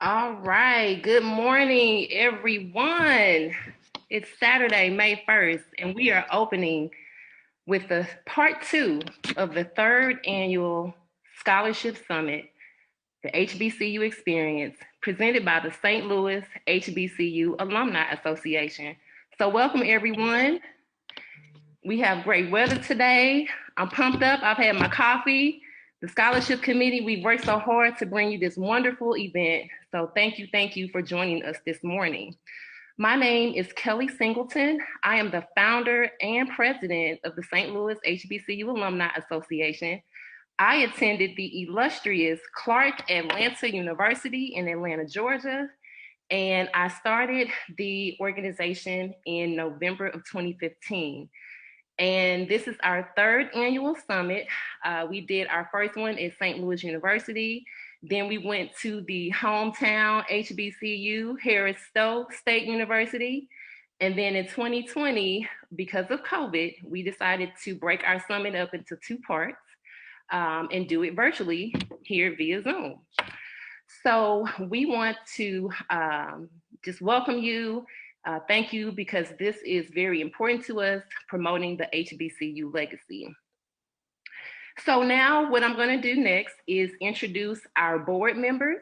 All right. Good morning, everyone. It's Saturday, May 1st, and we are opening with the part 2 of the 3rd annual Scholarship Summit, the HBCU Experience, presented by the St. Louis HBCU Alumni Association. So welcome, everyone. We have great weather today. I'm pumped up. I've had my coffee. The scholarship committee, we worked so hard to bring you this wonderful event. So thank you for joining us this morning. My name is Kelly Singleton. I am the founder and president of the St. Louis HBCU Alumni Association. I attended the illustrious Clark Atlanta University in Atlanta, Georgia, and I started the organization in November of 2015. And this is our 3rd annual summit. We did our first one at St. Louis University. Then we went to the hometown HBCU, Harris Stowe State University. And then in 2020, because of COVID, we decided to break our summit up into 2 parts and do it virtually here via Zoom. So we want to just welcome you. Thank you, because this is very important to us, promoting the HBCU legacy. So now what I'm going to do next is introduce our board members,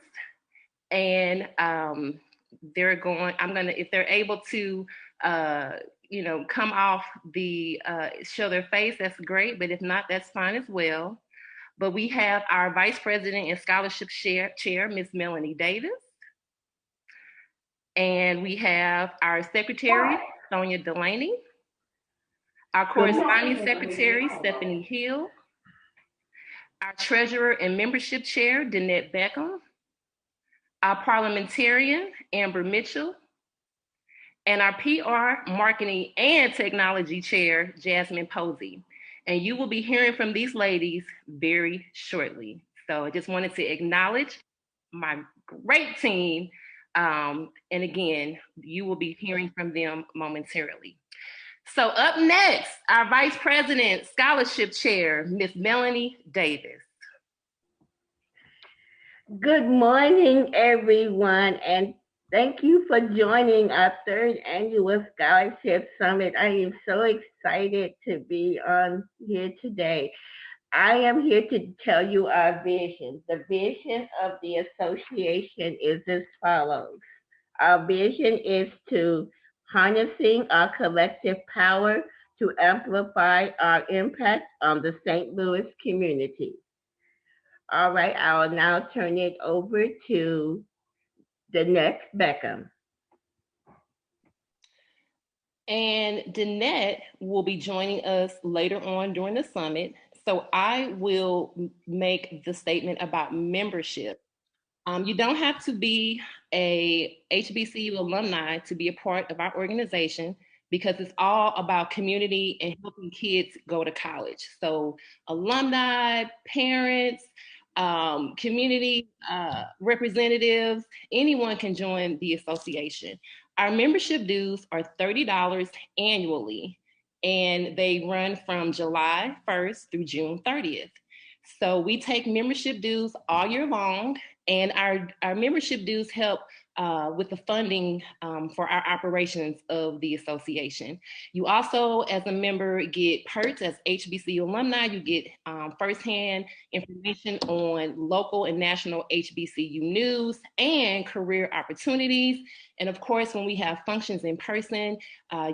and I'm going to, if they're able to, come off the, show their face, that's great, but if not, that's fine as well. But we have our Vice President and Scholarship Chair, Ms. Melanie Davis. And we have our Secretary, Sonia Delaney, our Corresponding Secretary, Stephanie Hill, our Treasurer and Membership Chair, Danette Beckham, our Parliamentarian, Amber Mitchell, and our PR, Marketing, and Technology Chair, Jasmine Posey. And you will be hearing from these ladies very shortly. So I just wanted to acknowledge my great team. And again, you will be hearing from them momentarily. So up next, our Vice President, Scholarship Chair, Ms. Melanie Davis. Good morning, everyone, and thank you for joining our 3rd annual Scholarship Summit. I am so excited to be on here today. I am here to tell you our vision. The vision of the association is as follows. Our vision is to harnessing our collective power to amplify our impact on the St. Louis community. All right, I will now turn it over to Danette Beckham. And Danette will be joining us later on during the summit. So I will make the statement about membership. You don't have to be a HBCU alumni to be a part of our organization because it's all about community and helping kids go to college. So alumni, parents, community representatives, anyone can join the association. Our membership dues are $30 annually, and they run from July 1st through June 30th. So we take membership dues all year long, and our membership dues help with the funding for our operations of the association. You also, as a member, get perks as HBCU alumni. You get firsthand information on local and national HBCU news and career opportunities. And of course, when we have functions in person,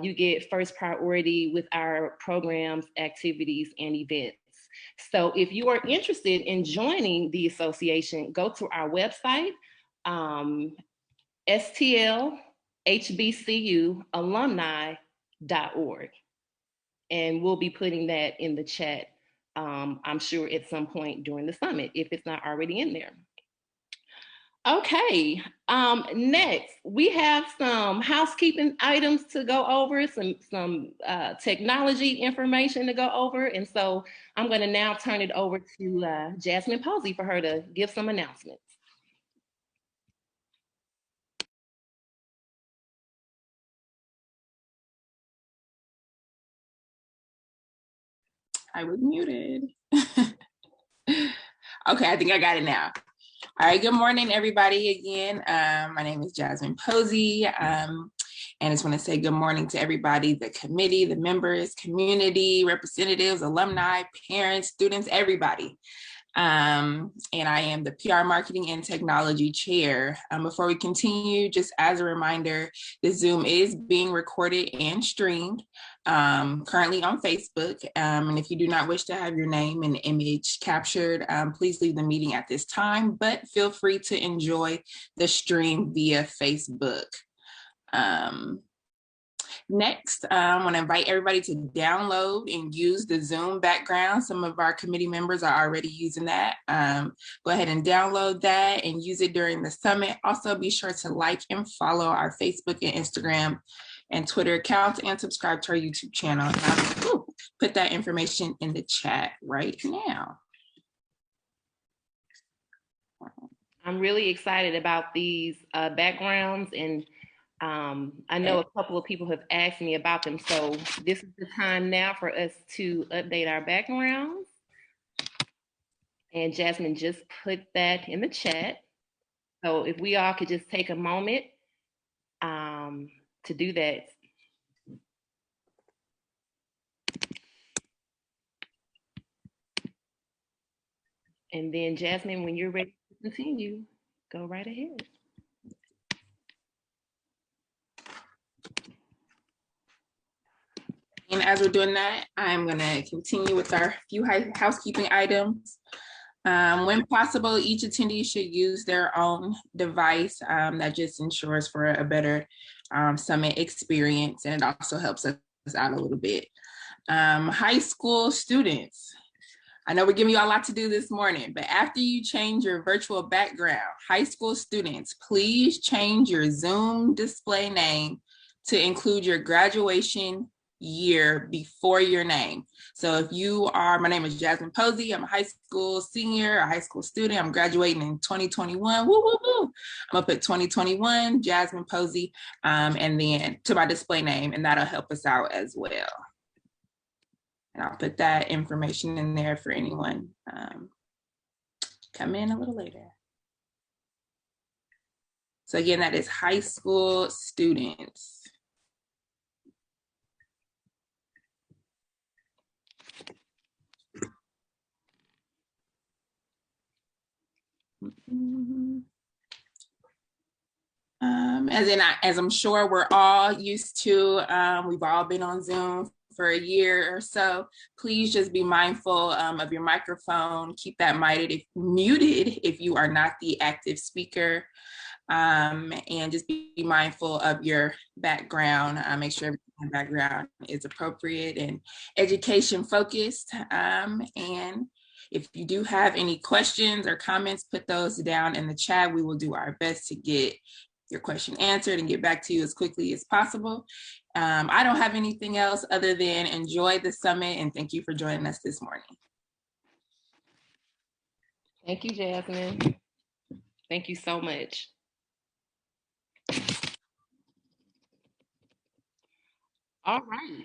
you get first priority with our programs, activities, and events. So if you are interested in joining the association, go to our website, stlhbcualumni.org. And we'll be putting that in the chat, I'm sure at some point during the summit, if it's not already in there. Okay, next we have some housekeeping items to go over, some technology information to go over, and so I'm going to now turn it over to Jasmine Posey for her to give some announcements. I was muted. Okay, I think I got it now. All right, good morning, everybody, again. My name is Jasmine Posey, and I just want to say good morning to everybody, the committee, the members, community, representatives, alumni, parents, students, everybody. And I am the PR Marketing and Technology Chair. Before we continue, just as a reminder, the Zoom is being recorded and streamed currently on Facebook. And if you do not wish to have your name and image captured, please leave the meeting at this time, but feel free to enjoy the stream via Facebook. Next, I want to invite everybody to download and use the Zoom background. Some of our committee members are already using that. Go ahead and download that and use it during the summit. Also, be sure to like and follow our Facebook and Instagram and Twitter accounts and subscribe to our YouTube channel. And I'll put that information in the chat right now. I'm really excited about these backgrounds, and I know a couple of people have asked me about them, so this is the time now for us to update our backgrounds. And Jasmine just put that in the chat. So if we all could just take a moment to do that. And then Jasmine, when you're ready to continue, go right ahead. And as we're doing that, I'm going to continue with our few housekeeping items. When possible, each attendee should use their own device. That just ensures for a better summit experience, and it also helps us out a little bit. High school students, I know we're giving you a lot to do this morning, but after you change your virtual background, high school students, please change your Zoom display name to include your graduation year before your name. So if you are, my name is Jasmine Posey, I'm a high school senior, a high school student, I'm graduating in 2021, woo, woo, woo. I'm gonna put 2021, Jasmine Posey, and then to my display name, and that'll help us out as well. And I'll put that information in there for anyone come in a little later. So again, that is high school students. As I'm sure we're all used to, we've all been on Zoom for a year or so. Please just be mindful of your microphone. Keep that muted if you are not the active speaker, and just be mindful of your background. Make sure everything background is appropriate and education focused. And if you do have any questions or comments, put those down in the chat. We will do our best to get your question answered and get back to you as quickly as possible. I don't have anything else other than enjoy the summit, and thank you for joining us this morning. Thank you, Jasmine. Thank you so much. All right.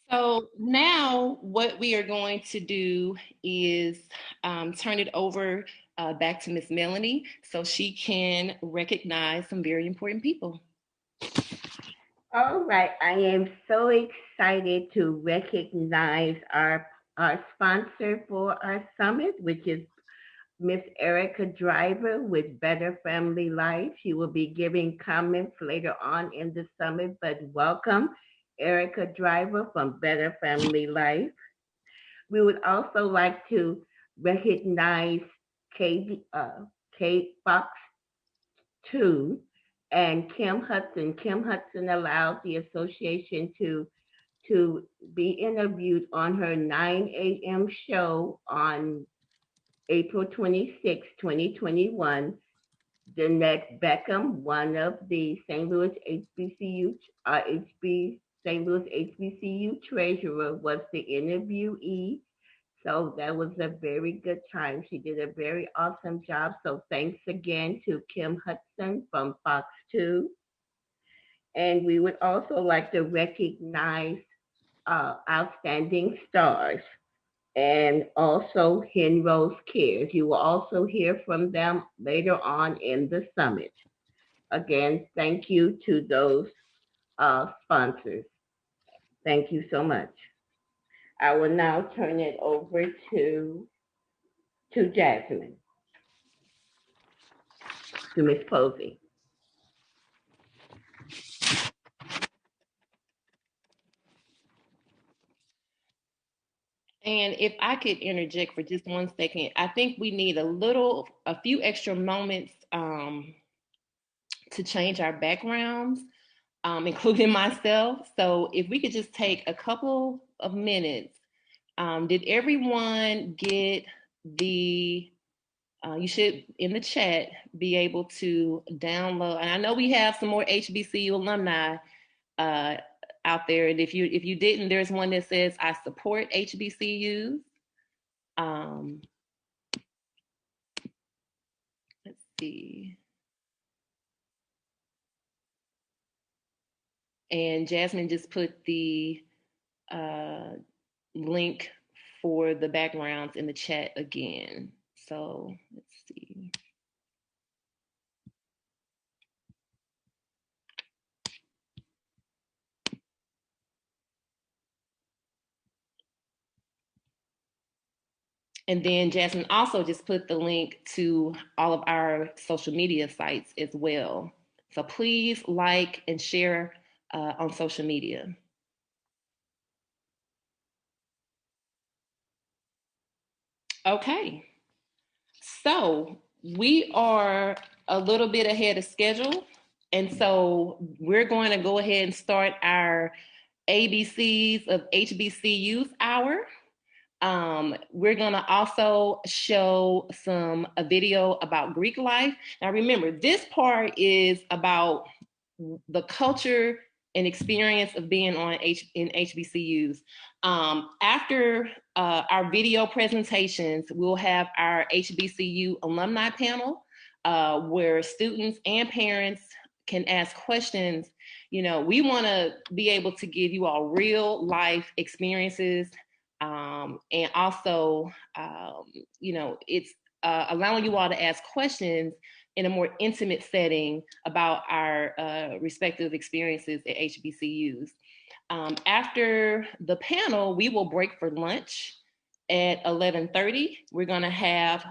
So now what we are going to do is turn it over back to Miss Melanie so she can recognize some very important people. All right, I am so excited to recognize our sponsor for our summit, which is Miss Erica Driver with Better Family Life. She will be giving comments later on in the summit, but welcome, Erica Driver from Better Family Life. We would also like to recognize Kate Fox 2 and Kim Hudson. Kim Hudson allowed the association to be interviewed on her 9 a.m. show on April 26, 2021. Danette Beckham, one of the St. Louis HBCU treasurer, was the interviewee. So that was a very good time. She did a very awesome job. So thanks again to Kim Hudson from Fox 2. And we would also like to recognize outstanding stars and also Henrose Cares. You will also hear from them later on in the summit. Again, thank you to those sponsors. Thank you so much. I will now turn it over to Jasmine, to Ms. Posey. And if I could interject for just 1 second, I think we need a few extra moments to change our backgrounds, including myself. So if we could just take a couple of minutes. Did everyone get you should, in the chat, be able to download, and I know we have some more HBCU alumni out there, and if you didn't, there's one that says I support HBCUs. Let's see. And Jasmine just put the link for the backgrounds in the chat again. So let's see. And then Jasmine also just put the link to all of our social media sites as well. So please like and share on social media. Okay, so we are a little bit ahead of schedule. And so we're going to go ahead and start our ABCs of HBCUs hour. We're gonna also show a video about Greek life. Now remember, this part is about the culture and experience of being in HBCUs. After our video presentations, we'll have our HBCU alumni panel where students and parents can ask questions. You know, we wanna be able to give you all real life experiences, and also, you know, it's allowing you all to ask questions in a more intimate setting about our respective experiences at HBCUs. After the panel, we will break for lunch at 11:30. We're gonna have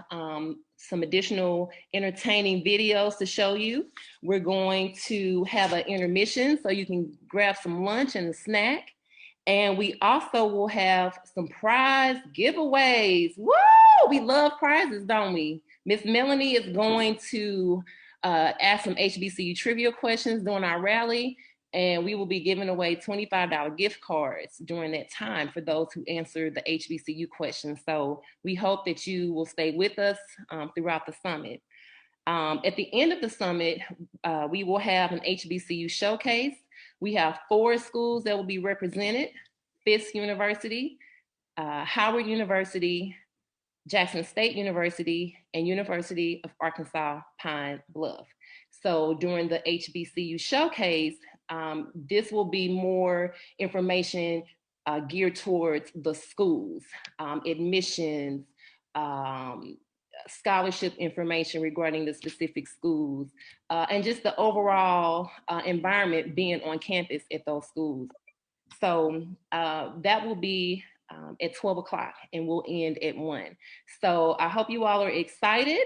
some additional entertaining videos to show you. We're going to have an intermission so you can grab some lunch and a snack. And we also will have some prize giveaways. Woo! We love prizes, don't we? Miss Melanie is going to ask some HBCU trivia questions during our rally. and we will be giving away $25 gift cards during that time for those who answer the HBCU questions. So we hope that you will stay with us throughout the summit. At the end of the summit, we will have an HBCU showcase. We have 4 schools that will be represented: Fisk University, Howard University, Jackson State University, and University of Arkansas Pine Bluff. So during the HBCU showcase, this will be more information geared towards the schools, admissions, scholarship information regarding the specific schools, and just the overall environment being on campus at those schools. So that will be at 12 o'clock and we'll end at 1. So I hope you all are excited,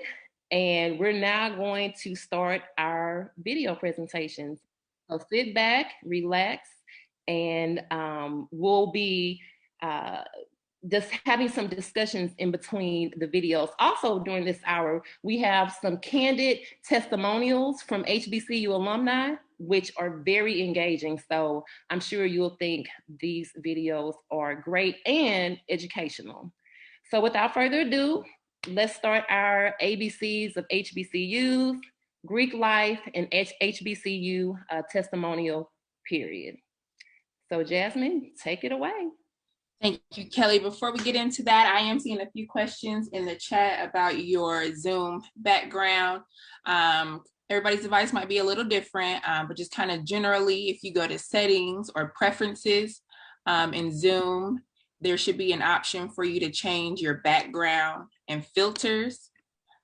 and we're now going to start our video presentations. So sit back, relax, and we'll be just having some discussions in between the videos. Also during this hour, we have some candid testimonials from HBCU alumni, which are very engaging. So I'm sure you'll think these videos are great and educational. So without further ado, let's start our ABCs of HBCUs, Greek life, and HBCU testimonial period. So Jasmine, take it away. Thank you, Kelly. Before we get into that, I am seeing a few questions in the chat about your Zoom background. Everybody's device might be a little different, but just kind of generally, if you go to settings or preferences in Zoom, there should be an option for you to change your background and filters.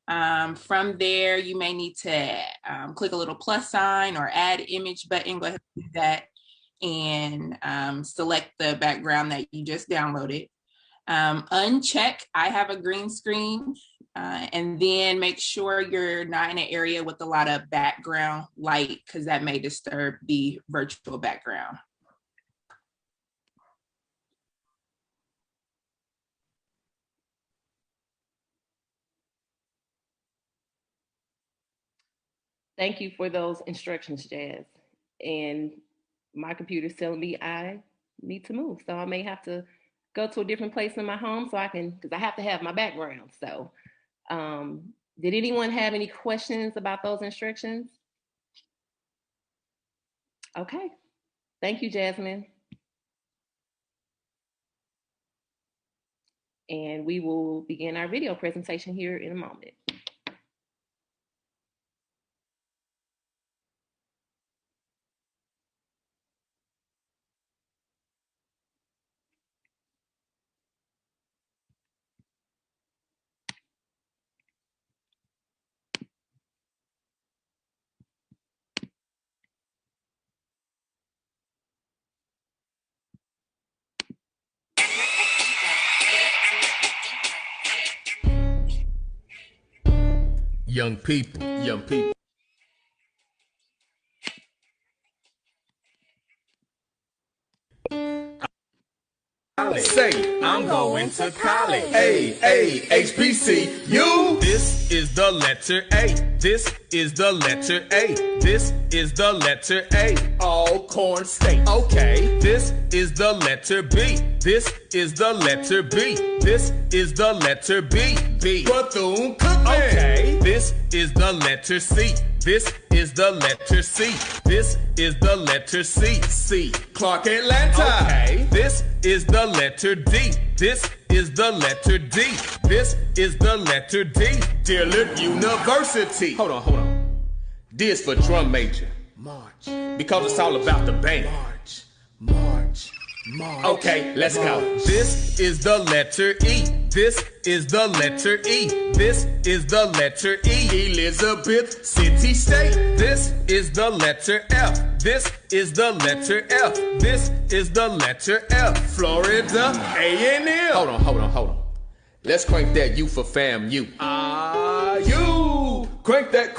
From there, you may need to click a little plus sign or add image button. Go ahead and do that and select the background that you just downloaded. Uncheck I have a green screen, and then make sure you're not in an area with a lot of background light, because that may disturb the virtual background. Thank you for those instructions, Jazz. And my computer's telling me I need to move. So I may have to go to a different place in my home so I can, because I have to have my background. So did anyone have any questions about those instructions? Okay, thank you, Jasmine. And we will begin our video presentation here in a moment. Young people, young people. Say, I'm going to college. A, HBCU. This is the letter A. This is the letter A. This is the letter A. Alcorn State. Okay. This is the letter B. This is the letter B. This is the letter B. B. Bethune-Cookman. Okay. This is the letter C. This is the letter C. This is the letter C. C. Clark Atlanta. Okay. This is the letter D. This is the letter D. This is the letter D. Dillard University. Hold on. D is for drum major. March. Because it's all about the band. March. Okay, let's go. This is the letter E. This is the letter E. This is the letter E. Elizabeth City State. This is the letter F. This is the letter F. This is the letter F. Florida A&M. Hold on. Let's crank that U for FAMU. U. Crank that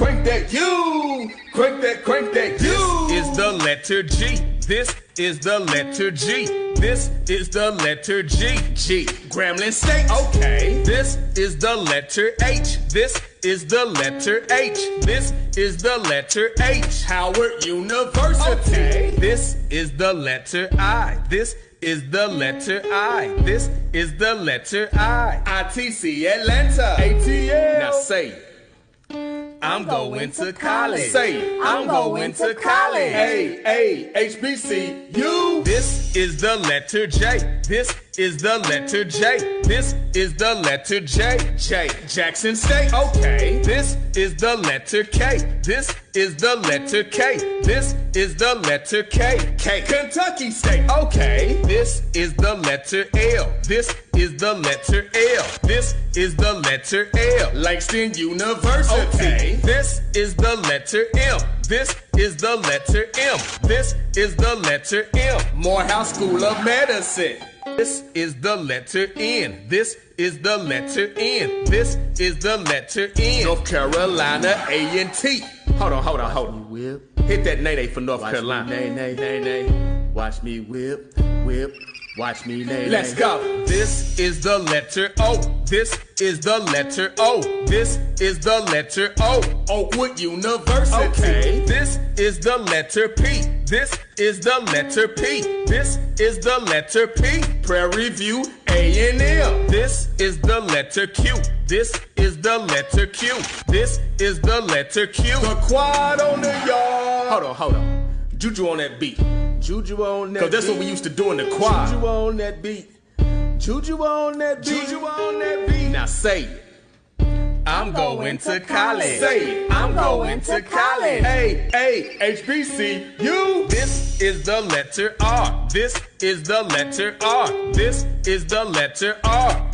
U. Crank that U. This is the letter G. This is the letter G. This is the letter G. G. Grambling State. Okay. This is the letter H. This is the letter H. This is the letter H. Howard University. Okay. This is the letter I. This is the letter I. This is the letter I. ITC Atlanta. ATL. Now say it. I'm going to college. Say it. I'm going to college. HBCU. This is the letter J. This is the letter J. This is the letter J. J. Jackson State. Okay. This is the letter K. This is the letter K. This is the letter K. K. Kentucky State. Okay. This is the letter L. This is the letter L. This is the letter L. Langston University. Okay. This is the letter M. This is the letter M. This is the letter M. Morehouse School of Medicine. This is the letter N. This is the letter N. This is the letter N. North Carolina A&T. Hold on. Whip. Hit that nay-nay for North Carolina. Nay. Watch me whip. Watch me nay. Let's go. This is the letter O. This is the letter O. This is the letter O. Oakwood University. Okay. This is the letter P. This is the letter P. This is the letter P. Prairie View A&M. This is the letter Q. This is the letter Q. This is the letter Q. The quad on the yard. Hold on. Juju on that beat. Juju on that beat. Cause that's what we used to do in the quad. Juju on that beat. Juju on that beat. Juju on that beat. Now say it. I'm going to college. Say it. I'm going to college. HBCU. This is the letter R. This is the letter R. This is the letter R.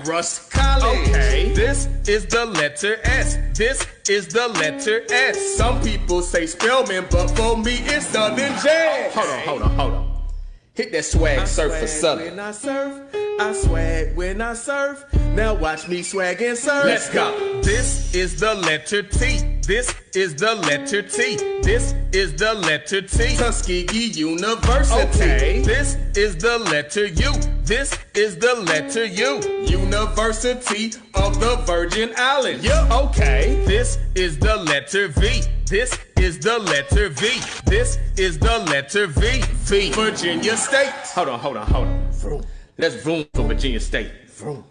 Rush College. Okay. This is the letter S. This is the letter S. Some people say Spelman, but for me it's Southern Jazz. Hold on. Hit that swag surf for Southern. When I surf, I swag when I surf. Now watch me swag and surf. Let's go. This is the letter T. This is the letter T. This is the letter T. Tuskegee University. Okay. This is the letter U. This is the letter U. University of the Virgin Islands. Yep. Okay. This is the letter V. This is the letter V. This is the letter V. V. Virginia State. Hold on. Vroom. Let's vroom for Virginia State. Vroom.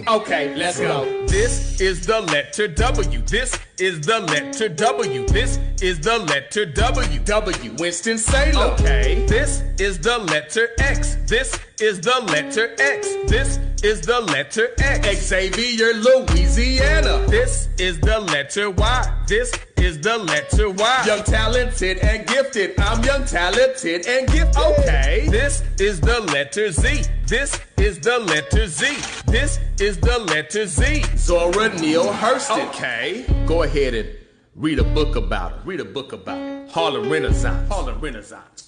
Okay, let's go. This is the letter W. This is the letter W. This is the letter W. W. Winston-Salem. Okay. This is the letter X. This is the letter X. This is the letter X. Xavier, Louisiana. This is the letter Y. This is the letter Y. Young, talented, and gifted. I'm young, talented, and gifted. Okay. This is the letter Z. This is the letter Z. This is the letter Z. Zora Neale Hurston. Okay. Go ahead and read a book about it. Harlem Renaissance.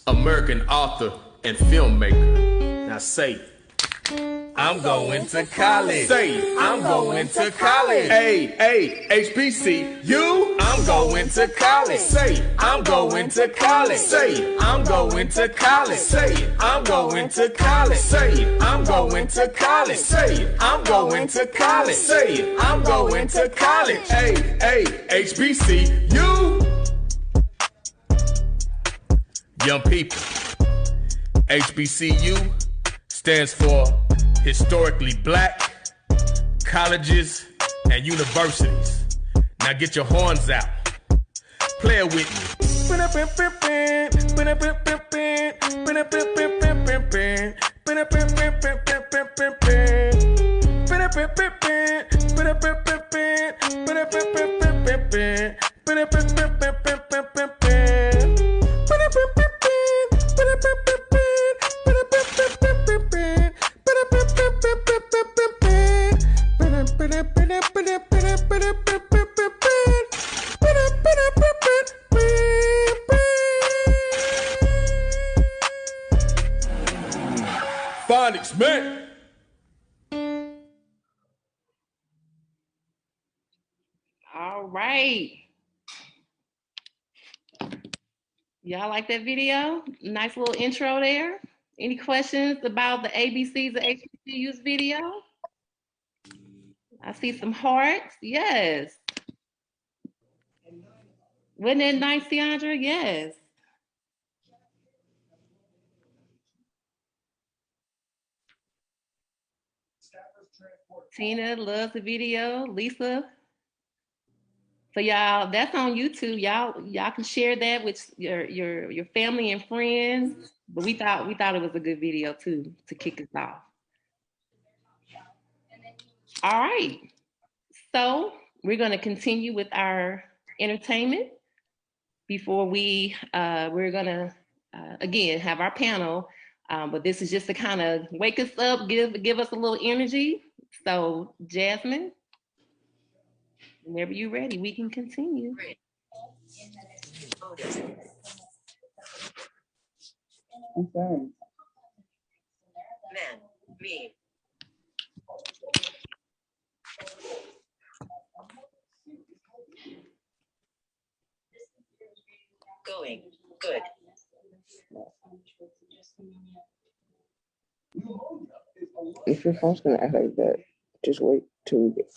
American author and filmmaker. Now say it. I'm going to college. Say it. I'm going to college. HBCU. I'm going to college. Say it. I'm going to college. Say it. I'm going to college. Say it. I'm going to college. Say it. I'm going to college. Say it. I'm going to college. Say it. I'm going to college. HBCU. Young people. HBCU stands for Historically Black Colleges and Universities. Now get your horns out. Play it with Phonics, man. All right. Y'all like that video? Nice little intro there. Any questions about the ABCs of HBCU's video? I see some hearts. Yes. Wasn't that nice, Deandra? Yes. Tina loves the video. Lisa. So y'all, that's on YouTube. Y'all can share that with your family and friends. But we thought it was a good video too to kick us off. All right. So we're going to continue with our entertainment before we're going to again have our panel. But this is just to kind of wake us up, give us a little energy. So Jasmine, whenever you're ready, we can continue. I'm sorry. Man, me. Going. Good. If your phone's gonna act like that, just wait till we get.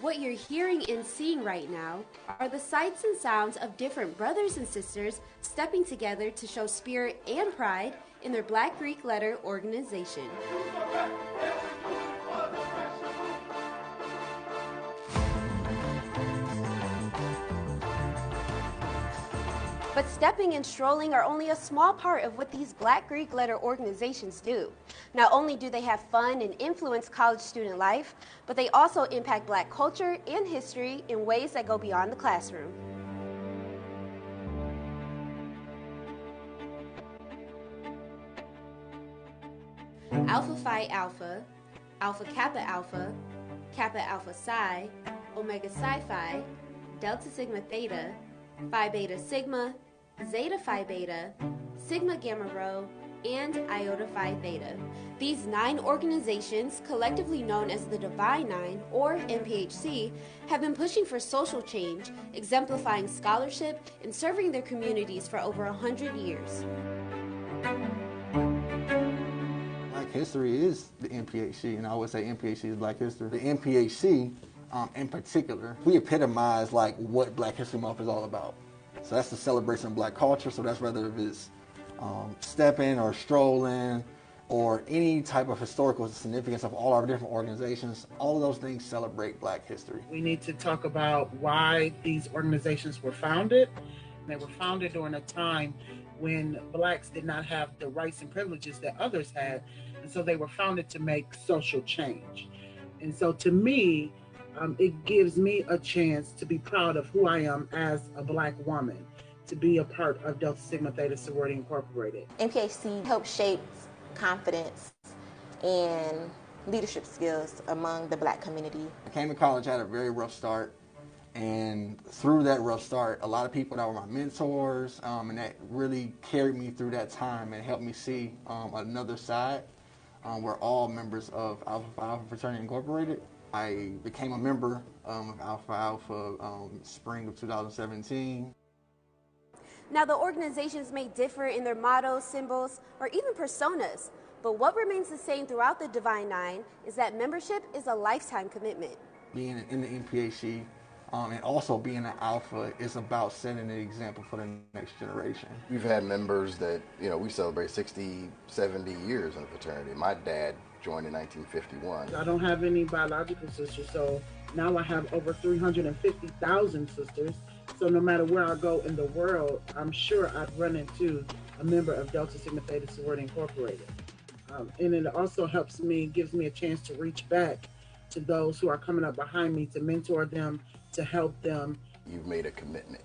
What you're hearing and seeing right now are the sights and sounds of different brothers and sisters stepping together to show spirit and pride in their Black Greek Letter organization. But stepping and strolling are only a small part of what these Black Greek Letter organizations do. Not only do they have fun and influence college student life, but they also impact Black culture and history in ways that go beyond the classroom. Alpha Phi Alpha, Alpha Kappa Alpha, Kappa Alpha Psi, Omega Psi Phi, Delta Sigma Theta, Phi Beta Sigma, Zeta Phi Beta, Sigma Gamma Rho, and Iota Phi Theta. These 9 organizations, collectively known as the Divine Nine, or MPHC, have been pushing for social change, exemplifying scholarship, and serving their communities for over 100 years. Black history is the MPHC, and I would say MPHC is Black history. The MPHC, in particular, we epitomize like what Black History Month is all about. So that's the celebration of Black culture. So that's whether it's stepping or strolling or any type of historical significance of all our different organizations. All of those things celebrate Black history. We need to talk about why these organizations were founded. They were founded during a time when Blacks did not have the rights and privileges that others had. And so they were founded to make social change. And so to me, it gives me a chance to be proud of who I am as a Black woman, to be a part of Delta Sigma Theta Sorority Incorporated. MPHC helps shape confidence and leadership skills among the Black community. I came to college, I had a very rough start, and through that rough start, a lot of people that were my mentors, and that really carried me through that time and helped me see another side. We're all members of Alpha Phi Alpha Fraternity Incorporated. I became a member of Alpha Alpha spring of 2017. Now, the organizations may differ in their mottos, symbols, or even personas, but what remains the same throughout the Divine Nine is that membership is a lifetime commitment. Being in the MPHC and also being an Alpha is about setting an example for the next generation. We've had members that, we celebrate 60, 70 years in the fraternity. My dad joined in 1951. I don't have any biological sisters, so now I have over 350,000 sisters. So no matter where I go in the world, I'm sure I'd run into a member of Delta Sigma Theta Sorority Incorporated. And it also helps me, gives me a chance to reach back to those who are coming up behind me, to mentor them, to help them. You've made a commitment,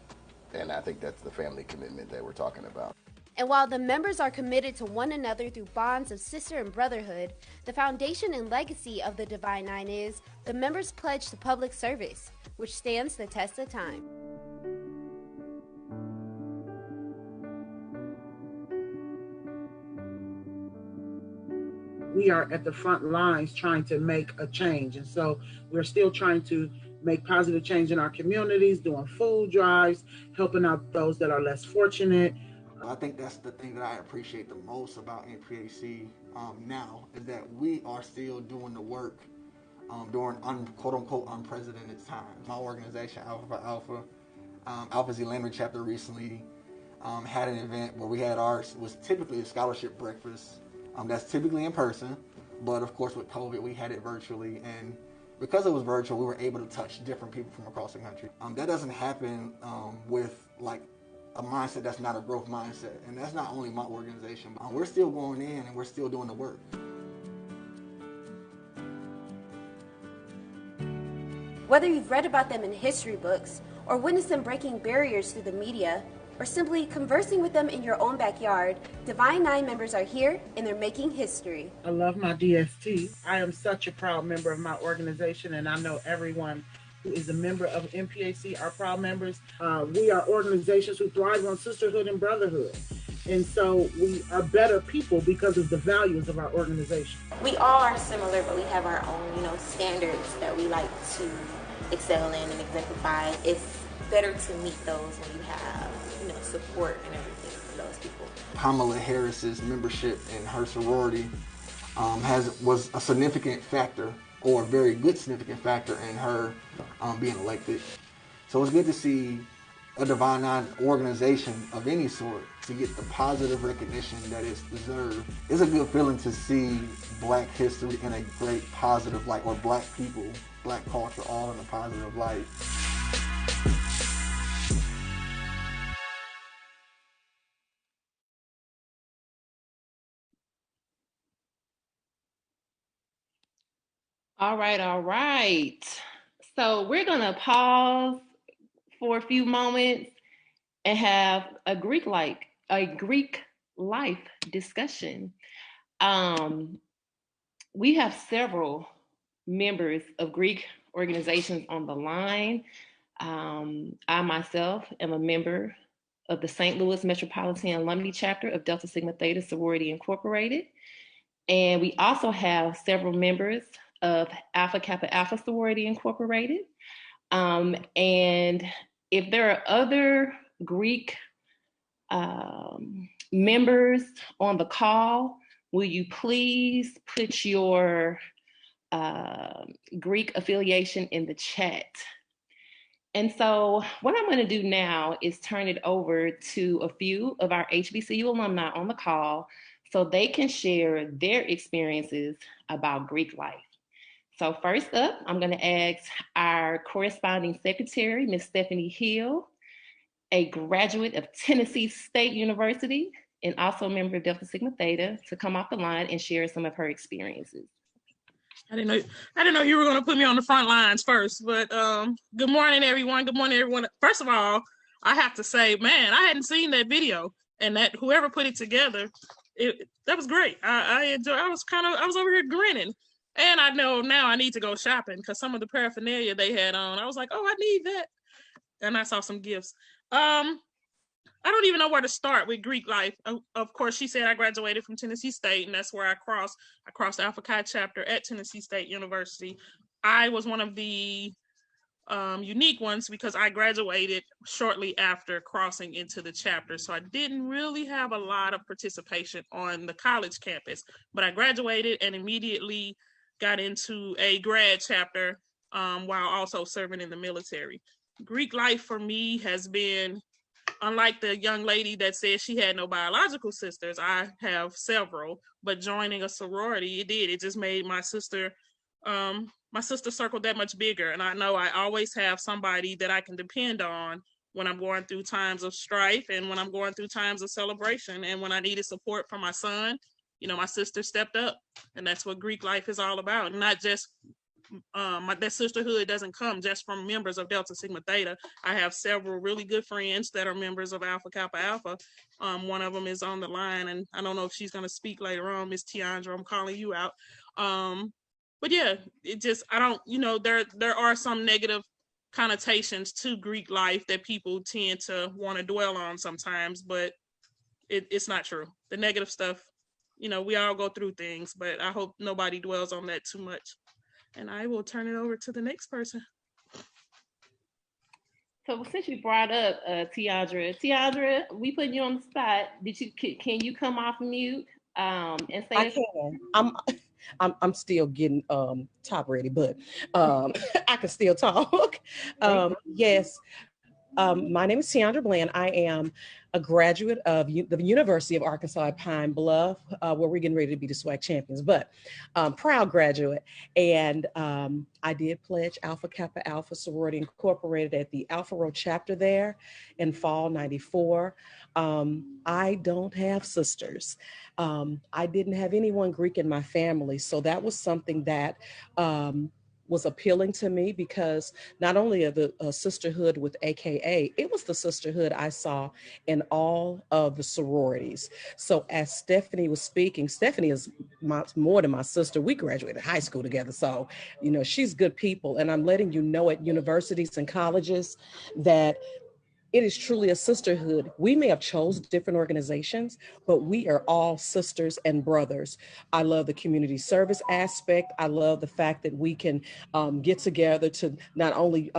and I think that's the family commitment that we're talking about. And while the members are committed to one another through bonds of sister and brotherhood, the foundation and legacy of the Divine Nine is the members' pledge to public service, which stands the test of time. we are at the front lines trying to make a change. And so we're still trying to make positive change in our communities, doing food drives, helping out those that are less fortunate. I think that's the thing that I appreciate the most about NPHC now, is that we are still doing the work during quote-unquote unprecedented times. My organization, Alpha Phi Alpha, Alpha Xi Lambda chapter recently had an event where we had ours, was typically a scholarship breakfast. That's typically in person, but of course with COVID we had it virtually, and because it was virtual we were able to touch different people from across the country. That doesn't happen with like a mindset that's not a growth mindset, and that's not only my organization. We're still going in and we're still doing the work. Whether you've read about them in history books, or witnessed them breaking barriers through the media, or simply conversing with them in your own backyard, Divine Nine members are here and they're making history. I love my DST. I am such a proud member of my organization, and I know everyone who is a member of NPHC are proud members. We are organizations who thrive on sisterhood and brotherhood. And so we are better people because of the values of our organization. We all are similar, but we have our own, standards that we like to excel in and exemplify. It's better to meet those when you have, support and everything from those people. Kamala Harris's membership in her sorority was a significant factor, or a very good significant factor, in her being elected. So it's good to see a Divine Nine organization of any sort to get the positive recognition that it's deserved. It's a good feeling to see Black history in a great positive light, or Black people, Black culture, all in a positive light. All right. So we're going to pause for a few moments and have a Greek life discussion. We have several members of Greek organizations on the line. I myself am a member of the St. Louis Metropolitan Alumni Chapter of Delta Sigma Theta Sorority Incorporated. And we also have several members of Alpha Kappa Alpha Sorority Incorporated. And if there are other Greek members on the call, will you please put your Greek affiliation in the chat? And so what I'm going to do now is turn it over to a few of our HBCU alumni on the call so they can share their experiences about Greek life. So first up, I'm going to ask our corresponding secretary, Ms. Stephanie Hill, a graduate of Tennessee State University and also a member of Delta Sigma Theta, to come off the line and share some of her experiences. I didn't know you were going to put me on the front lines first, but good morning, everyone. Good morning, everyone. First of all, I have to say, man, I hadn't seen that video, and that whoever put it together, that was great. I enjoyed. I was over here grinning. And I know now I need to go shopping because some of the paraphernalia they had on, I was like, oh, I need that. And I saw some gifts. I don't even know where to start with Greek life. Of course, she said I graduated from Tennessee State, and that's where I crossed. I crossed the Alpha Chi chapter at Tennessee State University. I was one of the unique ones because I graduated shortly after crossing into the chapter. So I didn't really have a lot of participation on the college campus, but I graduated and immediately got into a grad chapter while also serving in the military. Greek life for me has been, unlike the young lady that said she had no biological sisters, I have several, but joining a sorority, it just made my sister circle that much bigger. And I know I always have somebody that I can depend on when I'm going through times of strife and when I'm going through times of celebration. And when I needed support from my son, my sister stepped up, and that's what Greek life is all about. Not just that sisterhood doesn't come just from members of Delta Sigma Theta. I have several really good friends that are members of Alpha Kappa Alpha. One of them is on the line, and I don't know if she's going to speak later on. Miss Tiandra, I'm calling you out. But yeah, there are some negative connotations to Greek life that people tend to want to dwell on sometimes, but it's not true. The negative stuff, you know, we all go through things, but I hope nobody dwells on that too much. And I will turn it over to the next person. So since you brought up Tiandra, we put you on the spot. Can you come off mute and say? I can. I'm still getting top ready, but I can still talk. Yes. My name is Tiandra Bland. I am a graduate of the University of Arkansas at Pine Bluff, where we're getting ready to be the SWAC champions, but proud graduate. And I did pledge Alpha Kappa Alpha Sorority Incorporated at the Alpha Rho chapter there in fall '94. I don't have sisters. I didn't have anyone Greek in my family. So that was something that was appealing to me, because not only of the sisterhood with AKA, it was the sisterhood I saw in all of the sororities. So as Stephanie was speaking, Stephanie is more than my sister. We graduated high school together. So, you know, she's good people. And I'm letting you know at universities and colleges that it is truly a sisterhood. We may have chose different organizations, but we are all sisters and brothers. I love the community service aspect. I love the fact that we can get together to not only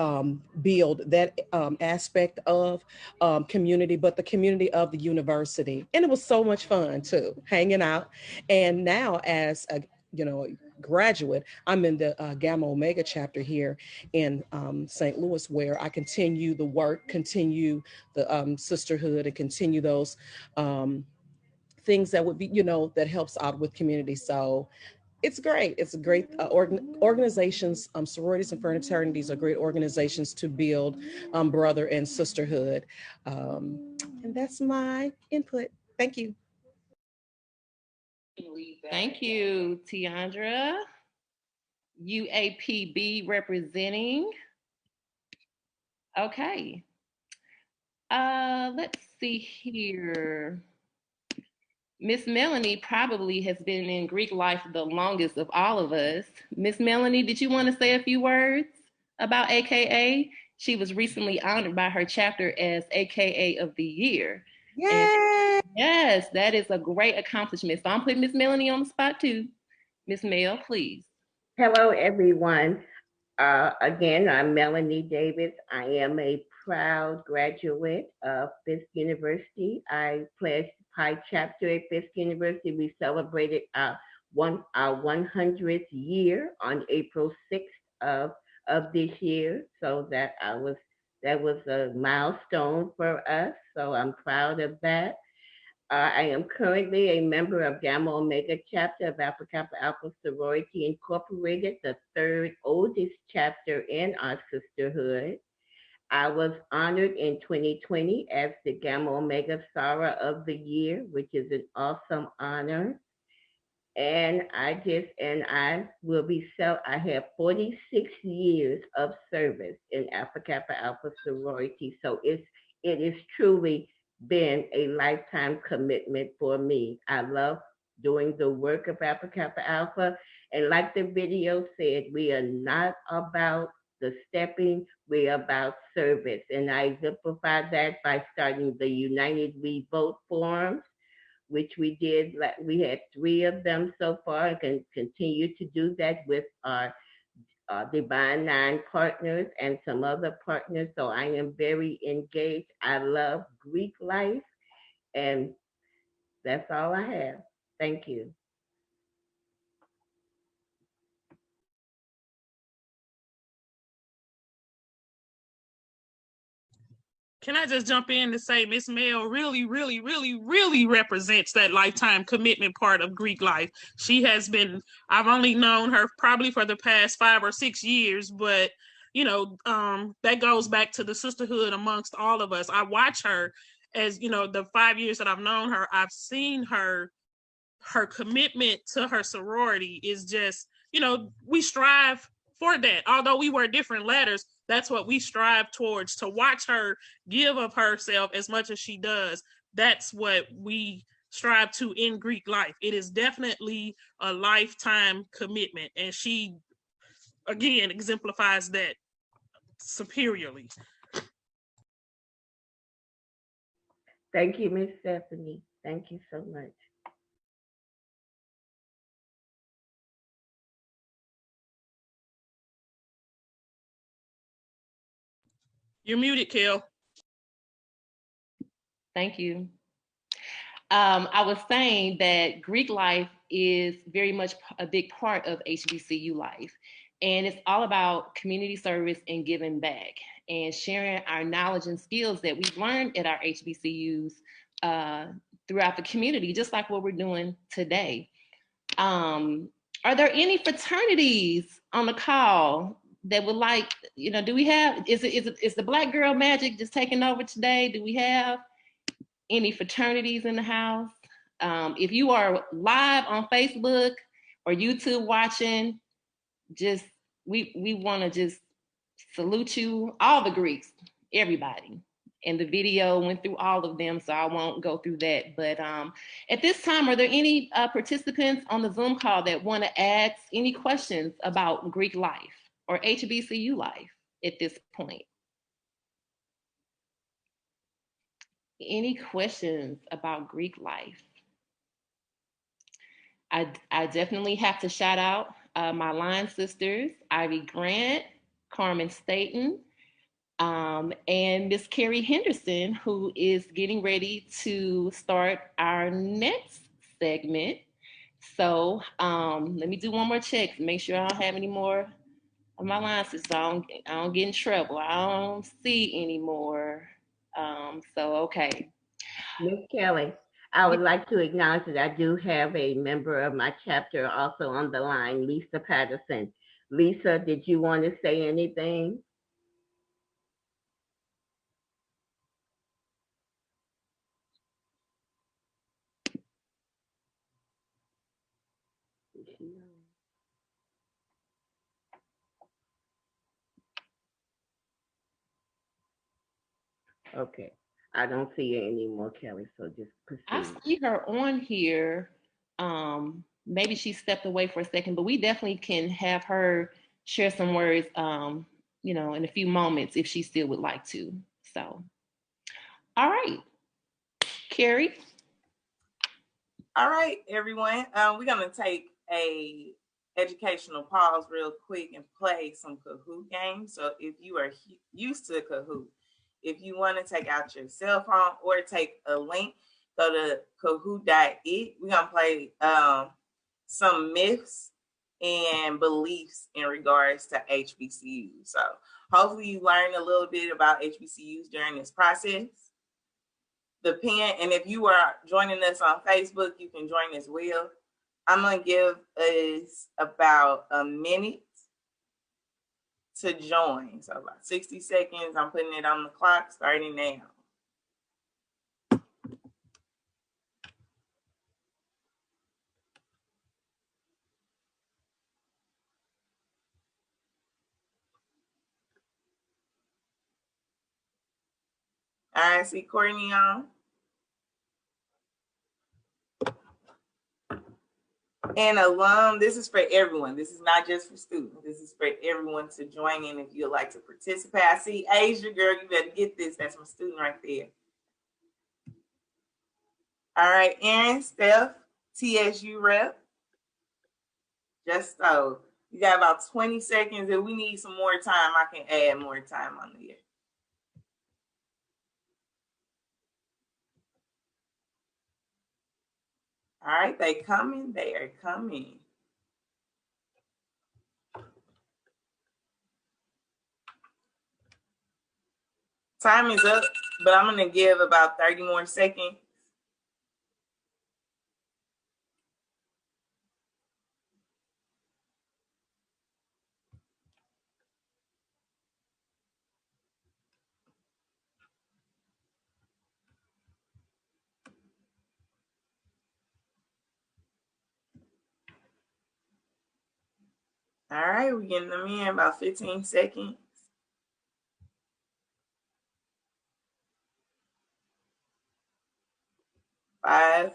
build that aspect of community, but the community of the university. And it was so much fun too, hanging out. And now as a graduate, I'm in the Gamma Omega chapter here in St. Louis, where I continue the work, continue the sisterhood, and continue those things that would be, that helps out with community. So it's great. It's a great organizations. Sororities and fraternities are great organizations to build brother and sisterhood. And that's my input. Thank you. Thank you, Tiandra. UAPB representing. Okay. Let's see here. Miss Melanie probably has been in Greek life the longest of all of us. Miss Melanie, did you want to say a few words about AKA? She was recently honored by her chapter as AKA of the Year. Yay! Yes, that is a great accomplishment. So I'm putting Miss Melanie on the spot too. Miss Mel, please. Hello, everyone. Again, I'm Melanie Davis. I am a proud graduate of Fisk University. I pledged Pi chapter at Fisk University. We celebrated our 100th year on April 6th of this year. So that was a milestone for us. So I'm proud of that. I am currently a member of Gamma Omega chapter of Alpha Kappa Alpha Sorority Incorporated, the third oldest chapter in our sisterhood. I was honored in 2020 as the Gamma Omega Sara of the Year, which is an awesome honor. And I have 46 years of service in Alpha Kappa Alpha Sorority. So it is truly been a lifetime commitment for me. I love doing the work of Alpha Kappa Alpha. And like the video said, we are not about the stepping, we're about service. And I exemplified that by starting the United We Vote forums, which we did. We had 3 of them so far, and can continue to do that with our Divine Nine partners and some other partners. So I am very engaged. I love Greek life, and that's all I have. Thank you. Can I just jump in to say Miss Mel really, really, really, really represents that lifetime commitment part of Greek life. She has been, I've only known her probably for the past 5 or 6 years, but that goes back to the sisterhood amongst all of us. I watch her as, the 5 years that I've known her, I've seen her commitment to her sorority is just, we strive for that. Although we wear different letters, that's what we strive towards, to watch her give of herself as much as she does. That's what we strive to in Greek life. It is definitely a lifetime commitment. And she, again, exemplifies that superiorly. Thank you, Miss Stephanie. Thank you so much. You're muted, Kel. Thank you. I was saying that Greek life is very much a big part of HBCU life. And it's all about community service and giving back and sharing our knowledge and skills that we've learned at our HBCUs throughout the community, just like what we're doing today. Are there any fraternities on the call that would like, do we have, is the Black Girl Magic just taking over today? Do we have any fraternities in the house? If you are live on Facebook or YouTube watching, we want to just salute you, all the Greeks, everybody. And the video went through all of them, so I won't go through that. But at this time, are there any participants on the Zoom call that want to ask any questions about Greek life or HBCU life at this point? Any questions about Greek life? I definitely have to shout out my line sisters, Ivy Grant, Carmen Staten, and Miss Carrie Henderson, who is getting ready to start our next segment. So let me do one more check to make sure I don't have any more of my line sisters. I don't get in trouble. I don't see any more. Okay. Miss Kelly, I would like to acknowledge that I do have a member of my chapter also on the line, Lisa Patterson. Lisa, did you want to say anything? Okay. I don't see her anymore, Kelly, so just proceed. I see her on here. Maybe she stepped away for a second, but we definitely can have her share some words, in a few moments if she still would like to. So, all right. Carrie? All right, everyone. We're going to take a educational pause real quick and play some Kahoot games. So if you are used to Kahoot, if you want to take out your cell phone or take a link, go to kahoot.it. We're going to play some myths and beliefs in regards to HBCUs. So hopefully you learned a little bit about HBCUs during this process. And if you are joining us on Facebook, you can join as well. I'm going to give us about a minute to join. So about 60 seconds. I'm putting it on the clock starting now. I see Courtney on. And alum, this is for everyone. This is not just for students. This is for everyone to join in if you'd like to participate. I see Asia, girl, you better get this. That's my student right there. All right, Aaron, Steph, TSU rep. Just so. You got about 20 seconds. If we need some more time, I can add more time on there. All right, they coming. They are coming. Time is up, but I'm going to give about 30 more seconds. All right, we're getting them in about 15 seconds. Five,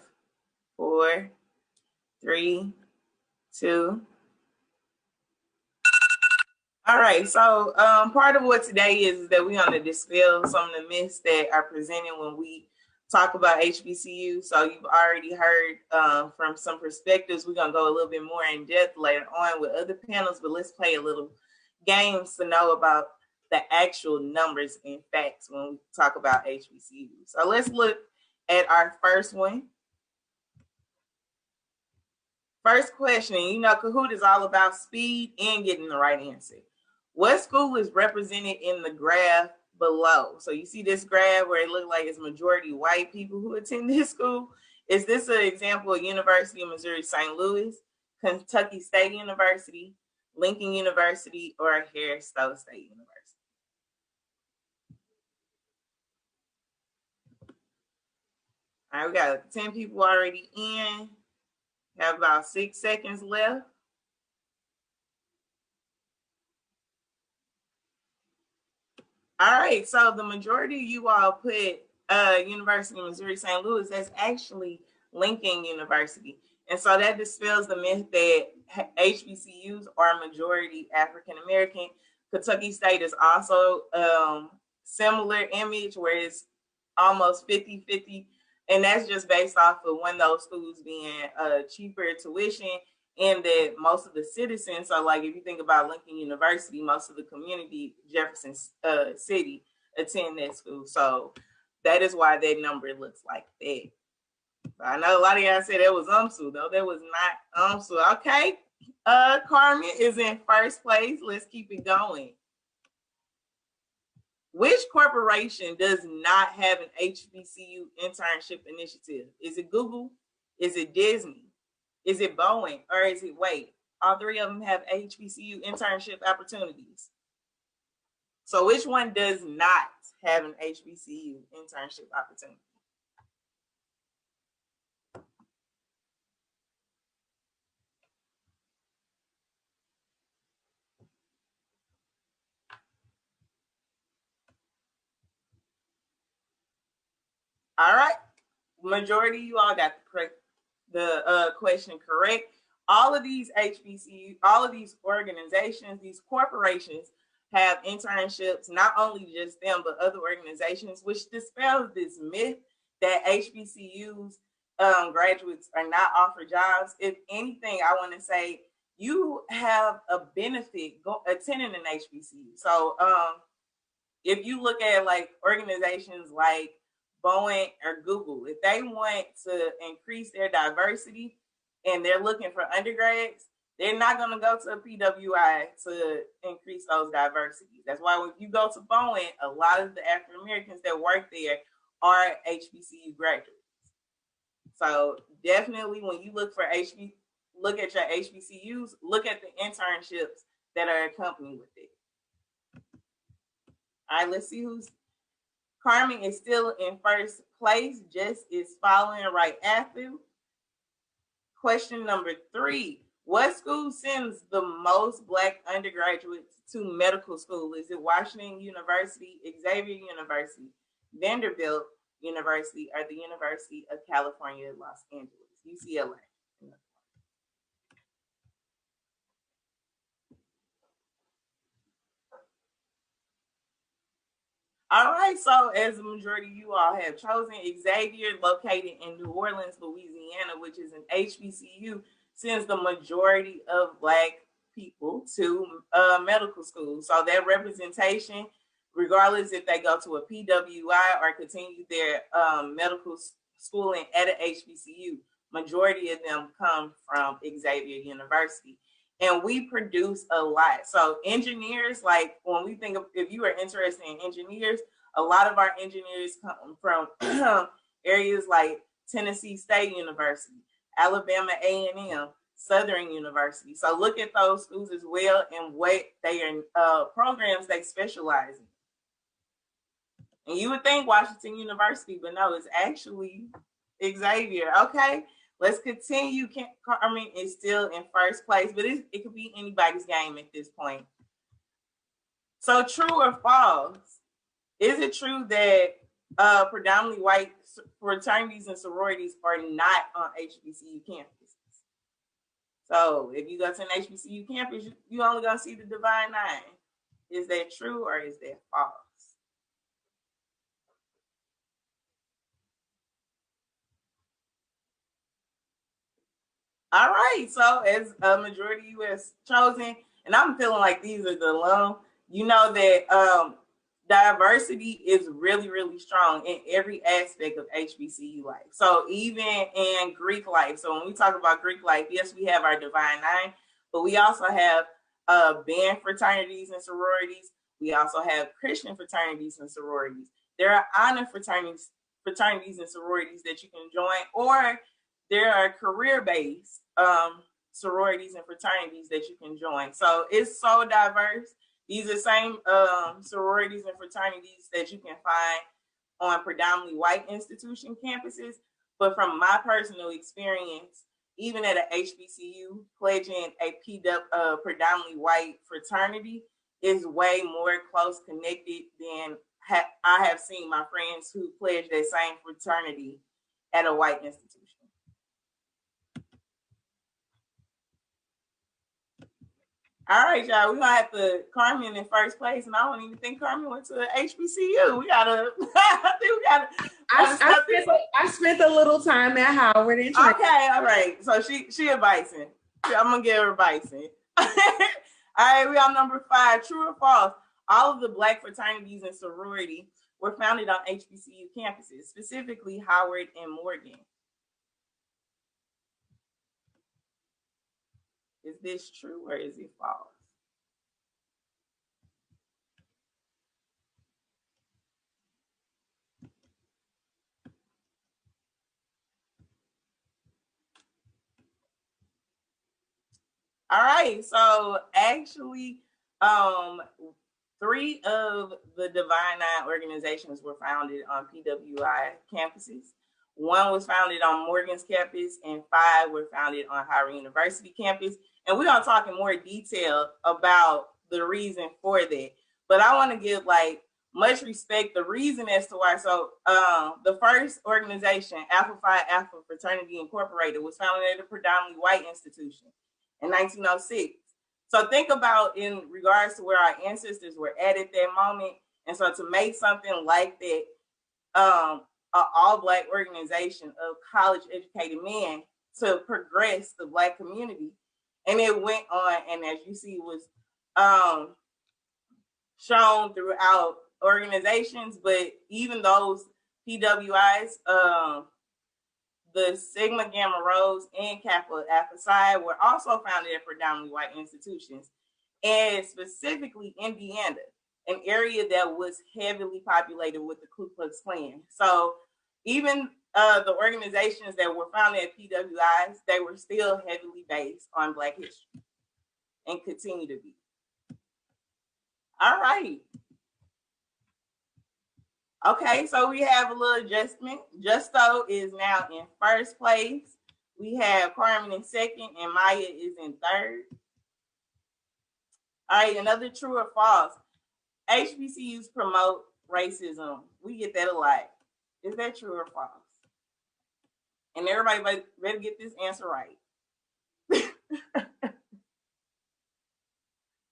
4, 3, 2. All right, so part of what today is that we're going to dispel some of the myths that are presented when we talk about HBCU. So you've already heard from some perspectives. We're going to go a little bit more in depth later on with other panels, but let's play a little games to know about the actual numbers and facts when we talk about HBCUs. So let's look at our first one. First question, you know, Kahoot is all about speed and getting the right answer. What school is represented in the graph below? So you see this graph where it looks like it's majority white people who attend this school. Is this an example of University of Missouri St. Louis, Kentucky State University, Lincoln University, or Harris-Stowe State University? All right, we got 10 people already in. Have about 6 seconds left. All right, so the majority of you all put University of Missouri St. Louis. That's actually Lincoln University. And so that dispels the myth that HBCUs are majority African American. Kentucky State is also similar image where it's almost 50-50. And that's just based off of one of those schools being cheaper tuition, and that most of the citizens, so like if you think about Lincoln University, most of the community, Jefferson City, attend that school. So that is why that number looks like that. I know a lot of y'all said that was UMSU, though. That was not UMSU. Okay. Carmen is in first place. Let's keep it going. Which corporation does not have an HBCU internship initiative? Is it Google? Is it Disney? Is it Boeing? Or is it Wait? All three of them have HBCU internship opportunities. So which one does not have an HBCU internship opportunity? All right, majority of you all got the question correct. All of these HBCU, all of these organizations, these corporations have internships, not only just them, but other organizations, which dispels this myth that HBCUs graduates are not offered jobs. If anything, I want to say you have a benefit attending an HBCU. So if you look at like organizations like Boeing or Google, if they want to increase their diversity and they're looking for undergrads, they're not going to go to a PWI to increase those diversities. That's why when you go to Boeing, a lot of the African Americans that work there are HBCU graduates. So definitely when you look at your HBCUs, look at the internships that are accompanied with it. All right, let's see who's. Carmen is still in first place. Jess is following right after. Question number 3. What school sends the most Black undergraduates to medical school? Is it Washington University, Xavier University, Vanderbilt University, or the University of California, Los Angeles, UCLA? All right, so as the majority of you all have chosen, Xavier, located in New Orleans, Louisiana, which is an HBCU, sends the majority of Black people to medical school. So that representation, regardless if they go to a PWI or continue their medical schooling at an HBCU, majority of them come from Xavier University. And we produce a lot. So engineers, like when we think of, if you are interested in engineers, a lot of our engineers come from areas like Tennessee State University, Alabama A&M, Southern University. So look at those schools as well and what they are programs they specialize in. And you would think Washington University, but no, it's actually Xavier. Okay. Let's continue. Carmen is still in first place, but it could be anybody's game at this point. So true or false? Is it true that predominantly white fraternities and sororities are not on HBCU campuses? So if you go to an HBCU campus, you only gonna see the Divine Nine. Is that true or is that false? All right, so as a majority of you has chosen, and I'm feeling like these are the alum, you know that diversity is really, really strong in every aspect of HBCU life. So even in Greek life, so when we talk about Greek life, yes, we have our Divine Nine, but we also have band fraternities and sororities. We also have Christian fraternities and sororities. There are honor fraternities and sororities that you can join, or there are career-based sororities and fraternities that you can join. So it's so diverse. These are the same sororities and fraternities that you can find on predominantly white institution campuses. But from my personal experience, even at a HBCU, pledging a predominantly white fraternity is way more close connected than I have seen my friends who pledge that same fraternity at a white institution. All right, y'all. We're gonna have to Carmen in first place, and I don't even think Carmen went to HBCU. We gotta. I think we gotta. I spent a little time at Howard. Okay, all right. So she a Bison. I'm gonna give her Bison. All right, we on number 5. True or false? All of the Black fraternities and sorority were founded on HBCU campuses, specifically Howard and Morgan. Is this true or is it false? All right, so actually, 3 of the Divine Nine organizations were founded on PWI campuses. 1 was founded on Morgan's campus, and 5 were founded on Howard University campus. And we're gonna talk in more detail about the reason for that. But I want to give much respect the reason as to why. So the first organization, Alpha Phi Alpha Fraternity Incorporated, was founded at a predominantly white institution in 1906. So think about in regards to where our ancestors were at that moment. And so to make something like that, an all-Black organization of college-educated men to progress the Black community. And it went on, and as you see, was shown throughout organizations, but even those PWIs, the Sigma Gamma Rhos and Kappa Alpha Psi were also founded at predominantly white institutions, and specifically Indiana, an area that was heavily populated with the Ku Klux Klan. So even the organizations that were founded at PWIs, they were still heavily based on Black history and continue to be. All right. Okay, so we have a little adjustment. Justo is now in first place. We have Carmen in second, and Maya is in third. All right, another true or false. HBCUs promote racism. We get that a lot. Is that true or false? And everybody better get this answer right.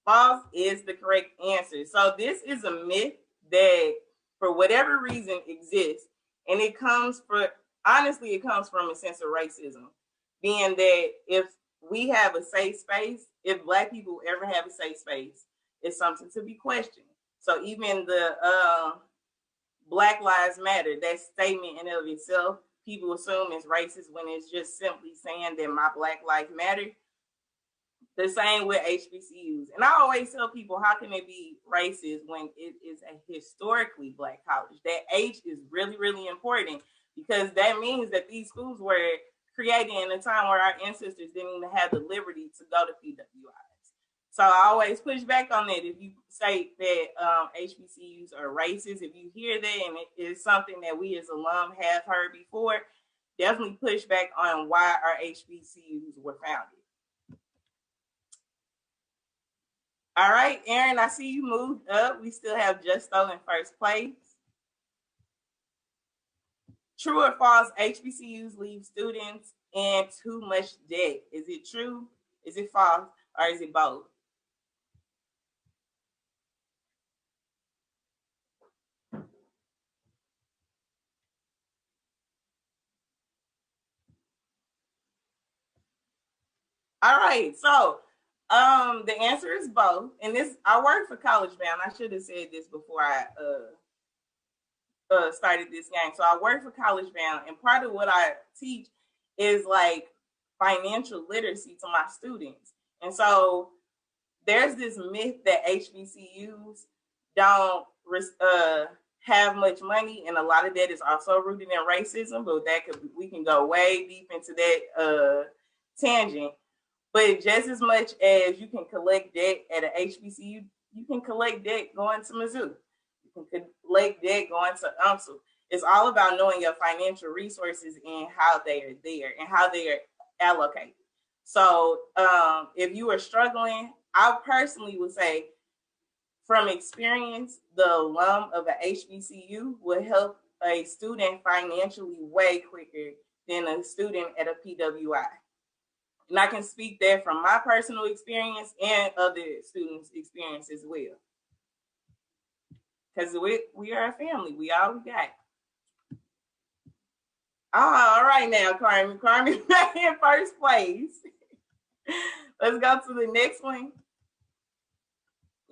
False is the correct answer. So this is a myth that for whatever reason exists, and it comes from a sense of racism, being that if we have a safe space, if Black people ever have a safe space, it's something to be questioned. So even the Black Lives Matter, that statement in and of itself, people assume is racist when it's just simply saying that my Black life matter. The same with HBCUs. And I always tell people, how can it be racist when it is a historically Black college? That H is really, really important, because that means that these schools were created in a time where our ancestors didn't even have the liberty to go to PWIs. So I always push back on that. If you say that HBCUs are racist, if you hear that and it is something that we as alum have heard before, definitely push back on why our HBCUs were founded. All right, Aaron, I see you moved up. We still have Justo in first place. True or false, HBCUs leave students in too much debt. Is it true? Is it false? Or is it both? All right, so The answer is both. And I work for College Bound. I should have said this before I started this game. So I work for College Bound, and part of what I teach is like financial literacy to my students. And so there's this myth that HBCUs don't have much money, and a lot of that is also rooted in racism. But we can go way deep into that tangent. But just as much as you can collect debt at an HBCU, you can collect debt going to Mizzou. You can collect debt going to UMSL. It's all about knowing your financial resources and how they are there and how they are allocated. So if you are struggling, I personally would say, from experience, the alum of an HBCU will help a student financially way quicker than a student at a PWI. And I can speak that from my personal experience and other students' experience as well. Because we are a family. We all we got. All right now, Carmen. Carmen's back in first place. Let's go to the next one.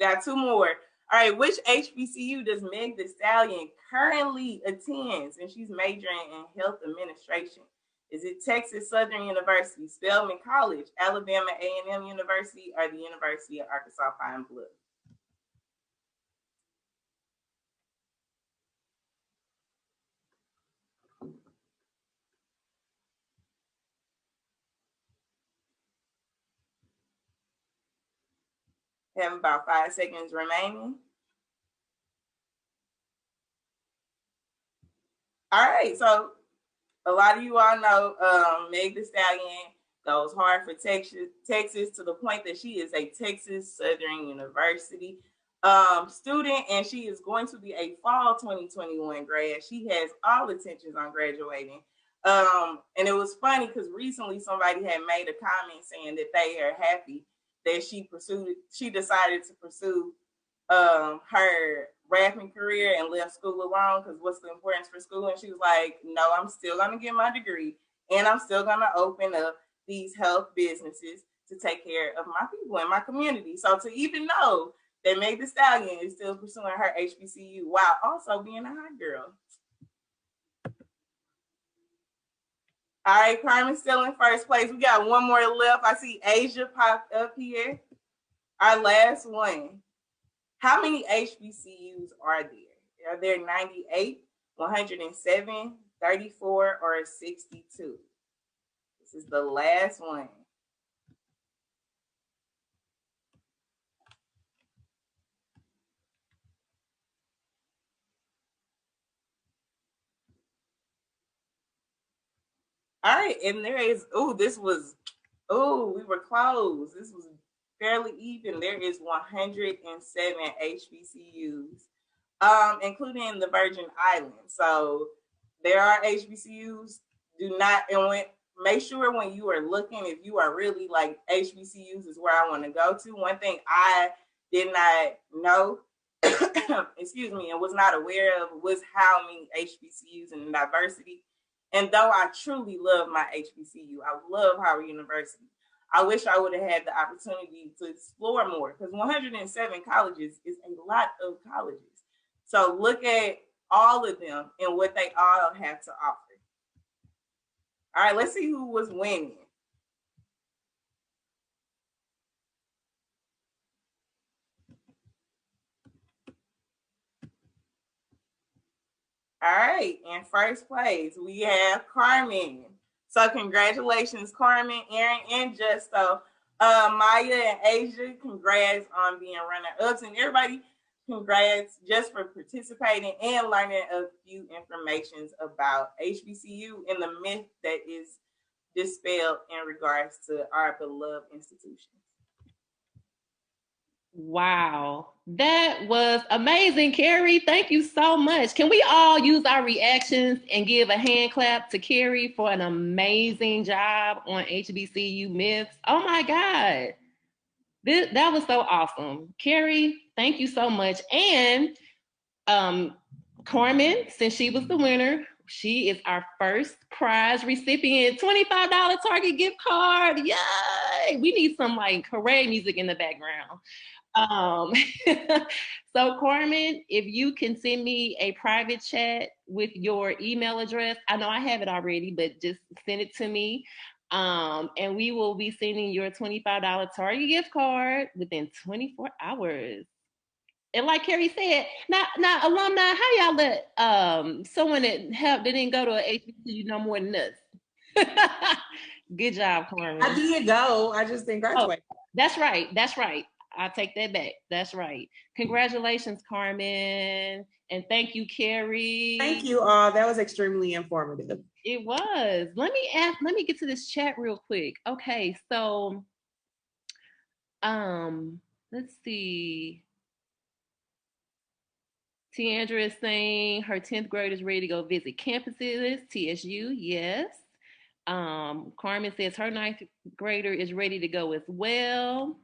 Got two more. All right, which HBCU does Meg Thee Stallion currently attends? And she's majoring in health administration. Is it Texas Southern University, Spelman College, Alabama A&M University, or the University of Arkansas Pine Bluff? Have about 5 seconds remaining. All right, so a lot of you all know Meg Thee Stallion goes hard for Texas to the point that she is a Texas Southern University student, and she is going to be a fall 2021 grad. She has all intentions on graduating. And it was funny because recently somebody had made a comment saying that they are happy that she decided to pursue her rapping career and left school alone, because what's the importance for school? And she was like, no, I'm still going to get my degree, and I'm still going to open up these health businesses to take care of my people in my community. So to even know that Meg Thee Stallion is still pursuing her HBCU while also being a hot girl. All right, Carmen's still in first place. We got one more left. I see Asia popped up here. Our last one. How many HBCUs are there? Are there 98, 107, 34, or 62? This is the last one. All right, and there is, we were close. This was fairly even. There is 107 HBCUs, including the Virgin Islands. So there are HBCUs. Make sure when you are looking, if you are really like HBCUs is where I want to go to. One thing I did not know, excuse me, and was not aware of was how many HBCUs and diversity. And though I truly love my HBCU, I love Howard University, I wish I would have had the opportunity to explore more, because 107 colleges is a lot of colleges. So look at all of them and what they all have to offer. All right, let's see who was winning. All right, in first place, we have Carmen. So congratulations, Carmen, Aaron, and Justo. Maya and Asia, congrats on being runner-ups. And everybody, congrats just for participating and learning a few informations about HBCU and the myth that is dispelled in regards to our beloved institutions. Wow, that was amazing, Carrie. Thank you so much. Can we all use our reactions and give a hand clap to Carrie for an amazing job on HBCU myths? Oh my God, that was so awesome. Carrie, thank you so much. And Carmen, since she was the winner, She is our first prize recipient, $25 Target gift card. Yay! We need some like hooray music in the background. So Carmen, if you can send me a private chat with your email address, I know I have it already, but just send it to me. And we will be sending your $25 Target gift card within 24 hours. And like Carrie said, now alumni, how y'all let someone that didn't go to a HBCU know more than us? Good job, Carmen. I did go. I just didn't graduate. Oh, that's right. That's right. I'll take that back. That's right. Congratulations, Carmen. And thank you, Carrie. Thank you all. That was extremely informative. It was. Let me get to this chat real quick. Okay, so let's see. Tiandra is saying her 10th grade is ready to go visit campuses. TSU, yes. Carmen says her 9th grader is ready to go as well.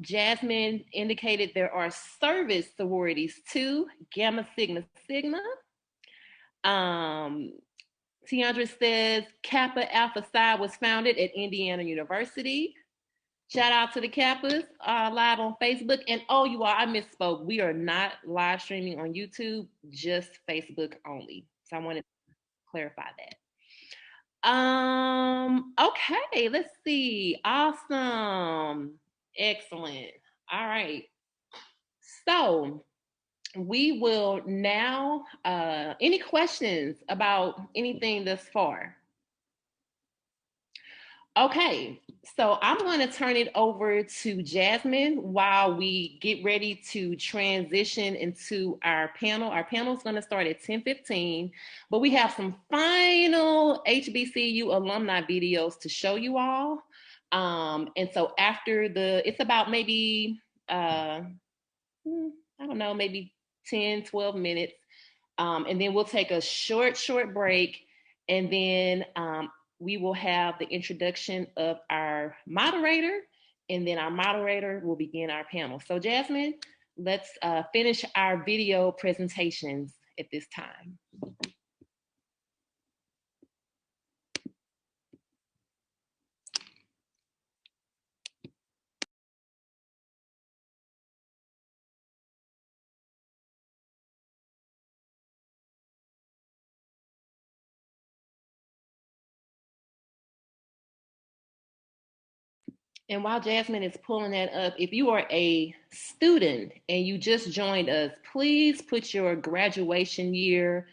Jasmine indicated there are service sororities too, Gamma Sigma Sigma. Tiandra says Kappa Alpha Psi was founded at Indiana University. Shout out to the Kappas live on Facebook. And oh, you all, I misspoke. We are not live streaming on YouTube, just Facebook only. So I wanted to clarify that. Okay, let's see. Awesome. Excellent. All right. So we will now, any questions about anything thus far? Okay, so I'm going to turn it over to Jasmine while we get ready to transition into our panel. Our panel is going to start at 10:15, but we have some final HBCU alumni videos to show you all. And so after it's about maybe, I don't know, maybe 10, 12 minutes. And then we'll take a short break. And then we will have the introduction of our moderator. And then our moderator will begin our panel. So Jasmine, let's finish our video presentations at this time. And while Jasmine is pulling that up, if you are a student and you just joined us, please put your graduation year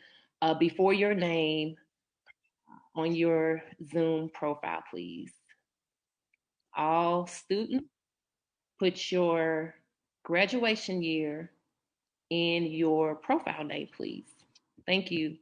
before your name on your Zoom profile, please. All students, put your graduation year in your profile name, please. Thank you.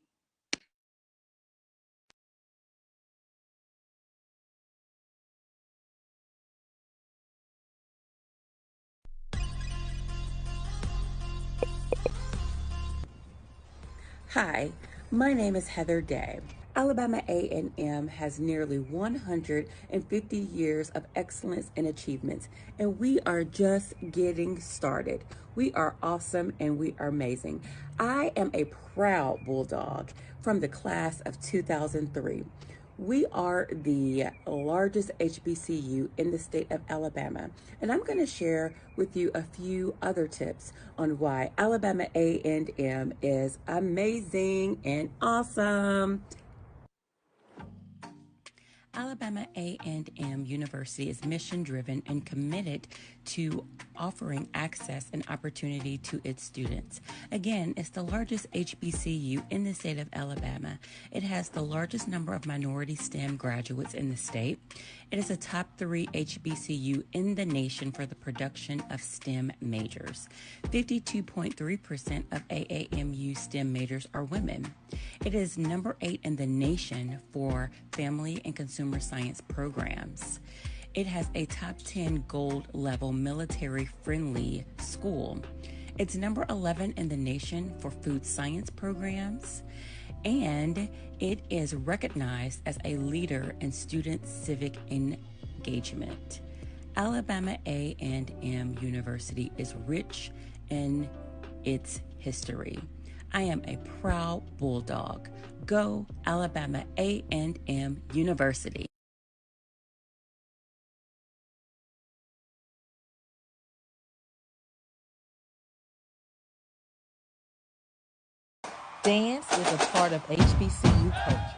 Hi, my name is Heather Day. Alabama A&M has nearly 150 years of excellence and achievements, and we are just getting started. We are awesome and we are amazing. I am a proud Bulldog from the class of 2003. We are the largest HBCU in the state of Alabama, and I'm going to share with you a few other tips on why Alabama A&M is amazing and awesome. Alabama A&M University is mission-driven and committed to offering access and opportunity to its students. Again, it's the largest HBCU in the state of Alabama. It has the largest number of minority STEM graduates in the state. It is a top 3 HBCU in the nation for the production of STEM majors. 52.3% of AAMU STEM majors are women. It is number 8 in the nation for family and consumer science programs. It has a top 10 gold level military-friendly school. It's number 11 in the nation for food science programs, and it is recognized as a leader in student civic engagement. Alabama A&M University is rich in its history. I am a proud Bulldog. Go Alabama A&M University. Dance is a part of HBCU culture.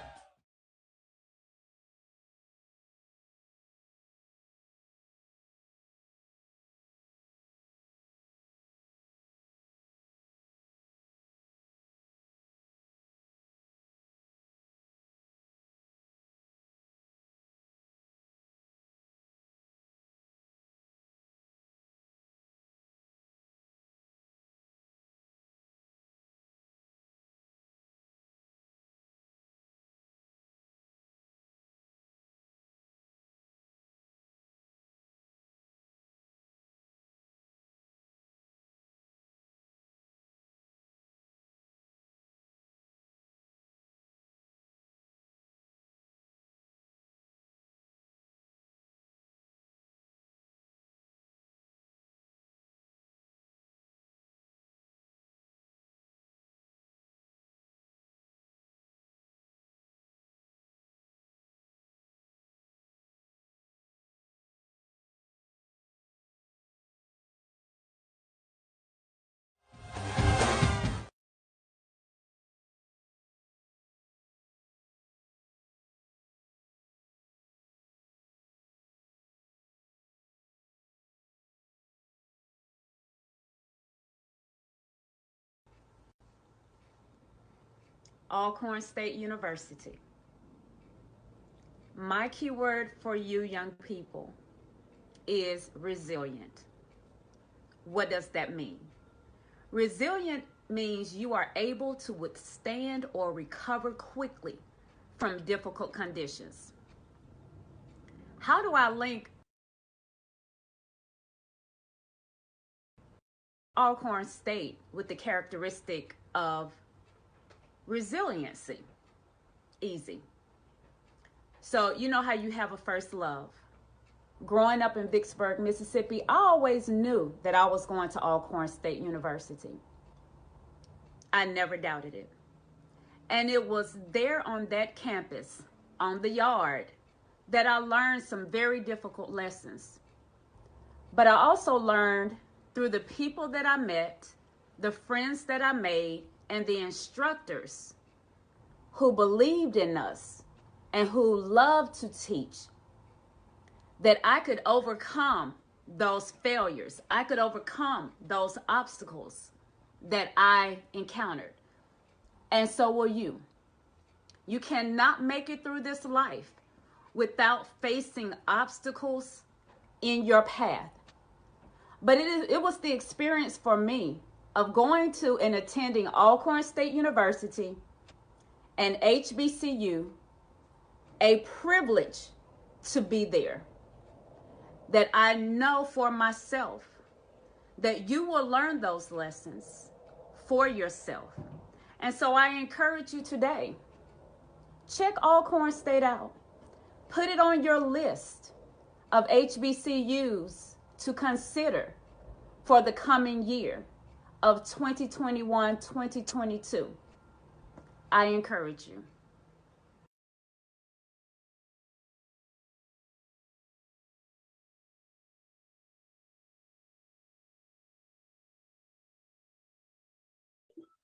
Alcorn State University. My keyword for you young people is resilient. What does that mean? Resilient means you are able to withstand or recover quickly from difficult conditions. How do I link Alcorn State with the characteristic of resiliency? Easy. So you know how you have a first love. Growing up in Vicksburg, Mississippi, I always knew that I was going to Alcorn State University. I never doubted it. And it was there on that campus, on the yard, that I learned some very difficult lessons. But I also learned through the people that I met, the friends that I made, and the instructors who believed in us and who loved to teach, that I could overcome those failures. I could overcome those obstacles that I encountered. And so will you. You cannot make it through this life without facing obstacles in your path. But it was the experience for me of going to and attending Alcorn State University and HBCU, a privilege to be there, that I know for myself that you will learn those lessons for yourself. And so I encourage you today, check Alcorn State out. Put it on your list of HBCUs to consider for the coming year of 2021-2022. I encourage you.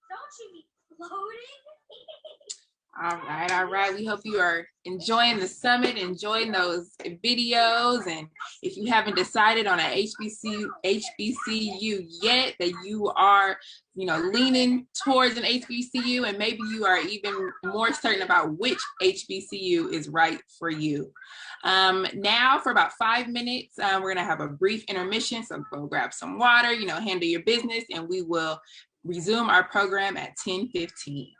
Don't you be floating? All right. We hope you are enjoying the summit, enjoying those videos. And if you haven't decided on an HBCU yet, that you are, leaning towards an HBCU, and maybe you are even more certain about which HBCU is right for you. Now for about 5 minutes, we're going to have a brief intermission. So go grab some water, handle your business, and we will resume our program at 10:15.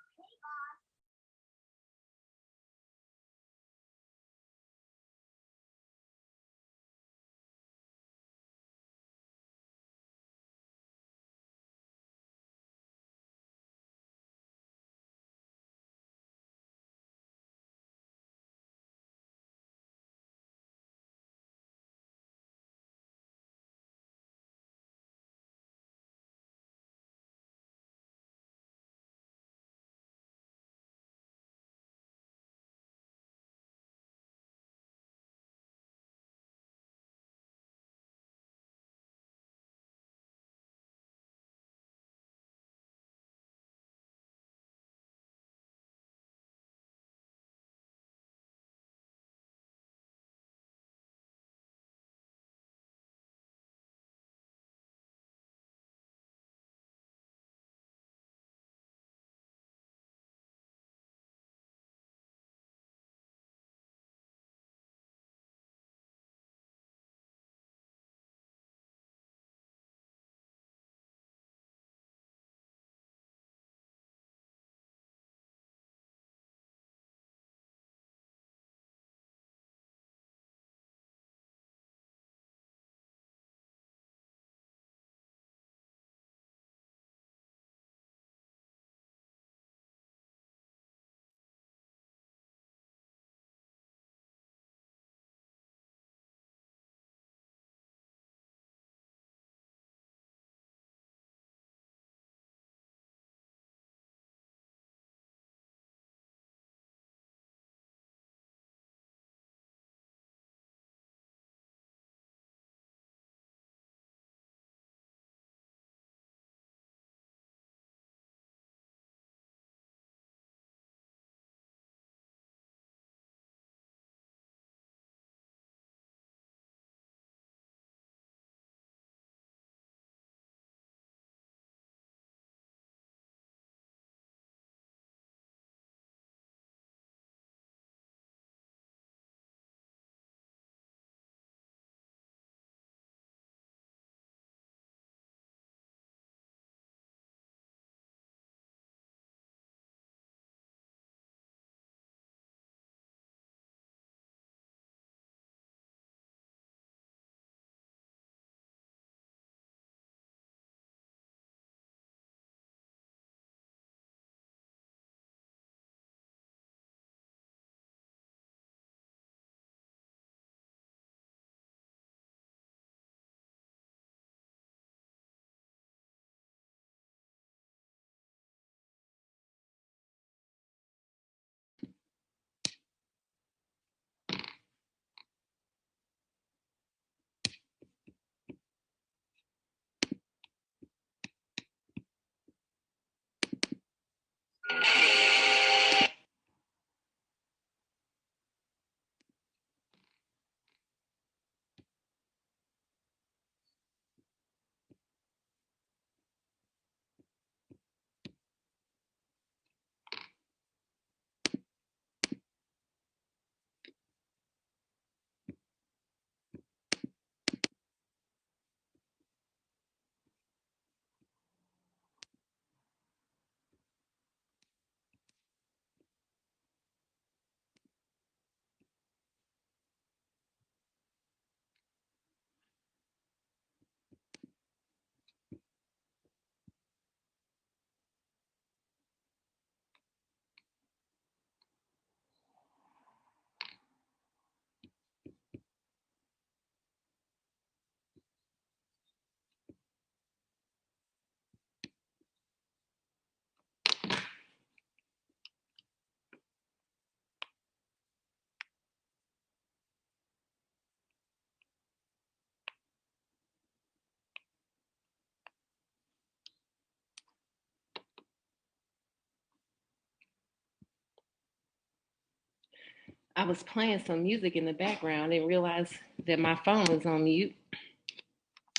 I was playing some music in the background and realized that my phone was on mute,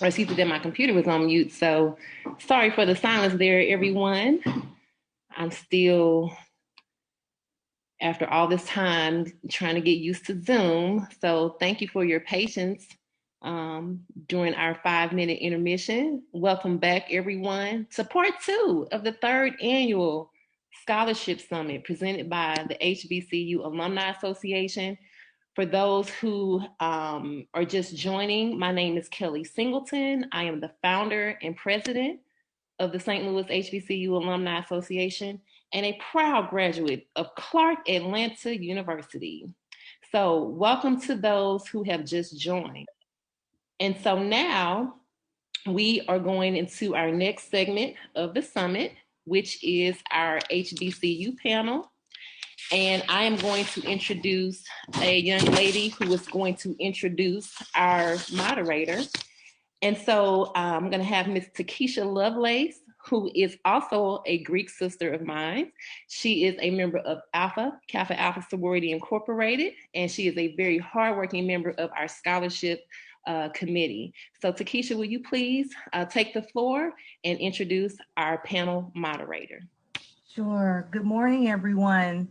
or excuse me, that my computer was on mute. So sorry for the silence there, everyone. I'm still, after all this time, trying to get used to Zoom. So thank you for your patience during our 5-minute intermission. Welcome back, everyone, to part 2 of the 3rd annual Scholarship Summit presented by the HBCU Alumni Association. For those who are just joining, my name is Kelly Singleton. I am the founder and president of the St. Louis HBCU Alumni Association and a proud graduate of Clark Atlanta University. So welcome to those who have just joined. And so now we are going into our next segment of the summit, which is our HBCU panel. And I am going to introduce a young lady who is going to introduce our moderator. And so I'm going to have Miss Takesha Lovelace, who is also a Greek sister of mine. She is a member of Kappa Alpha Sorority Incorporated, and she is a very hardworking member of our scholarship committee. So Takesha, will you please take the floor and introduce our panel moderator? Sure. Good morning, everyone.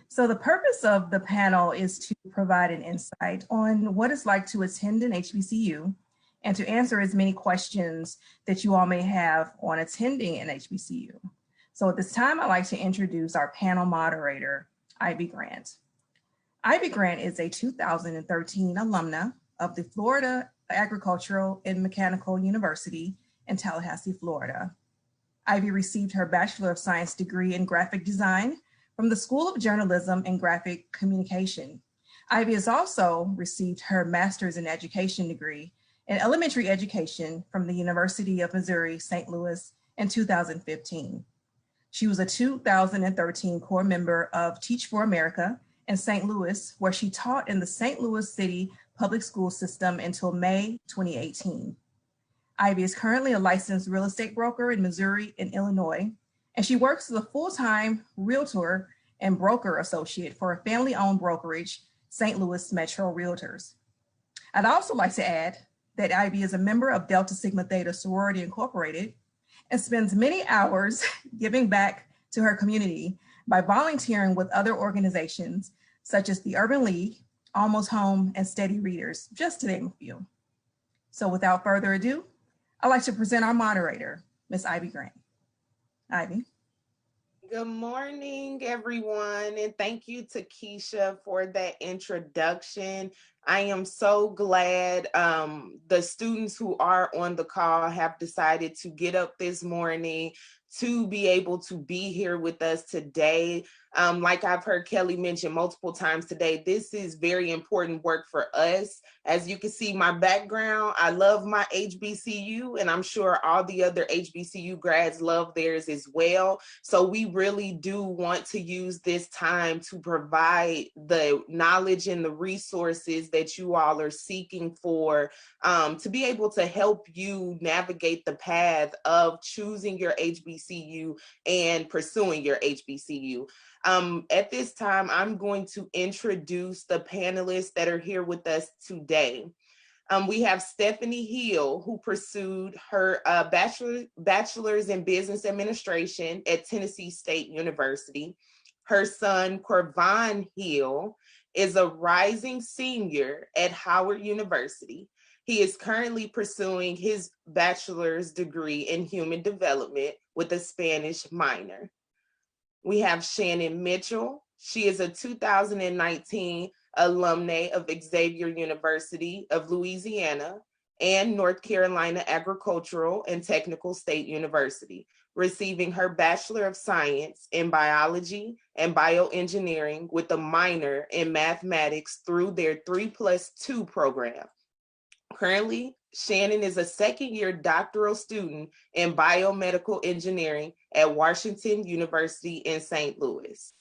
So the purpose of the panel is to provide an insight on what it's like to attend an HBCU and to answer as many questions that you all may have on attending an HBCU. So at this time, I'd like to introduce our panel moderator, Ivy Grant. Ivy Grant is a 2013 alumna of the Florida Agricultural and Mechanical University in Tallahassee, Florida. Ivy received her Bachelor of Science degree in graphic design from the School of Journalism and Graphic Communication. Ivy has also received her Master's in Education degree in elementary education from the University of Missouri, St. Louis in 2015. She was a 2013 core member of Teach for America in St. Louis, where she taught in the St. Louis City public school system until May 2018. Ivy is currently a licensed real estate broker in Missouri and Illinois, and she works as a full-time realtor and broker associate for a family-owned brokerage, St. Louis Metro Realtors. I'd also like to add that Ivy is a member of Delta Sigma Theta Sorority Incorporated and spends many hours giving back to her community by volunteering with other organizations such as the Urban League, Almost Home, and Steady Readers, just to name a few. So without further ado, I'd like to present our moderator, Ms. Ivy Grant. Ivy. Good morning, everyone, and thank you, Takesha, for that introduction. I am so glad the students who are on the call have decided to get up this morning to be able to be here with us today. Like I've heard Kelly mention multiple times today, this is very important work for us. As you can see my background, I love my HBCU, and I'm sure all the other HBCU grads love theirs as well. So we really do want to use this time to provide the knowledge and the resources that you all are seeking for, to be able to help you navigate the path of choosing your HBCU and pursuing your HBCU. At this time, I'm going to introduce the panelists that are here with us today. We have Stephanie Hill, who pursued her bachelor's in business administration at Tennessee State University. Her son, Corvon Hill, is a rising senior at Howard University. He is currently pursuing his bachelor's degree in human development with a Spanish minor. We have Shannon Mitchell. She is a 2019 alumna of Xavier University of Louisiana and North Carolina Agricultural and Technical State University, receiving her Bachelor of Science in Biology and Bioengineering with a minor in mathematics through their 3+2 program. Currently, Shannon is a second-year doctoral student in biomedical engineering at Washington University in St. Louis.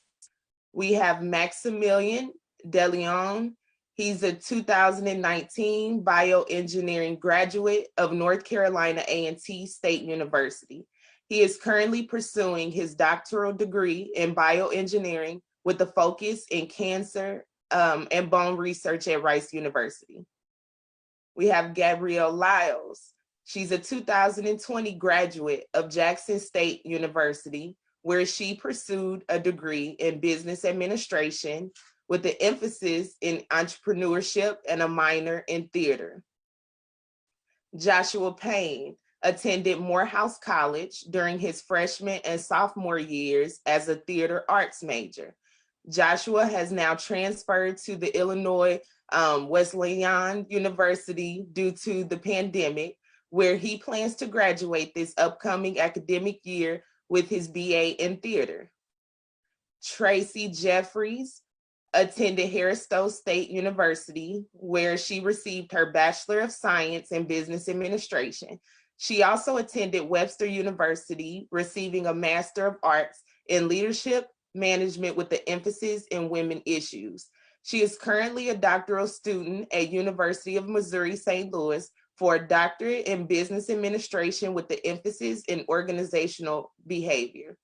We have Maximilian DeLeon. He's a 2019 bioengineering graduate of North Carolina A&T State University. He is currently pursuing his doctoral degree in bioengineering with a focus in cancer and bone research at Rice University. We have Gabrielle Lyles. She's a 2020 graduate of Jackson State University, where she pursued a degree in business administration with an emphasis in entrepreneurship and a minor in theater. Joshua Payne attended Morehouse College during his freshman and sophomore years as a theater arts major. Joshua has now transferred to the Illinois Wesleyan University due to the pandemic, where he plans to graduate this upcoming academic year with his BA in theater. Tracy Jeffries attended Harris-Stowe State University, where she received her Bachelor of Science in Business Administration. She also attended Webster University, receiving a Master of Arts in Leadership Management with the emphasis in women issues. She is currently a doctoral student at University of Missouri, St. Louis, for a doctorate in business administration with the emphasis in organizational behavior.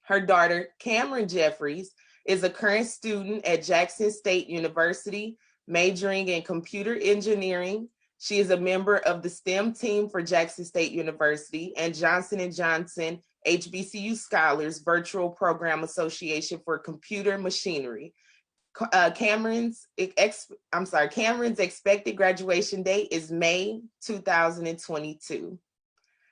Her daughter, Cameron Jeffries, is a current student at Jackson State University, majoring in computer engineering. She is a member of the STEM team for Jackson State University and Johnson & Johnson HBCU Scholars Virtual Program Association for Computer Machinery. Cameron's expected graduation date is May 2022.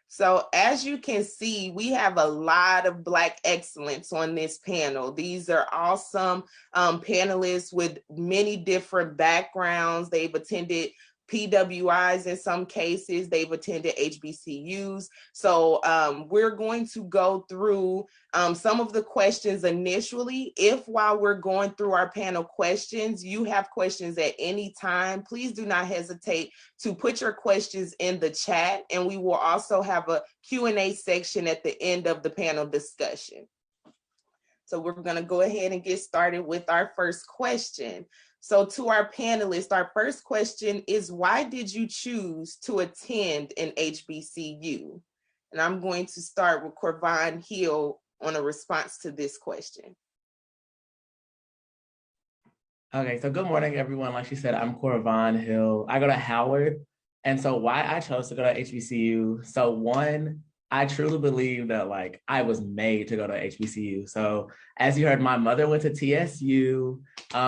So as you can see, we have a lot of Black excellence on this panel. These are awesome panelists with many different backgrounds. They've attended PWIs in some cases, they've attended HBCUs. So we're going to go through some of the questions initially. If while we're going through our panel questions, you have questions at any time, please do not hesitate to put your questions in the chat, and we will also have a Q&A section at the end of the panel discussion. So we're gonna go ahead and get started with our first question. So to our panelists, our first question is, why did you choose to attend an HBCU? And I'm going to start with Corvon Hill on a response to this question. Okay, so good morning, everyone. Like she said, I'm Corvon Hill. I go to Howard. And so why I chose to go to HBCU, so one, I truly believe that like I was made to go to HBCU. So as you heard, my mother went to TSU.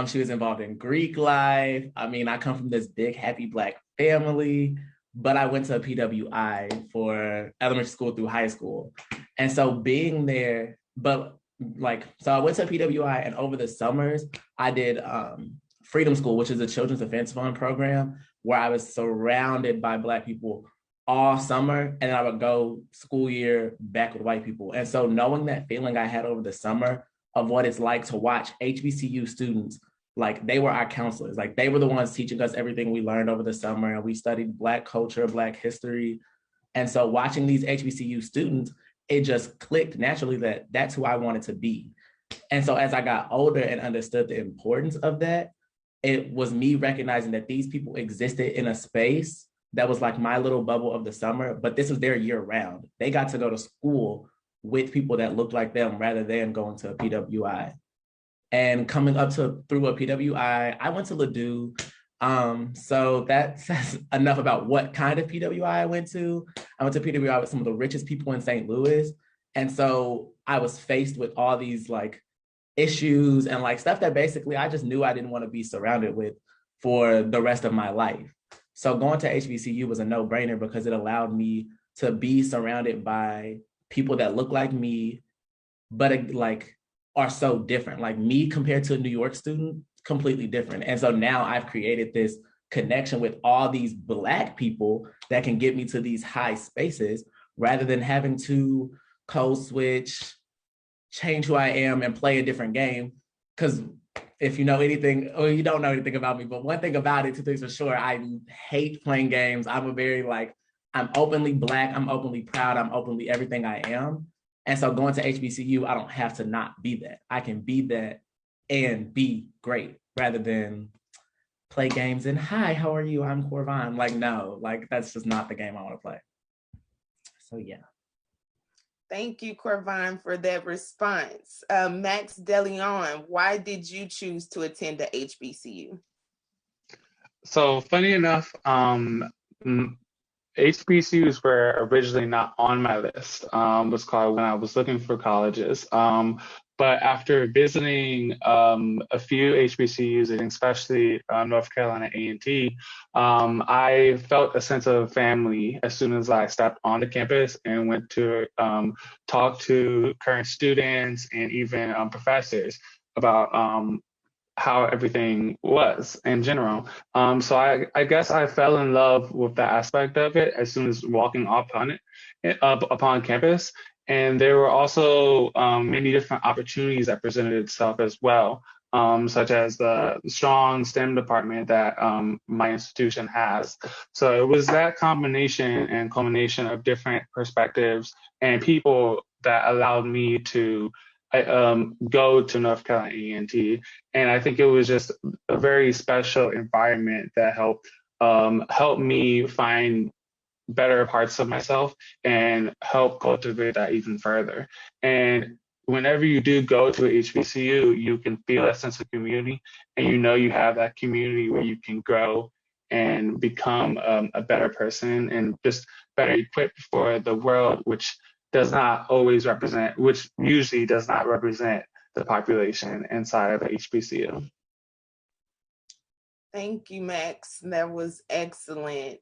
She was involved in Greek life. I mean, I come from this big, happy Black family, but I went to a PWI for elementary school through high school. And so being there, so I went to PWI, and over the summers, I did Freedom School, which is a Children's Defense Fund program, where I was surrounded by Black people all summer, and then I would go school year back with white people. And so knowing that feeling I had over the summer of what it's like to watch HBCU students, like they were our counselors, like they were the ones teaching us everything we learned over the summer, and we studied Black culture, Black history. And so watching these HBCU students, it just clicked naturally that that's who I wanted to be. And so as I got older and understood the importance of that, it was me recognizing that these people existed in a space that was like my little bubble of the summer, but this was their year round. They got to go to school with people that looked like them rather than going to a PWI. And coming up through a PWI, I went to Ladue. So that says enough about what kind of PWI I went to. I went to PWI with some of the richest people in St. Louis. And so I was faced with all these like issues and like stuff that basically I just knew I didn't want to be surrounded with for the rest of my life. So going to HBCU was a no-brainer because it allowed me to be surrounded by people that look like me, but like are so different. Like me compared to a New York student, completely different. And so now I've created this connection with all these Black people that can get me to these high spaces rather than having to code switch, change who I am and play a different game. Because if you know anything, or you don't know anything about me, but one thing about it, two things for sure, I hate playing games. I'm a very I'm openly Black, I'm openly proud, I'm openly everything I am. And so going to HBCU, I don't have to not be that. I can be that and be great rather than play games and hi, how are you? I'm Corvon. Like, no, like that's just not the game I want to play. So yeah. Thank you, Corvine, for that response. Max DeLeon, why did you choose to attend the HBCU? So funny enough, HBCUs were originally not on my list. Was called when I was looking for colleges. But after visiting a few HBCUs, and especially North Carolina A&T, I felt a sense of family as soon as I stepped on the campus and went to talk to current students and even professors about how everything was in general. So I guess I fell in love with the aspect of it as soon as walking upon upon campus. And there were also many different opportunities that presented itself as well, such as the strong STEM department that my institution has. So it was that combination and culmination of different perspectives and people that allowed me to go to North Carolina A&T, and I think it was just a very special environment that help me find better parts of myself and help cultivate that even further. And whenever you do go to a HBCU, you can feel that sense of community, and you know you have that community where you can grow and become a better person and just better equipped for the world, which usually does not represent the population inside of HBCU. Thank you, Max. That was excellent.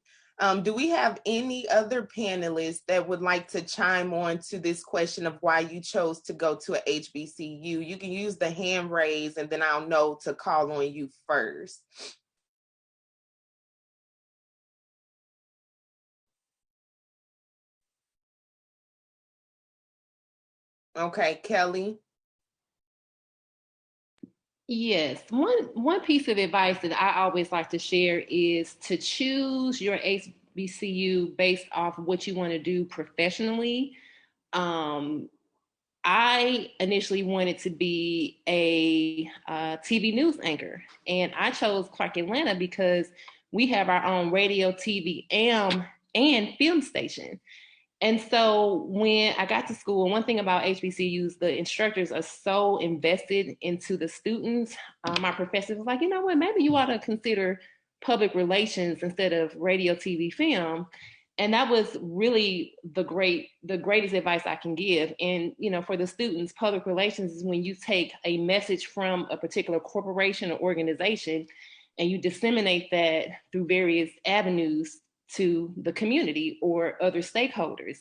Do we have any other panelists that would like to chime on to this question of why you chose to go to a HBCU? You can use the hand raise and then I'll know to call on you first. Okay, Kelly. Yes, one piece of advice that I always like to share is to choose your HBCU based off what you want to do professionally. I initially wanted to be a TV news anchor, and I chose Clark Atlanta because we have our own radio, TV, and film station. And so when I got to school, one thing about HBCUs, the instructors are so invested into the students. My professor was like, you know what, maybe you ought to consider public relations instead of radio, TV, film. And that was really the greatest advice I can give. And, you know, for the students, public relations is when you take a message from a particular corporation or organization and you disseminate that through various avenues to the community or other stakeholders.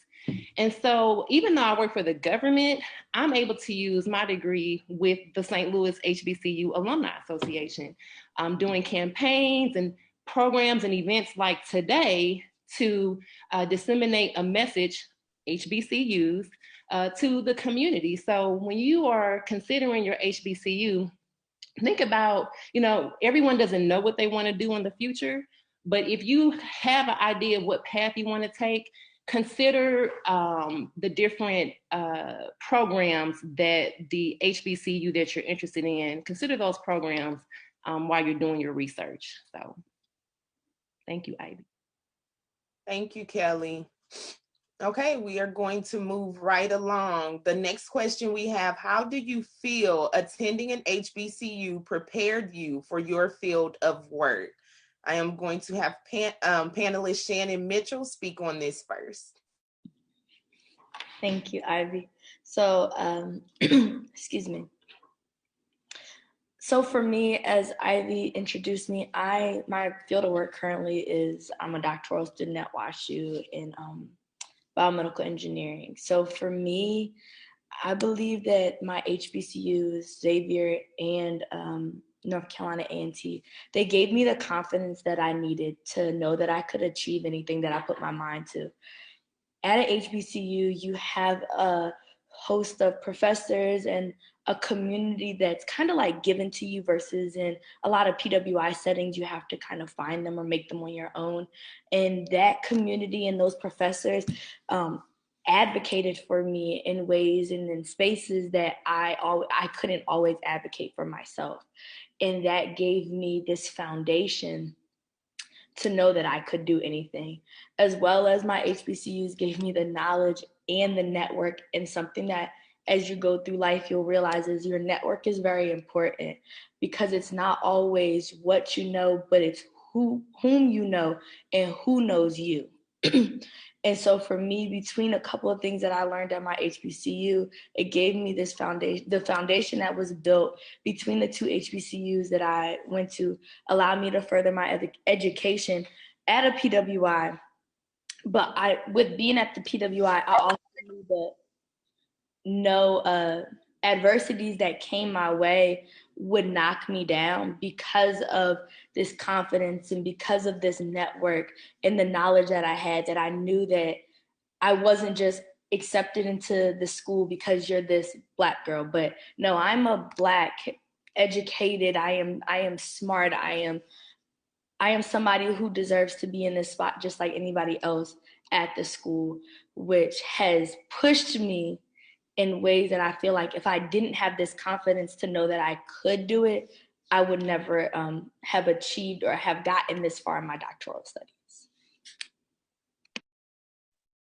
And so even though I work for the government, I'm able to use my degree with the St. Louis HBCU Alumni Association. I'm doing campaigns and programs and events like today to disseminate a message, HBCUs, to the community. So when you are considering your HBCU, think about, you know, everyone doesn't know what they want to do in the future. But if you have an idea of what path you want to take, consider the different programs that the HBCU that you're interested in. Consider those programs while you're doing your research. So thank you, Ivy. Thank you, Kelly. Okay, we are going to move right along. The next question we have, how do you feel attending an HBCU prepared you for your field of work? I am going to have panelist Shannon Mitchell speak on this first. Thank you, Ivy. So, excuse me. So for me, as Ivy introduced me, my field of work currently is I'm a doctoral student at WashU in biomedical engineering. So for me, I believe that my HBCUs, Xavier and North Carolina A&T, they gave me the confidence that I needed to know that I could achieve anything that I put my mind to. At an HBCU, you have a host of professors and a community that's kind of like given to you versus in a lot of PWI settings, you have to kind of find them or make them on your own. And that community and those professors advocated for me in ways and in spaces that I couldn't always advocate for myself. And that gave me this foundation to know that I could do anything, as well as my HBCUs gave me the knowledge and the network, and something that as you go through life, you'll realize is your network is very important, because it's not always what you know, but it's whom you know and who knows you. And so for me, between a couple of things that I learned at my HBCU, it gave me this foundation, the foundation that was built between the two HBCUs that I went to, allowed me to further my education at a PWI. But with being at the PWI, I also knew that no adversities that came my way would knock me down, because of this confidence and because of this network and the knowledge that I had, that I knew that I wasn't just accepted into the school because you're this Black girl, but no, I'm a Black, educated, I am smart, I am somebody who deserves to be in this spot just like anybody else at the school, which has pushed me in ways that I feel like if I didn't have this confidence to know that I could do it, I would never have achieved or have gotten this far in my doctoral studies.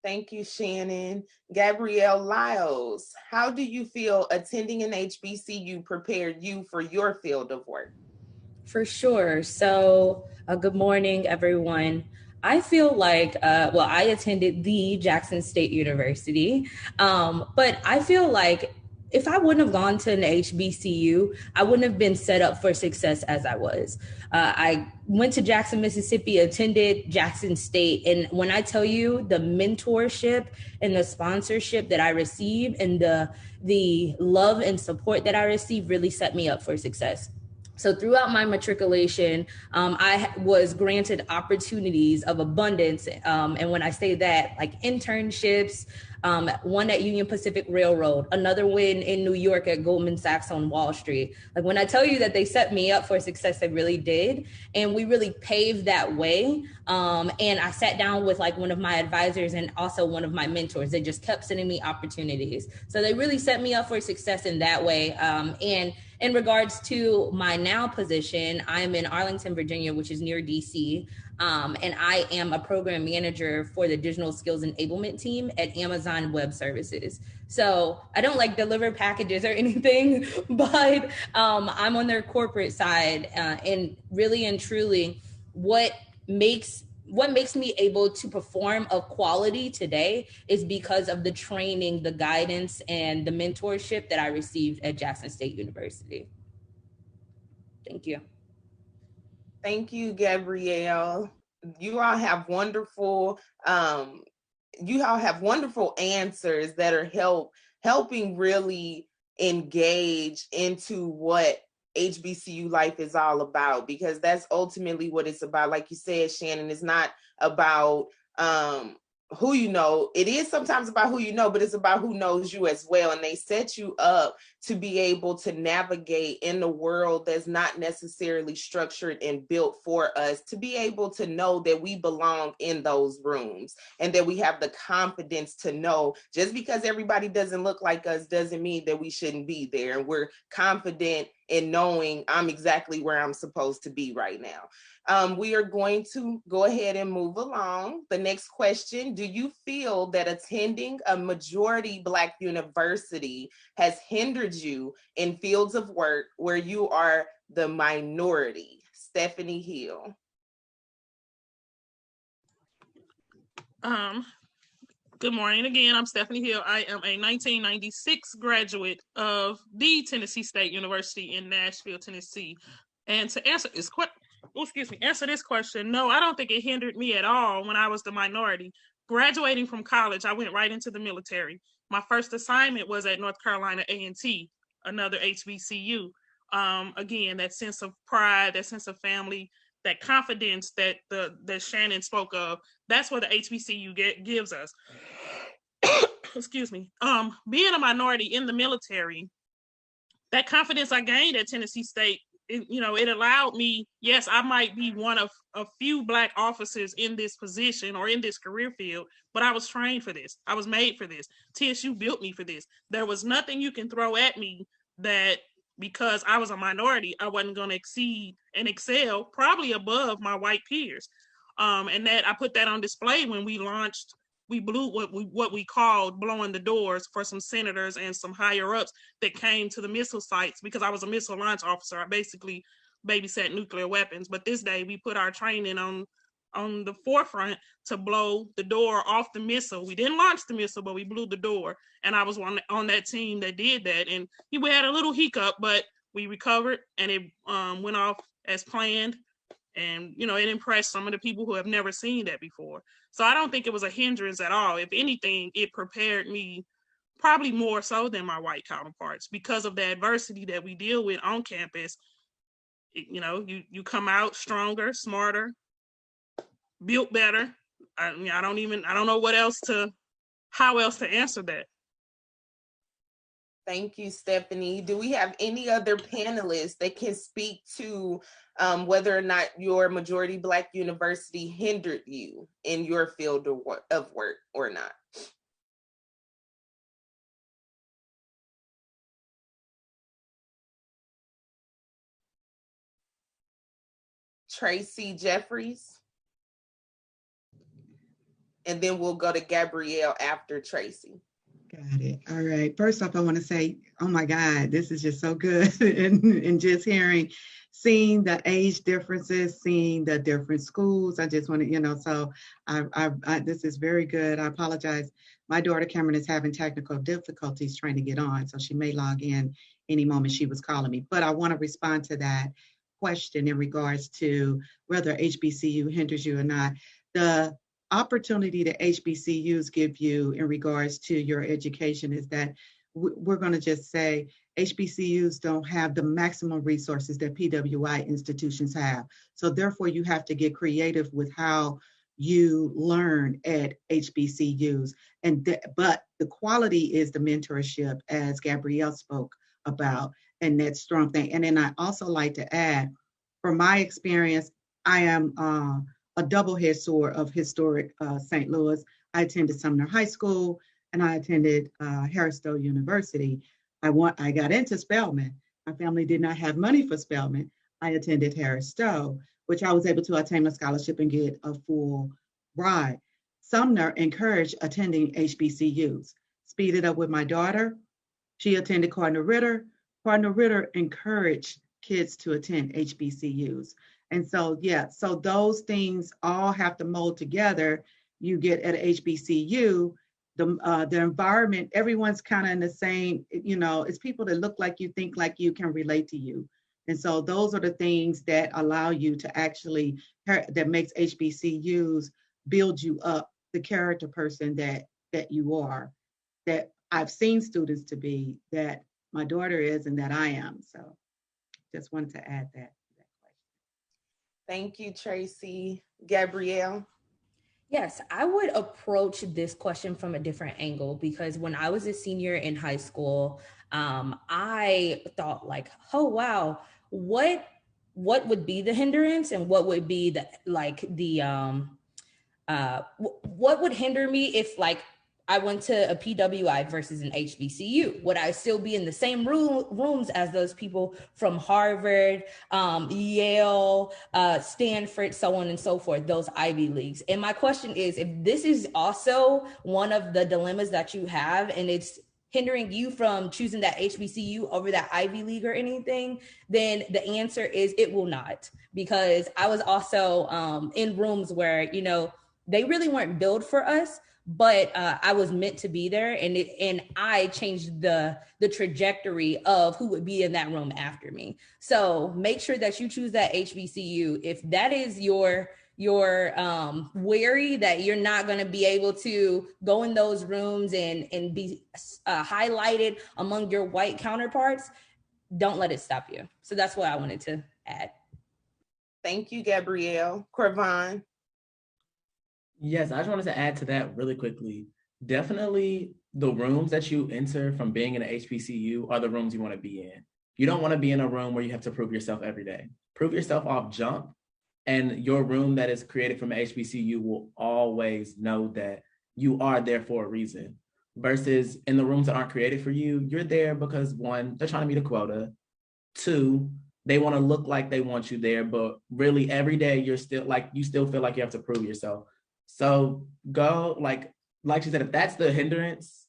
Thank you, Shannon. Gabrielle Lyles, how do you feel attending an HBCU prepared you for your field of work? For sure. So good morning, everyone. I feel like, I attended the Jackson State University, but I feel like if I wouldn't have gone to an HBCU, I wouldn't have been set up for success as I was. I went to Jackson, Mississippi, attended Jackson State. And when I tell you the mentorship and the sponsorship that I received and the love and support that I received really set me up for success. So throughout my matriculation, I was granted opportunities of abundance. And when I say that, like internships, one at Union Pacific Railroad, another one in New York at Goldman Sachs on Wall Street. Like when I tell you that they set me up for success, they really did. And we really paved that way. And I sat down with like one of my advisors and also one of my mentors. They just kept sending me opportunities. So they really set me up for success in that way. And in regards to my now position, I'm in Arlington, Virginia, which is near DC. And I am a program manager for the digital skills enablement team at Amazon Web Services. So I don't like deliver packages or anything, but I'm on their corporate side. And really and truly, what makes me able to perform of quality today is because of the training, the guidance, and the mentorship that I received at Jackson State University. Thank you. Thank you, Gabrielle. You all have wonderful answers that are helping really engage into what HBCU life is all about, because that's ultimately what it's about. Like you said, Shannon, it's not about who you know. It is sometimes about who you know, but it's about who knows you as well. And they set you up to be able to navigate in the world that's not necessarily structured and built for us, to be able to know that we belong in those rooms and that we have the confidence to know just because everybody doesn't look like us doesn't mean that we shouldn't be there. And we're confident in knowing I'm exactly where I'm supposed to be right now. We are going to go ahead and move along. The next question, do you feel that attending a majority Black university has hindered you in fields of work where you are the minority? Stephanie Hill. Good morning again. I'm Stephanie Hill. I am a 1996 graduate of the Tennessee State University in Nashville, Tennessee. And to answer this question, no, I don't think it hindered me at all when I was the minority. Graduating from college, I went right into the military. My first assignment was at North Carolina A&T, another HBCU. Again, that sense of pride, that sense of family, that confidence that Shannon spoke of, that's what the HBCU gives us. Excuse me. Being a minority in the military, that confidence I gained at Tennessee State, it allowed me, yes, I might be one of a few Black officers in this position or in this career field, but I was trained for this. I was made for this. TSU built me for this. There was nothing you can throw at me that because I was a minority, I wasn't going to exceed and excel probably above my white peers. And that I put that on display when we launched we blew what we called blowing the doors for some senators and some higher ups that came to the missile sites. Because I was a missile launch officer, I basically babysat nuclear weapons. But this day we put our training on the forefront to blow the door off the missile. We didn't launch the missile, but we blew the door. And I was on that team that did that. And we had a little hiccup, but we recovered and it went off as planned. And, you know, it impressed some of the people who have never seen that before. So I don't think it was a hindrance at all. If anything, it prepared me probably more so than my white counterparts because of the adversity that we deal with on campus. You know, you come out stronger, smarter, built better. I don't know how else to answer that. Thank you, Stephanie. Do we have any other panelists that can speak to whether or not your majority Black university hindered you in your field of work or not? Tracy Jeffries. And then we'll go to Gabrielle after Tracy. Got it. All right. First off, I want to say, oh my God, this is just so good. and just seeing the age differences, seeing the different schools. I just want to, so this is very good. I apologize. My daughter Cameron is having technical difficulties trying to get on, so she may log in any moment. She was calling me, but I want to respond to that question in regards to whether HBCU hinders you or not. The opportunity that HBCUs give you in regards to your education is that we're going to just say HBCUs don't have the maximum resources that PWI institutions have. So therefore you have to get creative with how you learn at HBCUs. But the quality is the mentorship, as Gabrielle spoke about, and that strong thing. And then I also like to add, from my experience, I am a double-head sword of historic St. Louis. I attended Sumner High School and I attended Harris Stowe University. I got into Spelman. My family did not have money for Spelman. I attended Harris Stowe, which I was able to attain a scholarship and get a full ride. Sumner encouraged attending HBCUs. Speeded up with my daughter. She attended Cardinal Ritter. Cardinal Ritter encouraged kids to attend HBCUs. And so, so those things all have to mold together. You get at HBCU, the environment, everyone's kind of in the same, it's people that look like you, think like you, can relate to you. And so those are the things that allow you to actually, that makes HBCUs build you up, the character person that you are, that I've seen students to be, that my daughter is, and that I am. So just wanted to add that. Thank you, Tracy. Gabrielle? Yes, I would approach this question from a different angle, because when I was a senior in high school, I thought like, oh, wow, what would be the hindrance and what would be what would hinder me if I went to a PWI versus an HBCU? Would I still be in the same rooms as those people from Harvard, Yale, Stanford, so on and so forth, those Ivy Leagues? And my question is, if this is also one of the dilemmas that you have and it's hindering you from choosing that HBCU over that Ivy League or anything, then the answer is it will not. Because I was also in rooms where, they really weren't built for us, but I was meant to be there, and I changed the trajectory of who would be in that room after me. So make sure that you choose that HBCU. If that is your worry that you're not going to be able to go in those rooms and be highlighted among your white counterparts, don't let it stop you. So that's what I wanted to add. Thank you, Gabrielle. Corvon? Yes, I just wanted to add to that really quickly. Definitely the rooms that you enter from being in an HBCU are the rooms you want to be in. You don't want to be in a room where you have to prove yourself every day. Prove yourself off jump, and your room that is created from an HBCU will always know that you are there for a reason. Versus in the rooms that aren't created for you, you're there because 1, they're trying to meet a quota. 2, they want to look like they want you there, but really every day you still feel like you have to prove yourself. So go, like she said, if that's the hindrance,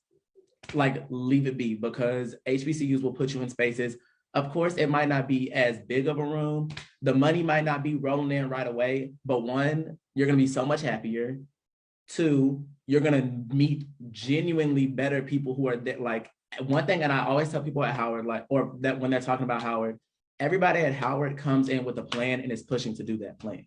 like leave it be, because HBCUs will put you in spaces. Of course, it might not be as big of a room. The money might not be rolling in right away, but one, you're gonna be so much happier. Two, you're gonna meet genuinely better people who are like, one thing that I always tell people at Howard, like, or that when they're talking about Howard, everybody at Howard comes in with a plan and is pushing to do that plan.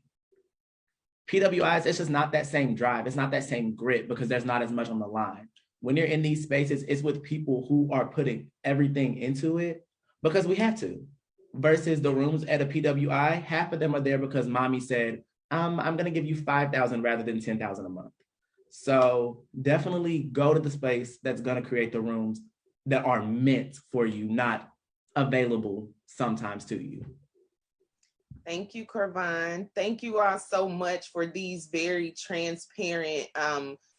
PWIs, it's just not that same drive. It's not that same grit because there's not as much on the line. When you're in these spaces, it's with people who are putting everything into it because we have to. Versus the rooms at a PWI, half of them are there because mommy said, I'm gonna give you 5,000 rather than 10,000 a month. So definitely go to the space that's gonna create the rooms that are meant for you, not available sometimes to you. Thank you, Corvon. Thank you all so much for these very transparent,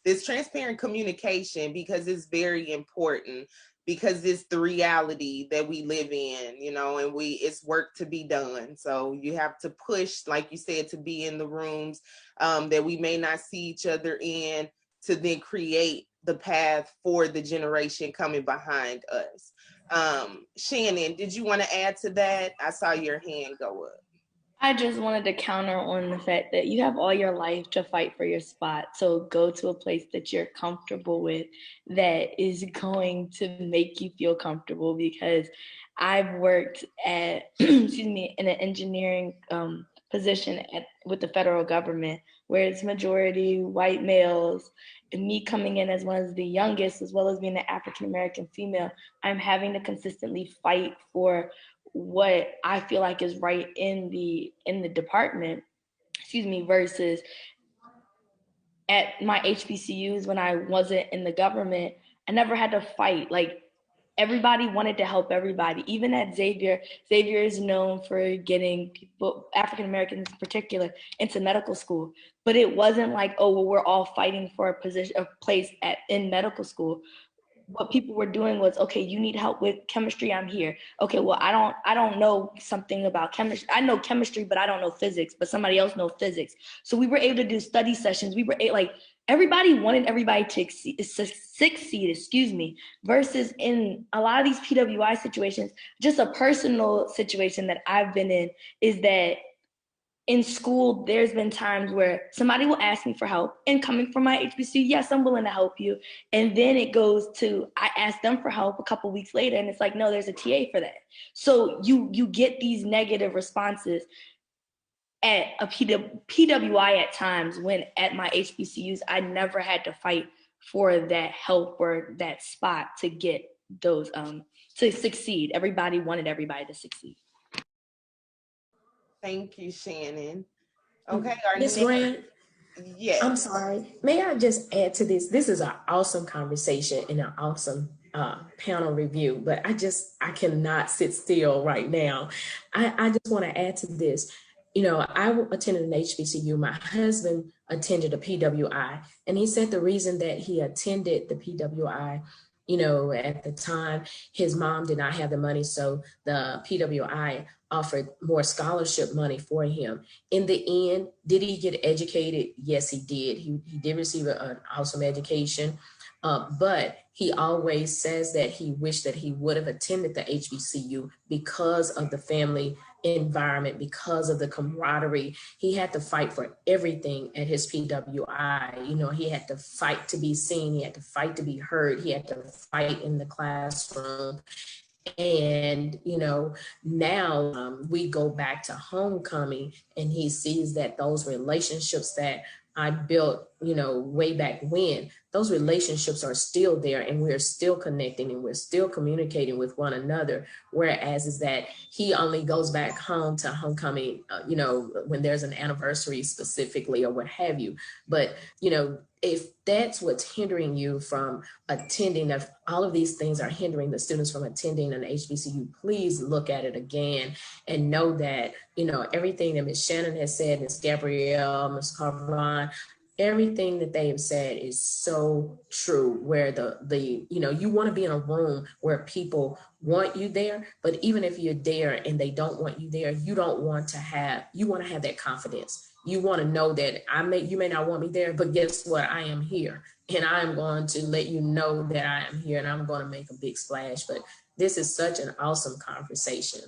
this transparent communication, because it's very important, because it's the reality that we live in, you know, and it's work to be done. So you have to push, like you said, to be in the rooms that we may not see each other in, to then create the path for the generation coming behind us. Shannon, did you want to add to that? I saw your hand go up. I just wanted to counter on the fact that you have all your life to fight for your spot. So go to a place that you're comfortable with, that is going to make you feel comfortable, because I've worked at, excuse me, in an engineering position with the federal government, where it's majority white males, and me coming in as one of the youngest, as well as being an African-American female, I'm having to consistently fight for what I feel like is right in the department, excuse me, versus at my HBCUs when I wasn't in the government, I never had to fight. Like, everybody wanted to help everybody. Even at Xavier is known for getting people, African Americans in particular, into medical school. But it wasn't like, oh, well, we're all fighting for a place in medical school. What people were doing was, okay, you need help with chemistry, I'm here. Okay, well, I don't know something about chemistry. I know chemistry, but I don't know physics, but somebody else knows physics. So we were able to do study sessions. We were like, everybody wanted everybody to succeed, excuse me, versus in a lot of these PWI situations, just a personal situation that I've been in is that in school, there's been times where somebody will ask me for help, and coming from my HBCU, yes, I'm willing to help you. And then it goes to, I ask them for help a couple weeks later, and it's like, no, there's a TA for that. So you get these negative responses at a PWI at times, when at my HBCUs, I never had to fight for that help or that spot to get those, to succeed. Everybody wanted everybody to succeed. Thank you, Shannon. Okay, Ms. Grant, yes. I'm sorry. May I just add to this? This is an awesome conversation and an awesome panel review, but I cannot sit still right now. I just want to add to this. You know, I attended an HBCU. My husband attended a PWI, and he said the reason that he attended the PWI, you know, at the time, his mom did not have the money, so the PWI offered more scholarship money for him. In the end, did he get educated? Yes, he did. He did receive an awesome education, but he always says that he wished that he would have attended the HBCU because of the family environment, because of the camaraderie. He had to fight for everything at his PWI. You know, he had to fight to be seen. He had to fight to be heard. He had to fight in the classroom. And, you know, now we go back to homecoming, and he sees that those relationships that I built, you know, way back when, those relationships are still there, and we're still connecting, and we're still communicating with one another. Whereas is that he only goes back home to homecoming, you know, when there's an anniversary specifically or what have you. But, you know, if that's what's hindering you from attending, if all of these things are hindering the students from attending an HBCU, please look at it again and know that, you know, everything that Ms. Shannon has said, Ms. Gabrielle, Ms. Corvon, everything that they have said is so true, where the you know, you want to be in a room where people want you there, but even if you're there and they don't want you there, you want to have that confidence. you want to know that you may not want me there, but guess what? I am here, and I am going to let you know that I am here, and I'm going to make a big splash. But this is such an awesome conversation.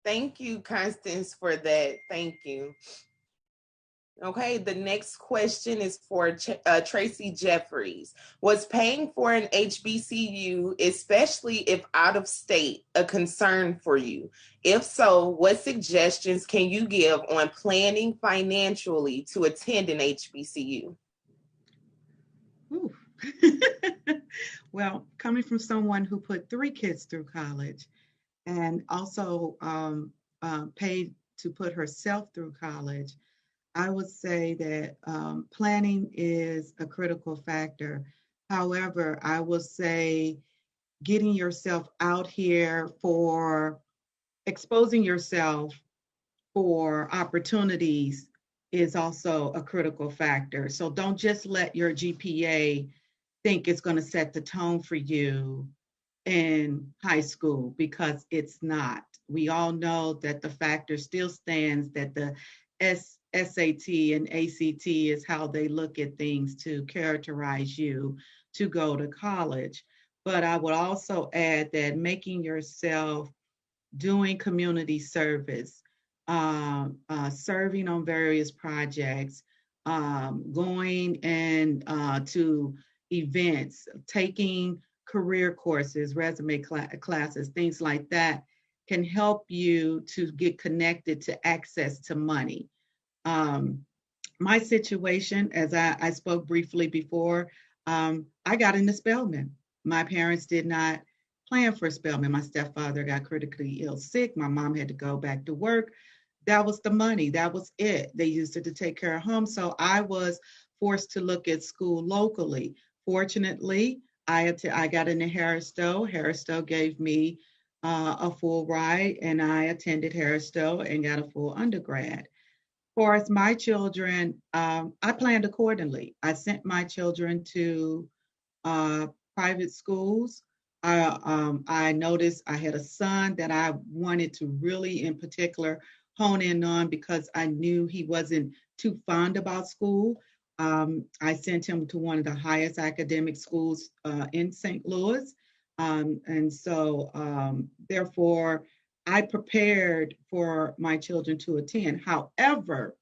Thank you, Constance, for that. Thank you. Okay, the next question is for Tracy Jeffries. Was paying for an HBCU, especially if out of state, a concern for you? If so, what suggestions can you give on planning financially to attend an HBCU? Well, coming from someone who put 3 kids through college and also paid to put herself through college, I would say that planning is a critical factor. However, I will say getting yourself out here for exposing yourself for opportunities is also a critical factor. So don't just let your GPA think it's going to set the tone for you in high school, because it's not. We all know that the factor still stands that the SAT and ACT is how they look at things to characterize you to go to college. But I would also add that making yourself doing community service, serving on various projects, going and to events, taking career courses, resume classes, things like that can help you to get connected to access to money. My situation, as I spoke briefly before, I got into Spelman. My parents did not plan for Spelman. My stepfather got critically ill sick. My mom had to go back to work. That was the money. That was it. They used it to take care of home. So I was forced to look at school locally. Fortunately, I got into Harris Stowe. Harris Stowe gave me a full ride, and I attended Harris Stowe and got a full undergrad. For as my children, I planned accordingly. I sent my children to private schools. I noticed I had a son that I wanted to really, in particular, hone in on because I knew he wasn't too fond about school. I sent him to one of the highest academic schools in St. Louis. And so, therefore, I prepared for my children to attend. However,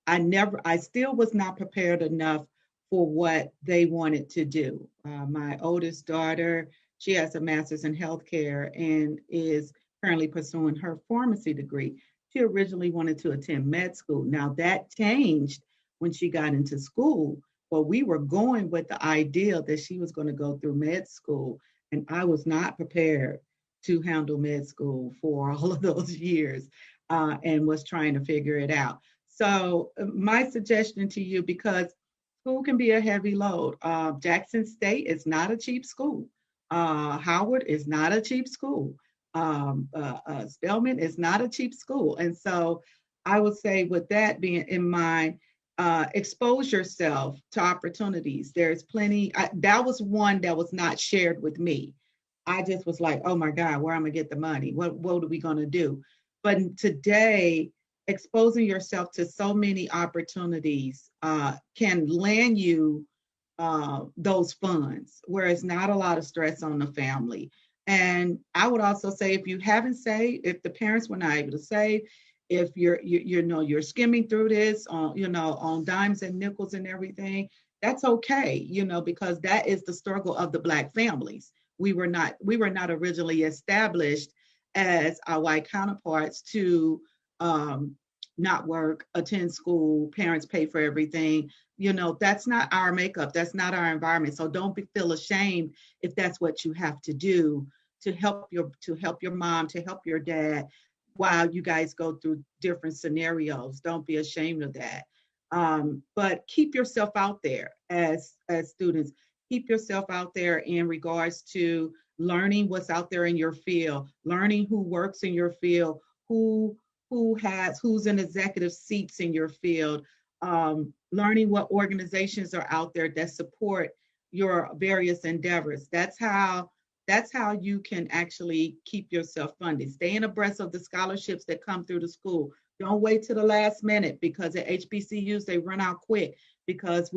I still was not prepared enough for what they wanted to do. My oldest daughter, she has a master's in healthcare and is currently pursuing her pharmacy degree. She originally wanted to attend med school. Now that changed when she got into school, but we were going with the idea that she was going to go through med school, and I was not prepared to handle med school for all of those years and was trying to figure it out. So my suggestion to you, because school can be a heavy load. Jackson State is not a cheap school. Howard is not a cheap school. Spelman is not a cheap school. And so I would say with that being in mind, expose yourself to opportunities. There's plenty. That was one that was not shared with me. I just was like, oh my God, where am I gonna get the money? What are we gonna do? But today, exposing yourself to so many opportunities can land you those funds, where it's not a lot of stress on the family. And I would also say, if you haven't saved, if the parents were not able to save, if you're skimming through this on dimes and nickels and everything, that's okay, because that is the struggle of the Black families. We were not originally established as our white counterparts to not work, attend school, parents pay for everything. That's not our makeup. That's not our environment. So don't feel ashamed if that's what you have to do to help your mom, to help your dad while you guys go through different scenarios. Don't be ashamed of that. But keep yourself out there as students. Keep yourself out there in regards to learning what's out there in your field, learning who works in your field, who's in executive seats in your field, learning what organizations are out there that support your various endeavors. That's how you can actually keep yourself funded. Staying abreast of the scholarships that come through the school. Don't wait to the last minute, because at HBCUs they run out quick, because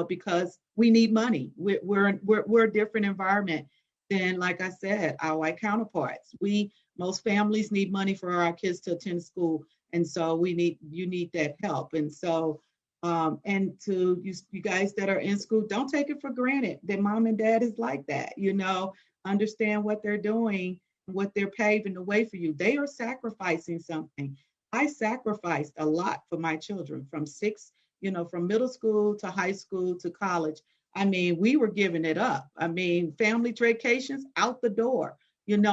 because we need money. We're a different environment than, like I said, our white counterparts. Most families need money for our kids to attend school, and so you need that help. And so and to you guys that are in school, don't take it for granted that mom and dad is like that. Understand what they're doing, what they're paving the way for you. They are sacrificing something. I sacrificed a lot for my children from from middle school to high school to college. I mean, we were giving it up. I mean, family vacations out the door,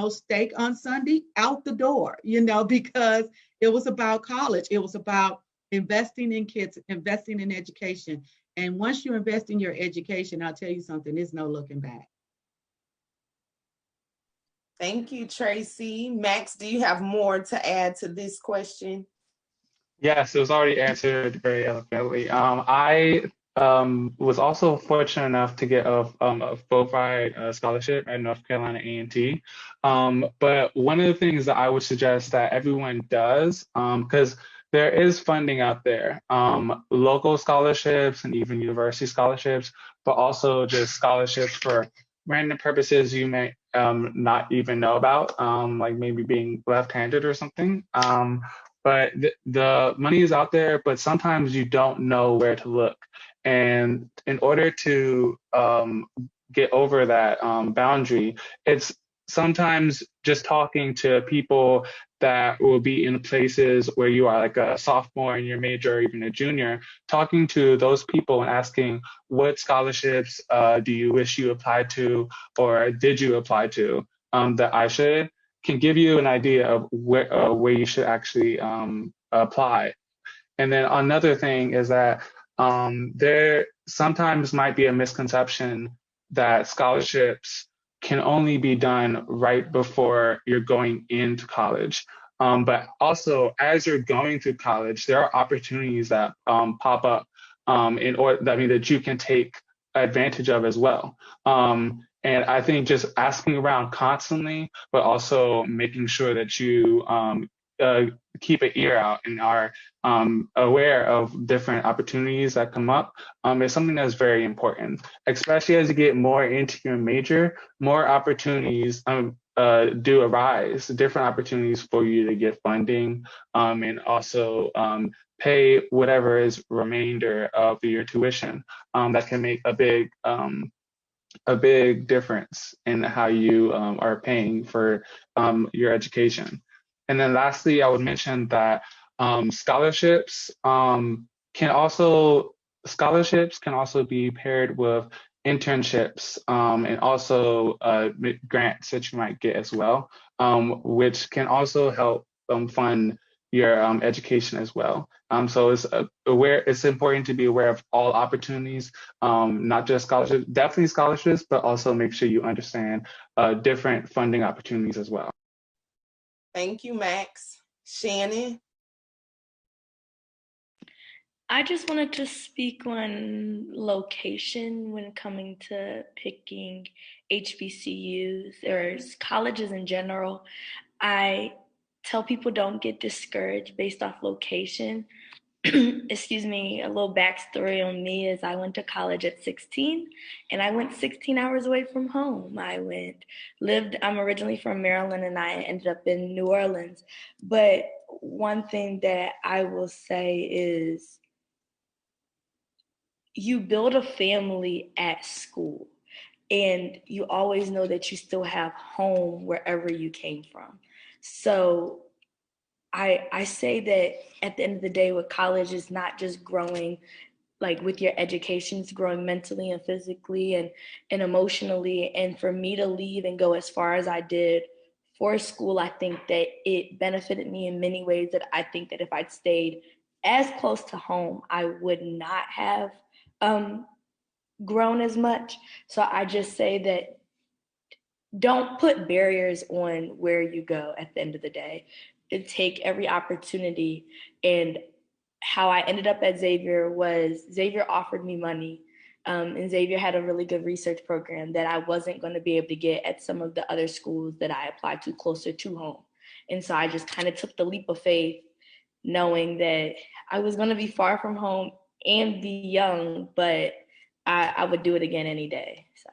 steak on Sunday out the door, because it was about college. It was about investing in kids, investing in education. And once you invest in your education, I'll tell you something, there's no looking back. Thank you, Tracy. Max, do you have more to add to this question? Yes, it was already answered very eloquently. I was also fortunate enough to get a Fulbright scholarship at North Carolina A&T. But one of the things that I would suggest that everyone does, because there is funding out there, local scholarships and even university scholarships, but also just scholarships for random purposes you may not even know about, like maybe being left-handed or something. But the money is out there, but sometimes you don't know where to look. And in order to get over that boundary, it's sometimes just talking to people that will be in places where you are like a sophomore in your major or even a junior, talking to those people and asking, what scholarships do you wish you applied to, or did you apply to, that I should, can give you an idea of where you should actually apply. And then another thing is that there sometimes might be a misconception that scholarships can only be done right before you're going into college. But also, as you're going through college, there are opportunities that pop up that you can take advantage of as well. And I think just asking around constantly, but also making sure that you keep an ear out and are aware of different opportunities that come up is something that's very important, especially as you get more into your major. More opportunities do arise, different opportunities for you to get funding and also pay whatever is remainder of your tuition. That can make a big difference in how you are paying for your education. And then lastly, I would mention that scholarships can also be paired with internships and also grants that you might get as well, which can also help fund your education as well. So it's important to be aware of all opportunities, not just scholarships, definitely scholarships, but also make sure you understand different funding opportunities as well. Thank you, Max. Shannon? I just wanted to speak on location when coming to picking HBCUs or colleges in general. I tell people don't get discouraged based off location. Excuse me, a little backstory on me is I went to college at 16 and I went 16 hours away from home. I'm originally from Maryland and I ended up in New Orleans. But one thing that I will say is you build a family at school and you always know that you still have home wherever you came from. So I say that at the end of the day, with college is not just growing, like with your education, it's growing mentally and physically and emotionally. And for me to leave and go as far as I did for school, I think that it benefited me in many ways that I think that if I'd stayed as close to home, I would not have grown as much. So I just say that don't put barriers on where you go at the end of the day. Take every opportunity. And how I ended up at Xavier was Xavier offered me money. And Xavier had a really good research program that I wasn't going to be able to get at some of the other schools that I applied to closer to home. And so I just kind of took the leap of faith knowing that I was going to be far from home and be young, but I would do it again any day. So.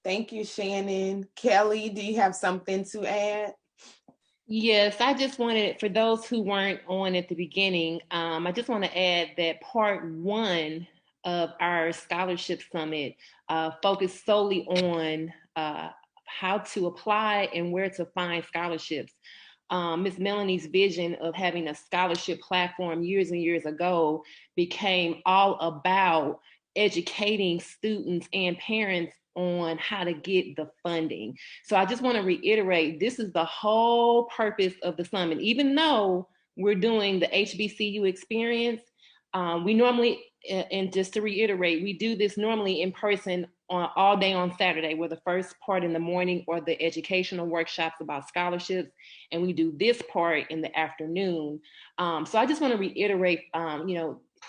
Thank you, Shannon. Kelly, do you have something to add? Yes, I just wanted, for those who weren't on at the beginning, I just want to add that part one of our scholarship summit focused solely on how to apply and where to find scholarships. Ms. Melanie's vision of having a scholarship platform years and years ago became all about educating students and parents on how to get the funding. So I just want to reiterate, this is the whole purpose of the summit. Even though we're doing the HBCU experience, we normally, and just to reiterate, we do this normally in person on all day on Saturday, where the first part in the morning or the educational workshops about scholarships, and we do this part in the afternoon. So I just want to reiterate,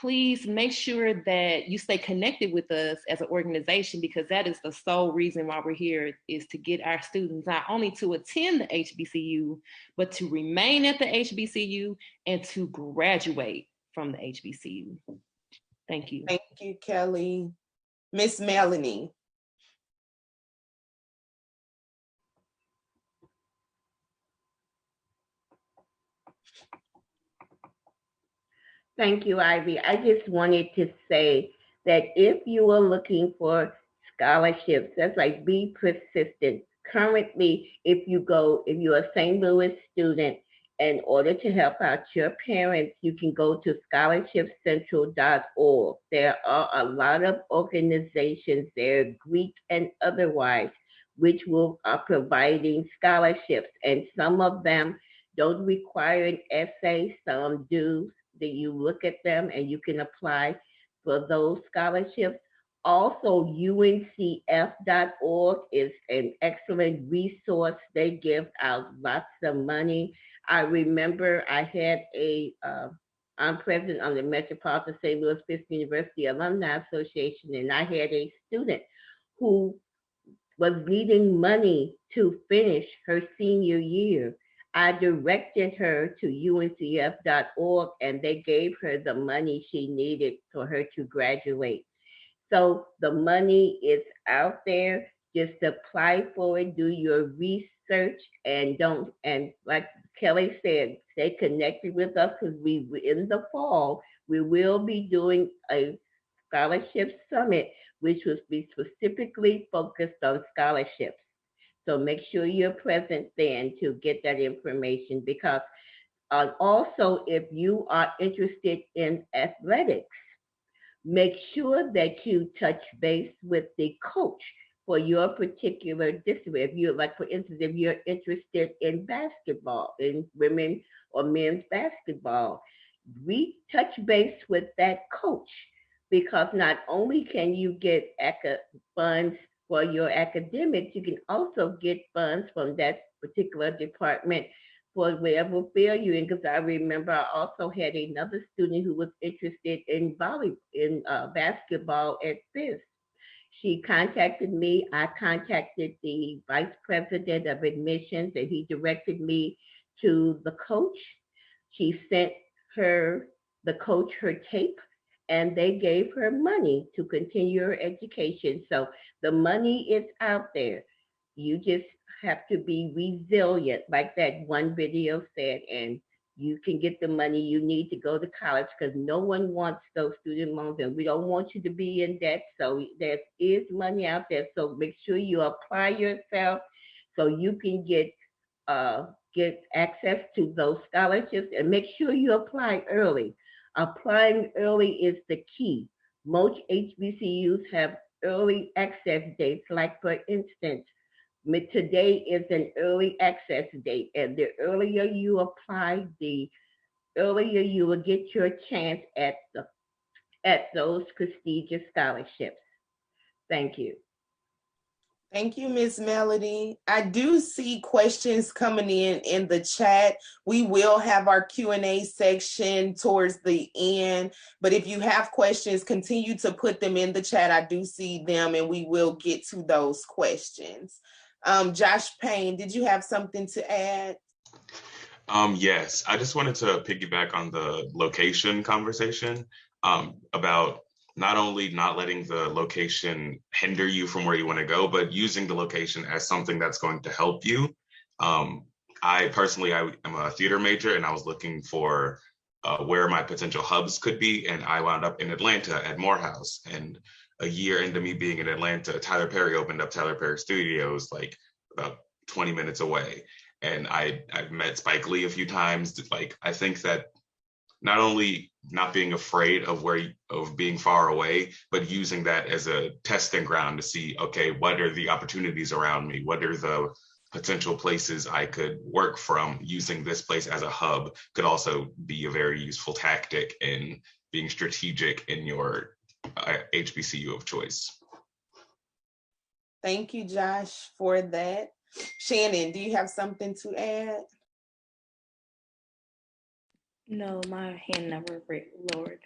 please make sure that you stay connected with us as an organization, because that is the sole reason why we're here, is to get our students not only to attend the HBCU, but to remain at the HBCU and to graduate from the HBCU. Thank you. Thank you, Kelly. Miss Melanie. Thank you, Ivy. I just wanted to say that if you are looking for scholarships, that's like, be persistent. Currently, if you're a St. Louis student, in order to help out your parents, you can go to scholarshipcentral.org. There are a lot of organizations there, Greek and otherwise, which are providing scholarships, and some of them don't require an essay, some do. That you look at them and you can apply for those scholarships. Also, uncf.org is an excellent resource. They give out lots of money. I remember I had I'm president of the Metropolitan St. Louis Fisk University Alumni Association, and I had a student who was needing money to finish her senior year. I directed her to uncf.org, and they gave her the money she needed for her to graduate. So the money is out there. Just apply for it, do your research, and like Kelly said, stay connected with us, because in the fall, we will be doing a scholarship summit, which will be specifically focused on scholarships. So make sure you're present then to get that information, because also, if you are interested in athletics, make sure that you touch base with the coach for your particular discipline. If you're, like, for instance, if you're interested in basketball, in women or men's basketball, touch base with that coach, because not only can you get funds for your academics, you can also get funds from that particular department for whatever field you're in. Because I remember I also had another student who was interested in basketball at Fisk. She contacted me. I contacted the vice president of admissions, and he directed me to the coach. She sent the coach her tape, and they gave her money to continue her education. So the money is out there. You just have to be resilient, like that one video said, and you can get the money you need to go to college, because no one wants those student loans, and we don't want you to be in debt. So there is money out there. So make sure you apply yourself so you can get access to those scholarships, and make sure you apply early. Applying early is the key. Most HBCUs have early access dates, like, for instance, today is an early access date, and the earlier you apply, the earlier you will get your chance at those prestigious scholarships. Thank you. Thank you, Ms. Melody. I do see questions coming in the chat. We will have our Q&A section towards the end, but if you have questions, continue to put them in the chat. I do see them, and we will get to those questions. Josh Payne, did you have something to add? Yes, I just wanted to piggyback on the location conversation about not only not letting the location hinder you from where you want to go, but using the location as something that's going to help you. I personally, I am a theater major, and I was looking for where my potential hubs could be, and I wound up in Atlanta at Morehouse. And a year into me being in Atlanta, Tyler Perry opened up Tyler Perry Studios like about 20 minutes away. And I've met Spike Lee a few times. Like, I think that not only not being afraid of being far away, but using that as a testing ground to see, okay, what are the opportunities around me? What are the potential places I could work from? Using this place as a hub could also be a very useful tactic in being strategic in your HBCU of choice. Thank you, Josh, for that. Shannon, do you have something to add? No, my hand never lowered.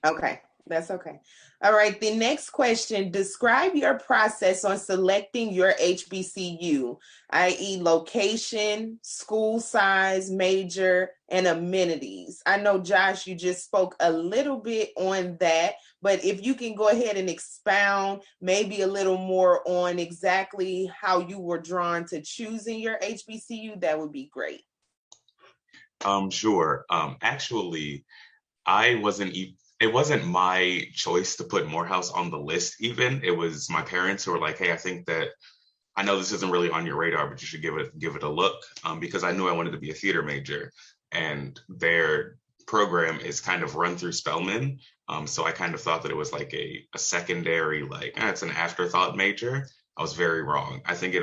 Okay, that's okay. All right, the next question, describe your process on selecting your HBCU, i.e. location, school size, major, and amenities. I know, Josh, you just spoke a little bit on that, but if you can go ahead and expound maybe a little more on exactly how you were drawn to choosing your HBCU, that would be great. Sure. Actually, it wasn't my choice to put Morehouse on the list even. It was my parents who were like, hey, I know this isn't really on your radar, but you should give it a look, because I knew I wanted to be a theater major, and their program is kind of run through Spelman. So I kind of thought that it was like a secondary, it's an afterthought major. I was very wrong. I think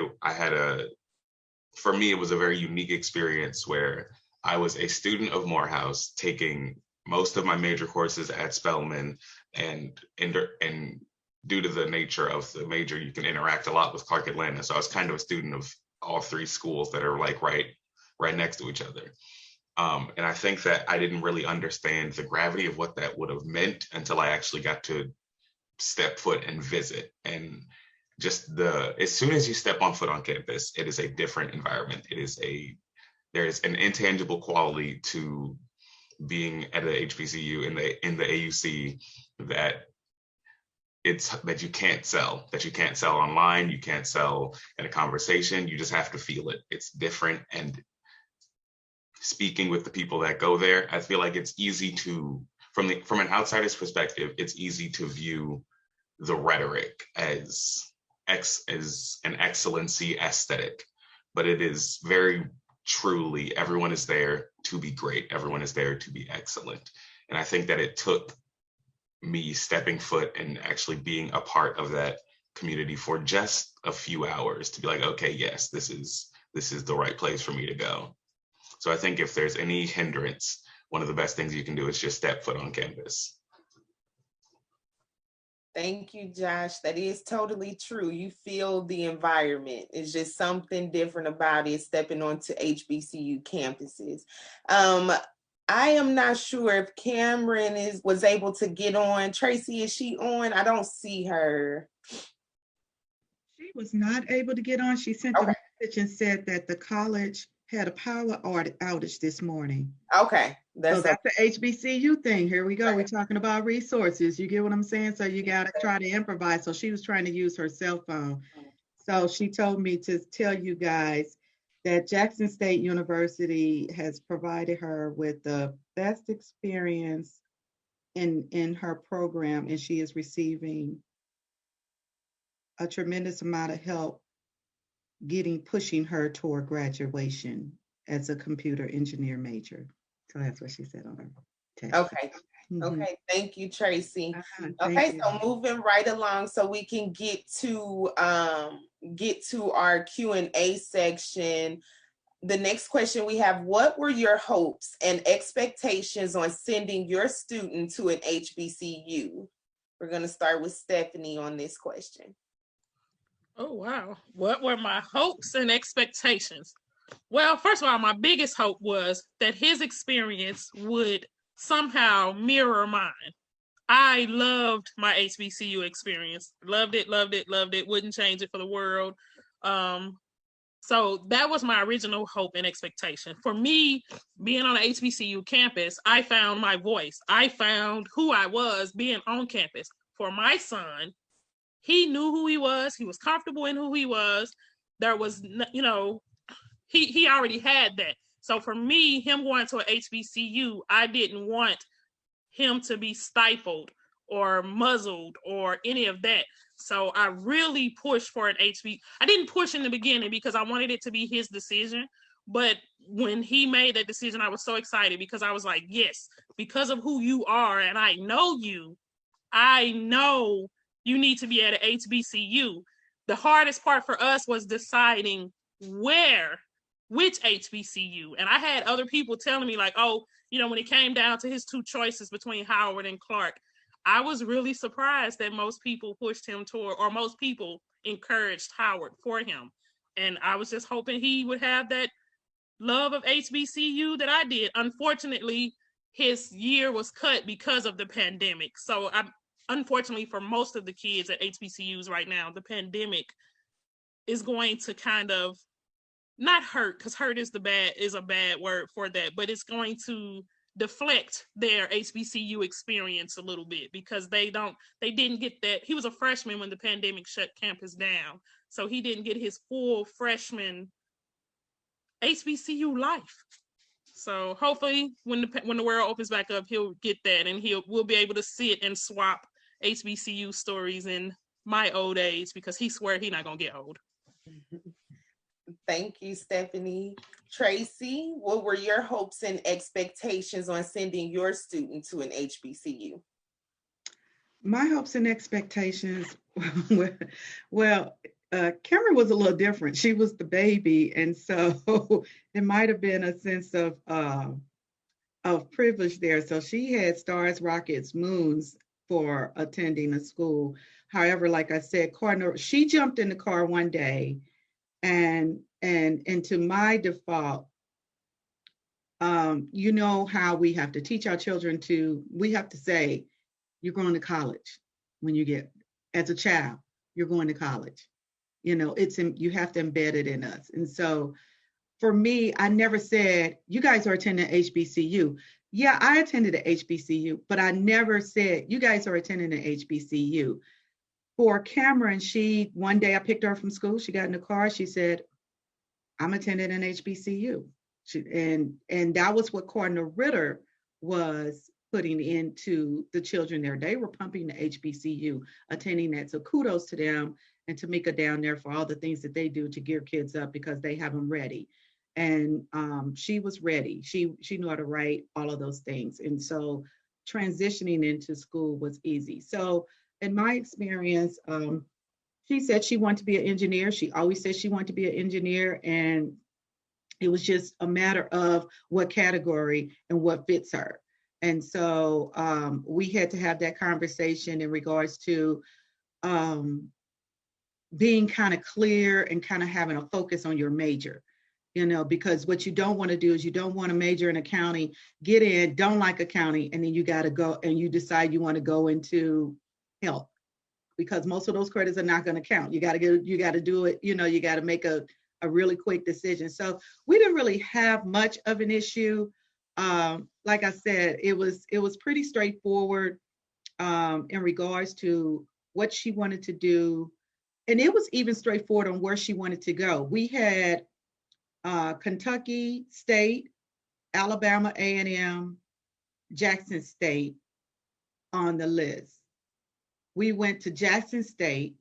for me, it was a very unique experience where I was a student of Morehouse taking most of my major courses at Spelman, and due to the nature of the major, you can interact a lot with Clark Atlanta. So I was kind of a student of all three schools that are like right next to each other. And I think that I didn't really understand the gravity of what that would have meant until I actually got to step foot and visit. And just as soon as you step on foot on campus, it is a different environment. There's an intangible quality to being at a HBCU in the AUC that you can't sell, online, you can't sell in a conversation. You just have to feel it. It's different. And speaking with the people that go there, I feel like it's easy to, from an outsider's perspective, it's easy to view the rhetoric as an excellency aesthetic, but it is very truly, everyone is there to be great. Everyone is there to be excellent. And I think that it took me stepping foot and actually being a part of that community for just a few hours to be like, okay, yes, this is the right place for me to go. So I think if there's any hindrance, one of the best things you can do is just step foot on campus. Thank you, Josh. That is totally true. You feel the environment. It's just something different about it, stepping onto HBCU campuses. I am not sure if Cameron was able to get on. Tracy, is she on? I don't see her. She was not able to get on. She sent a message and said that the college had a power outage this morning. Okay. That's the HBCU thing. Here we go. We're talking about resources. You get what I'm saying? So you got to try to improvise. So she was trying to use her cell phone. So she told me to tell you guys that Jackson State University has provided her with the best experience in her program, and she is receiving a tremendous amount of help pushing her toward graduation as a computer engineer major. So that's what she said on her text. Okay. Okay. Thank you, Tracy. Okay. So moving right along so we can get to our Q&A section. The next question we have, what were your hopes and expectations on sending your student to an HBCU? We're going to start with Stephanie on this question. Oh, wow. What were my hopes and expectations? Well, first of all, my biggest hope was that his experience would somehow mirror mine. I loved my HBCU experience. Loved it. Wouldn't change it for the world. So that was my original hope and expectation. For me, being on the HBCU campus, I found my voice. I found who I was being on campus. For my son, he knew who he was. He was comfortable in who he was. There was, you know, he already had that. So for me, him going to a HBCU, I didn't want him to be stifled or muzzled or any of that. So I really pushed for an HB. I didn't push in the beginning because I wanted it to be his decision. But when he made that decision, I was so excited because I was like, yes, because of who you are and I know you need to be at an HBCU. The hardest part for us was deciding which HBCU. And I had other people telling me like, oh, you know, when it came down to his two choices between Howard and Clark, I was really surprised that most people pushed him toward, or most people encouraged Howard for him. And I was just hoping he would have that love of HBCU that I did. Unfortunately, his year was cut because of the pandemic. So unfortunately for most of the kids at HBCUs right now, the pandemic is going to kind of not hurt, because hurt is a bad word for that, but it's going to deflect their HBCU experience a little bit because they didn't get that. He was a freshman when the pandemic shut campus down, so he didn't get his full freshman HBCU life. So hopefully when the world opens back up, he'll get that, and we'll be able to sit and swap HBCU stories in my old age, because he swear he not gonna get old. Thank you, Stephanie. Tracy, what were your hopes and expectations on sending your student to an HBCU? My hopes and expectations, well, Cameron was a little different. She was the baby, and so it might have been a sense of privilege there. So she had stars, rockets, moons for attending a school. However, like I said, she jumped in the car one day, and to my default, you know how we have to teach our children we have to say, you're going to college when you get, as a child, you're going to college. You know, you have to embed it in us. And so for me, I never said, you guys are attending HBCU. Yeah, I attended an HBCU, but I never said, you guys are attending an HBCU. For Cameron, one day I picked her up from school. She got in the car. She said, I'm attending an HBCU. And that was what Cardinal Ritter was putting into the children there. They were pumping the HBCU, attending that. So kudos to them and Tamika down there for all the things that they do to gear kids up, because they have them ready. And she was ready. She knew how to write, all of those things. And so transitioning into school was easy. So in my experience, she said she wanted to be an engineer. She always said she wanted to be an engineer, and it was just a matter of what category and what fits her. And so we had to have that conversation in regards to being kind of clear and kind of having a focus on your major. You know, because what you don't want to do is you don't want to major in accounting, get in, don't like accounting, and then you got to go and you decide you want to go into health, because most of those credits are not going to count. You got to do it, you know, you got to make a really quick decision. So we didn't really have much of an issue. Like I said, it was pretty straightforward in regards to what she wanted to do. And it was even straightforward on where she wanted to go. We had Kentucky State, Alabama A&M, Jackson State on the list. We went to Jackson State,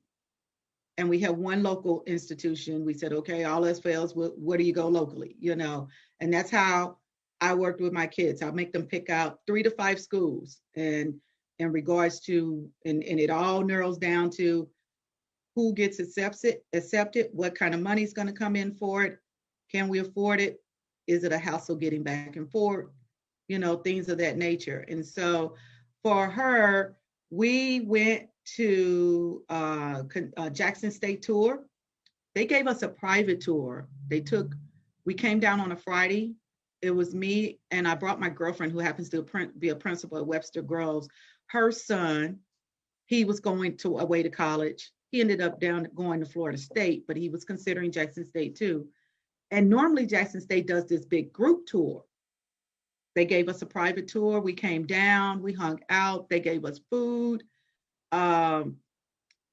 and we had one local institution. We said, okay, all else fails, where do you go locally? You know, and that's how I worked with my kids. I'll make them pick out 3 to 5 schools, and in regards to, and it all narrows down to who gets accepted, what kind of money is going to come in for it. Can we afford it? Is it a hassle getting back and forth? You know, things of that nature. And so for her, we went to Jackson State tour. They gave us a private tour. We came down on a Friday. It was me, and I brought my girlfriend, who happens to be a principal at Webster Groves. Her son, he was going away to college. He ended up going to Florida State, but he was considering Jackson State too. And normally Jackson State does this big group tour. They gave us a private tour. We came down, we hung out, they gave us food.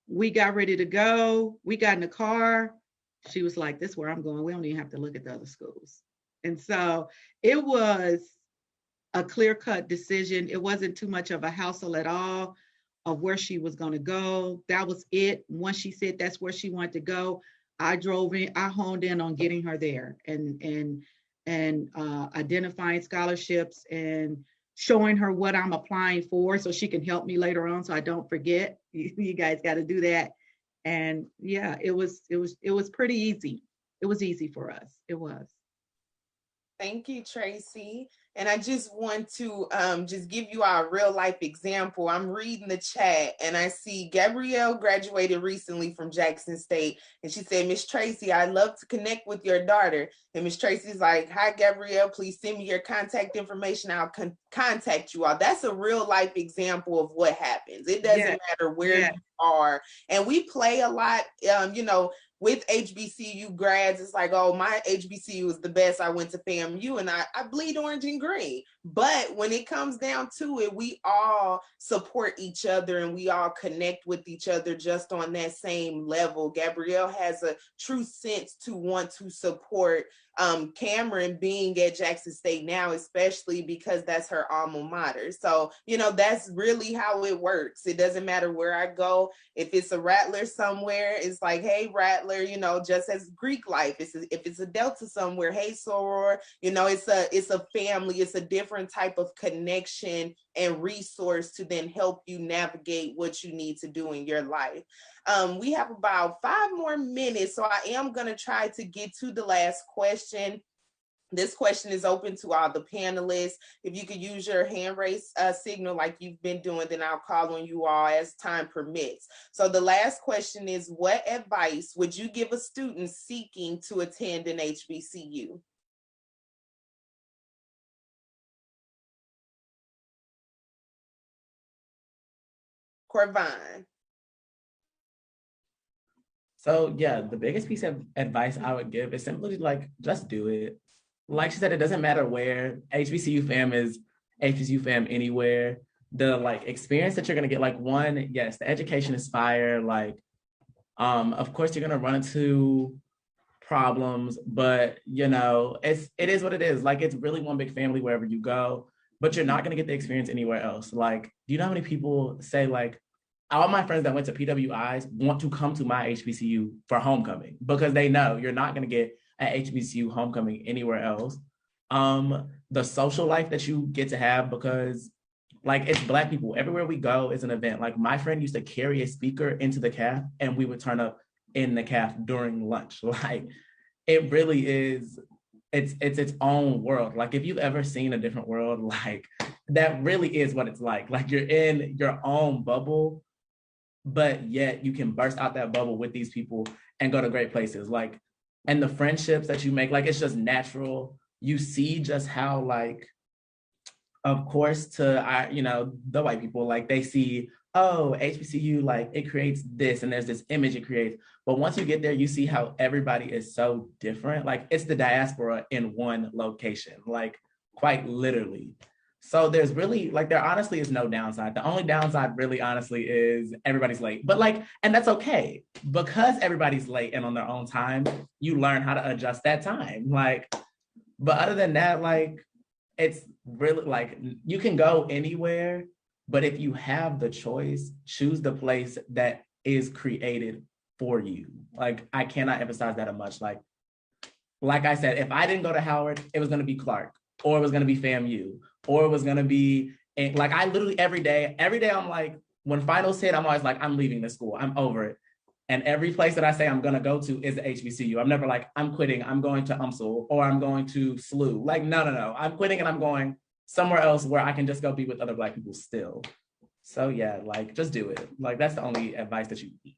We got ready to go. We got in the car. She was like, this is where I'm going. We don't even have to look at the other schools. And so it was a clear-cut decision. It wasn't too much of a hassle at all of where she was going to go. That was it. Once she said that's where she wanted to go, I honed in on getting her there and identifying scholarships and showing her what I'm applying for so she can help me later on so I don't forget. You guys got to do that. And yeah, it was pretty easy. It was easy for us. It was. Thank you, Tracy. And I just want to just give you our real life example. I'm reading the chat and I see Gabrielle graduated recently from Jackson State. And she said, Miss Tracy, I'd love to connect with your daughter. And Miss Tracy's like, hi, Gabrielle, please send me your contact information. I'll contact you all. That's a real life example of what happens. It doesn't matter where you are. And we play a lot, with HBCU grads. It's like, oh, my HBCU is the best. I went to FAMU and I bleed orange and green. But when it comes down to it, we all support each other and we all connect with each other just on that same level. Gabrielle has a true sense to want to support Cameron being at Jackson State now, especially because that's her alma mater. So, that's really how it works. It doesn't matter where I go. If it's a Rattler somewhere, it's like, hey, Rattler, just as Greek life. If it's a Delta somewhere, hey, Soror, it's a family. It's a different type of connection and resource to then help you navigate what you need to do in your life. We have about 5 more minutes, so I am going to try to get to the last question. This question is open to all the panelists. If you could use your hand raise signal like you've been doing, then I'll call on you all as time permits. So the last question is, what advice would you give a student seeking to attend an HBCU? Corvine. So yeah, the biggest piece of advice I would give is simply like, just do it. Like she said, it doesn't matter where. HBCU fam is HBCU fam anywhere. The experience that you're gonna get, one, yes, the education is fire. Of course you're gonna run into problems, but it is what it is. It's really one big family wherever you go, but you're not gonna get the experience anywhere else. Do you know how many people say all my friends that went to PWIs want to come to my HBCU for homecoming because they know you're not going to get an HBCU homecoming anywhere else. The social life that you get to have, because it's Black people. Everywhere we go is an event. My friend used to carry a speaker into the CAF and we would turn up in the CAF during lunch. It really is, it's its own world. If you've ever seen a different world, that really is what it's like. You're in your own bubble, but yet you can burst out that bubble with these people and go to great places. And the friendships that you make, it's just natural. You see just how, of course, to the white people, they see, oh, HBCU, it creates this, and there's this image it creates. But once you get there, you see how everybody is so different. It's the diaspora in one location, quite literally. So there's really, there honestly is no downside. The only downside really honestly is everybody's late. But and that's okay. Because everybody's late and on their own time, you learn how to adjust that time. But other than that, it's really you can go anywhere, but if you have the choice, choose the place that is created for you. I cannot emphasize that much. Like I said, if I didn't go to Howard, it was going to be Clark, or it was going to be FAMU, or it was going to be I literally every day I'm when finals hit, I'm always I'm leaving this school. I'm over it. And every place that I say I'm going to go to is the HBCU. I'm never I'm quitting. I'm going to UMSL or I'm going to SLU. No. I'm quitting and I'm going somewhere else where I can just go be with other Black people still. So yeah, just do it. That's the only advice that you need.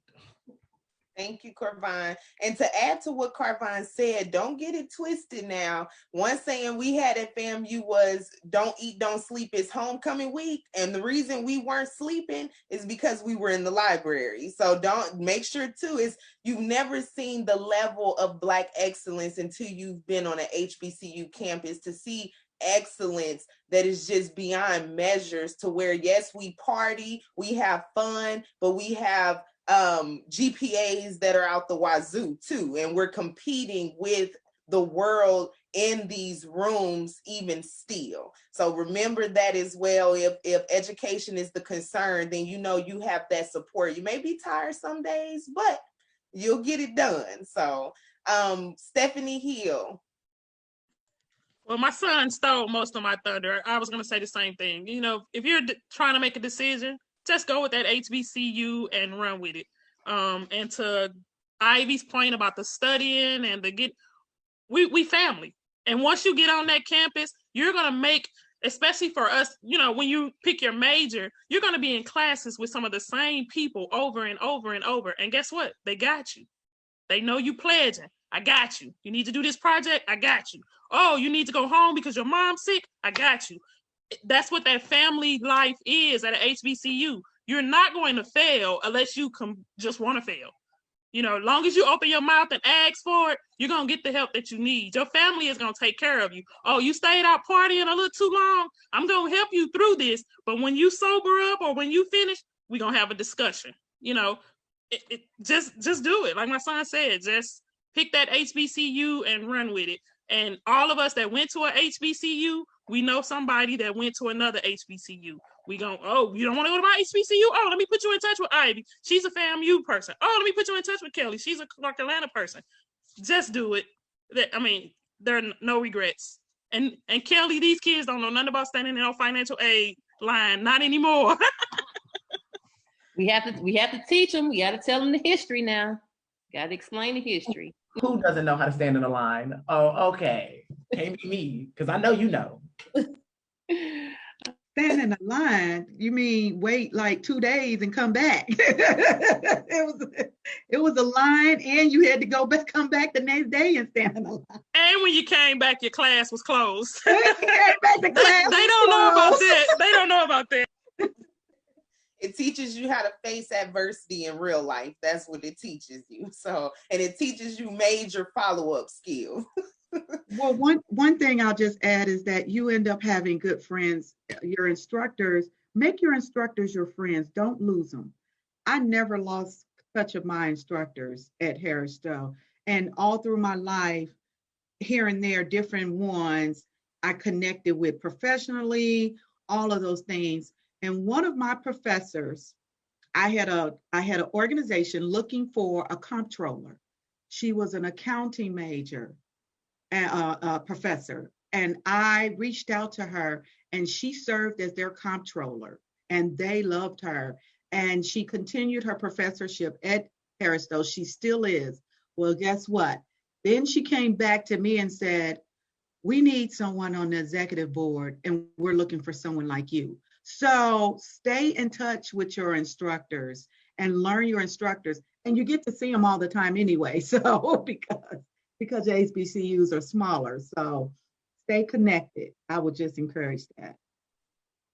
Thank you, Carvine. And to add to what Carvine said, don't get it twisted now. One saying we had at FAMU was don't eat, don't sleep. It's homecoming week. And the reason we weren't sleeping is because we were in the library. So don't make sure too is you've never seen the level of Black excellence until you've been on an HBCU campus to see excellence that is just beyond measures to where, yes, we party, we have fun, but we have GPAs that are out the wazoo too, and we're competing with the world in these rooms even still. So remember that as well. If education is the concern, then you know you have that support. You may be tired some days, but you'll get it done. So Stephanie Hill. Well, my son stole most of my thunder. I was going to say the same thing. You know, if you're trying to make a decision, just go with that HBCU and run with it. And to Ivy's point about the studying and we family. And once you get on that campus, you're going to make, especially for us, you know, when you pick your major, you're going to be in classes with some of the same people over and over and over. And guess what? They got you. They know you pledging. I got you. You need to do this project? I got you. Oh, you need to go home because your mom's sick? I got you. That's what that family life is at an HBCU. You're not going to fail unless you just want to fail. You know, as long as you open your mouth and ask for it, you're going to get the help that you need. Your family is going to take care of you. Oh, you stayed out partying a little too long? I'm going to help you through this. But when you sober up or when you finish, we're going to have a discussion. You know, just do it. Like my son said, just pick that HBCU and run with it. And all of us that went to a HBCU, we know somebody that went to another HBCU. We go, oh, you don't want to go to my HBCU? Oh, let me put you in touch with Ivy. She's a FAMU person. Oh, let me put you in touch with Kelly. She's a Clark Atlanta person. Just do it. I mean, there are no regrets. And Kelly, these kids don't know nothing about standing in no financial aid line. Not anymore. We have to teach them. We got to tell them the history now. Got to explain the history. Who doesn't know how to stand in a line? Oh, okay. Can't be me, because I know you know. Stand in a line? You mean wait like 2 days and come back? It was a line, and you had to come back the next day and stand in a line. And when you came back, your class was closed. When you came back, the class they don't know about that. They don't know about that. It teaches you how to face adversity in real life. That's what it teaches you. So, and it teaches you major follow-up skills. Well, one thing I'll just add is that you end up having good friends. Your instructors, make your instructors your friends. Don't lose them. I never lost touch of my instructors at Harris Stowe. And all through my life, here and there, different ones I connected with professionally, all of those things. And one of my professors, I had an organization looking for a comptroller. She was an accounting major, professor, and I reached out to her, and she served as their comptroller, and they loved her. And she continued her professorship at Harris Stowe. She still is. Well, guess what? Then she came back to me and said, "We need someone on the executive board, and we're looking for someone like you." So stay in touch with your instructors and learn your instructors, and you get to see them all the time anyway. So because your HBCUs are smaller, so stay connected. I would just encourage that.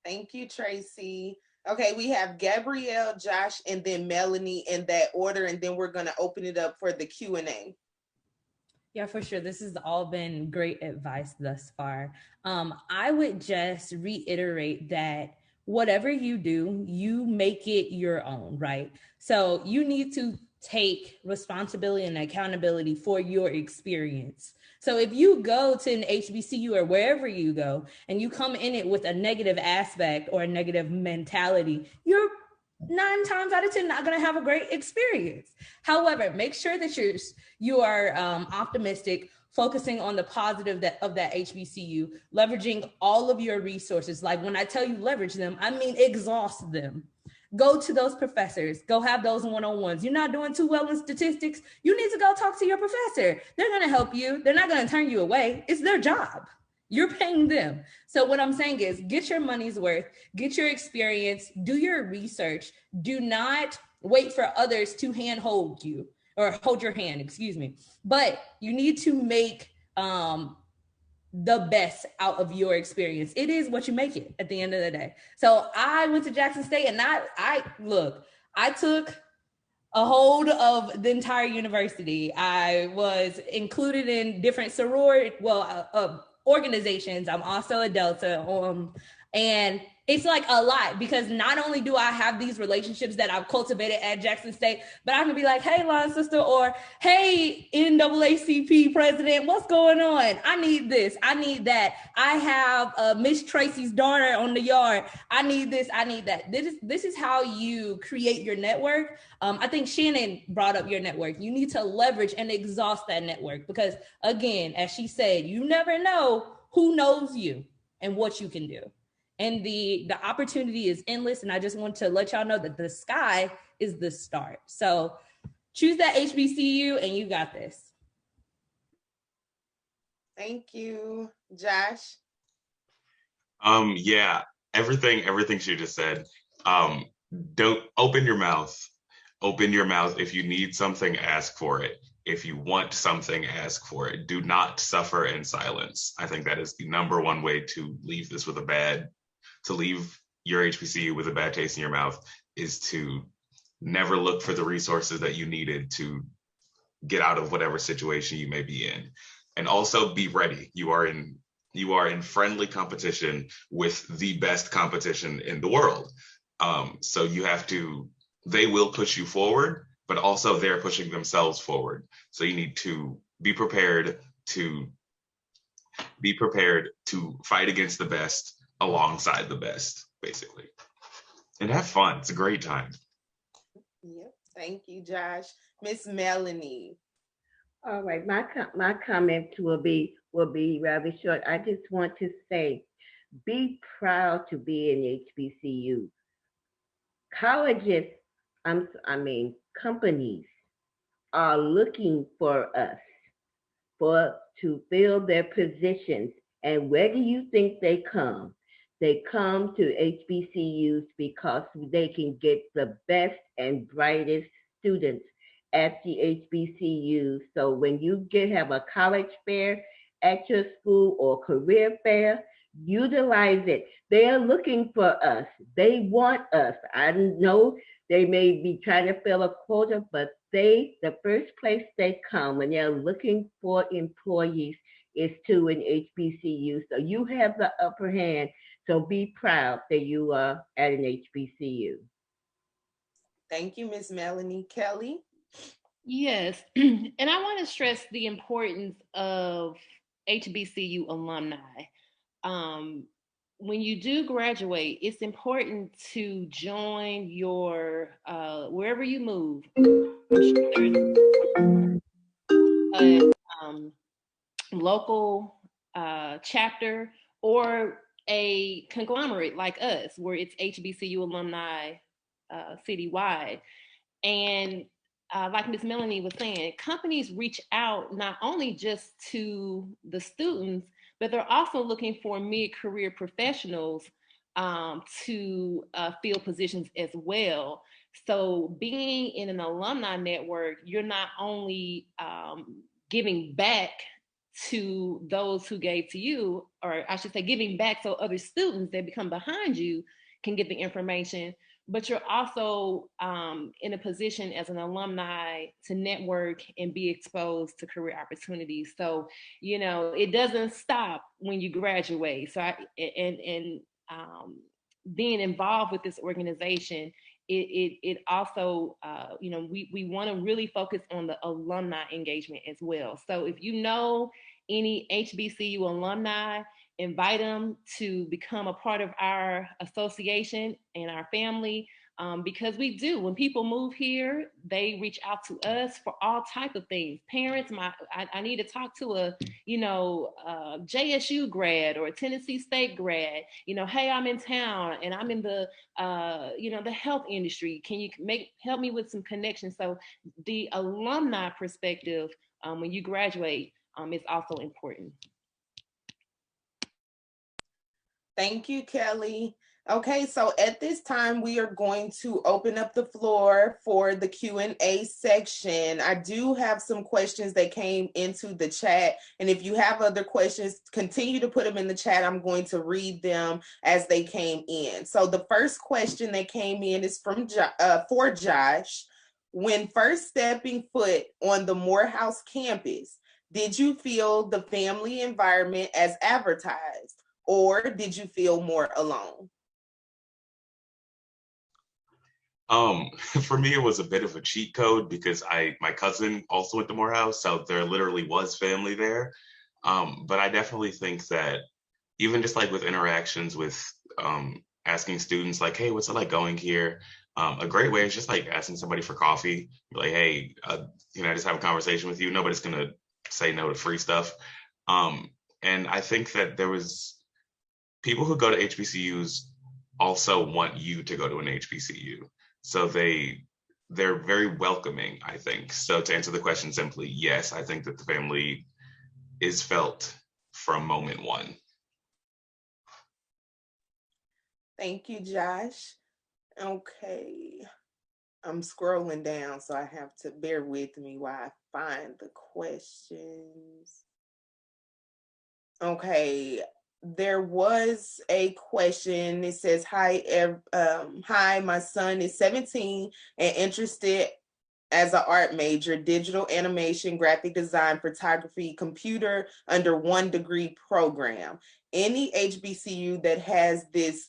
Thank you, Tracy. Okay, we have Gabrielle, Josh, and then Melanie in that order, and then we're going to open it up for the Q&A. Yeah, for sure. This has all been great advice thus far. I would just reiterate that whatever you do, you make it your own, right? So you need to take responsibility and accountability for your experience. So if you go to an HBCU or wherever you go and you come in it with a negative aspect or a negative mentality, you're 9 times out of 10 not going to have a great experience. However, make sure that you are optimistic, focusing on the positive of that HBCU, leveraging all of your resources. Like when I tell you leverage them, I mean exhaust them. Go to those professors, go have those one-on-ones. You're not doing too well in statistics, you need to go talk to your professor. They're going to help you. They're not going to turn you away. It's their job. You're paying them. So what I'm saying is get your money's worth, get your experience, do your research. Do not wait for others to handhold you or hold your hand, excuse me. But you need to make the best out of your experience. It is what you make it at the end of the day. So I went to Jackson State, and I took a hold of the entire university. I was included in different sorority, organizations. I'm also a Delta, and it's like a lot, because not only do I have these relationships that I've cultivated at Jackson State, but I can be like, hey, line sister, or hey, NAACP president, what's going on? I need this, I need that. I have Miss Tracy's daughter on the yard. I need this, I need that. This is how you create your network. I think Shannon brought up your network. You need to leverage and exhaust that network, because again, as she said, you never know who knows you and what you can do. And the opportunity is endless. And I just want to let y'all know that the sky is the start. So choose that HBCU and you got this. Thank you, Josh. Yeah, everything she just said. Don't open your mouth. Open your mouth. If you need something, ask for it. If you want something, ask for it. Do not suffer in silence. I think that is the number one way to leave your HBCU with a bad taste in your mouth, is to never look for the resources that you needed to get out of whatever situation you may be in. And also be ready. You are in friendly competition with the best competition in the world. So they will push you forward, but also they're pushing themselves forward. So you need to be prepared to fight against the best alongside the best, basically. And have fun. It's a great time. Yep. Thank you, Josh. Miss Melanie. All right, my comment will be rather short. I just want to say, be proud to be in HBCU. Colleges, companies are looking for us to fill their positions. And where do you think they come? They come to HBCUs because they can get the best and brightest students at the HBCUs. So when you have a college fair at your school or career fair, utilize it. They're looking for us. They want us. I know they may be trying to fill a quota, but the first place they come when they're looking for employees is to an HBCU. So you have the upper hand. So be proud that you are at an HBCU. Thank you, Miss Melanie. Kelly? Yes, and I want to stress the importance of HBCU alumni. When you do graduate, it's important to join your, wherever you move, a local chapter or a conglomerate like us, where it's HBCU alumni citywide. And like Ms. Melanie was saying, companies reach out not only just to the students, but they're also looking for mid-career professionals to fill positions as well. So being in an alumni network, you're not only giving back to those who gave to you, or I should say giving back so other students that become behind you can get the information, but you're also in a position as an alumni to network and be exposed to career opportunities. So, it doesn't stop when you graduate. So, being involved with this organization, it also, we want to really focus on the alumni engagement as well. So if you know any HBCU alumni, invite them to become a part of our association and our family, because we do. When people move here, they reach out to us for all type of things. Parents, I need to talk to a JSU grad or a Tennessee State grad. Hey, I'm in town and I'm in the the health industry. Can you help me with some connections? So the alumni perspective, when you graduate, is also important. Thank you, Kelly. Okay, so at this time, we are going to open up the floor for the Q&A section. I do have some questions that came into the chat, and if you have other questions, continue to put them in the chat. I'm going to read them as they came in. So the first question that came in is from for Josh. When first stepping foot on the Morehouse campus, did you feel the family environment as advertised, or did you feel more alone? For me, it was a bit of a cheat code because my cousin also went to Morehouse, so there literally was family there. But I definitely think that even just like with interactions with asking students like, hey, what's it like going here? A great way is just like asking somebody for coffee. Like, hey, just have a conversation with you. Nobody's gonna say no to free stuff. And I think that there was people who go to HBCUs also want you to go to an HBCU. So they're very welcoming, I think. So to answer the question simply, yes, I think that the family is felt from moment one. Thank you, Josh. Okay. I'm scrolling down, so I have to bear with me while I find the questions. Okay. There was a question. It says, hi, my son is 17 and interested as an art major, digital animation, graphic design, photography, computer under 1-degree program. Any HBCU that has this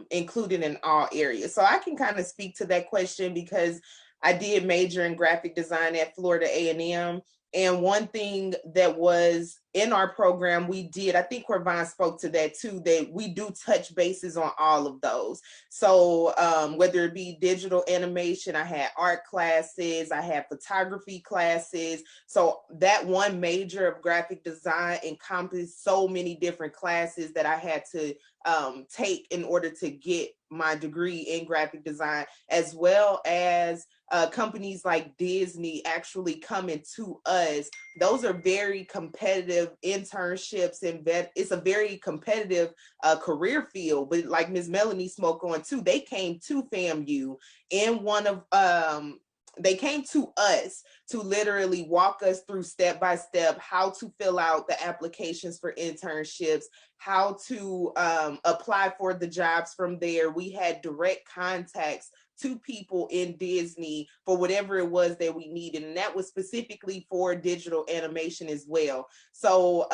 included in all areas. So I can kind of speak to that question because I did major in graphic design at Florida A&M. And one thing that was in our program, we did, I think Corvon spoke to that too, that we do touch bases on all of those. So whether it be digital animation, I had art classes, I had photography classes. So that one major of graphic design encompassed so many different classes that I had to take in order to get my degree in graphic design, as well as companies like Disney actually coming to us. Those are very competitive internships, and it's a very competitive career field. But like Ms. Melanie spoke on too, they came to FAMU in one of they came to us to literally walk us through step by step how to fill out the applications for internships, how to apply for the jobs from there. We had direct contacts to people in Disney for whatever it was that we needed. And that was specifically for digital animation as well. So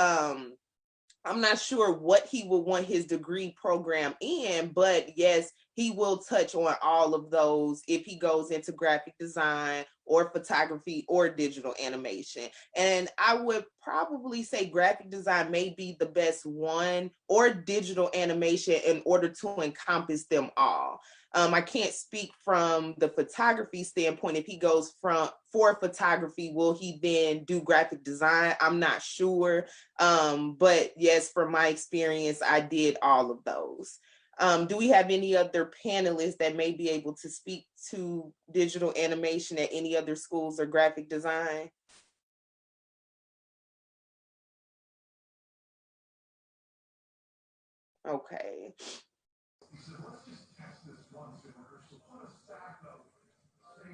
I'm not sure what he will want his degree program in, but yes, he will touch on all of those if he goes into graphic design or photography or digital animation. And I would probably say graphic design may be the best one, or digital animation, in order to encompass them all. I can't speak from the photography standpoint. If he goes for photography, will he then do graphic design? I'm not sure. But yes, from my experience, I did all of those. Do we have any other panelists that may be able to speak to digital animation at any other schools or graphic design? Okay.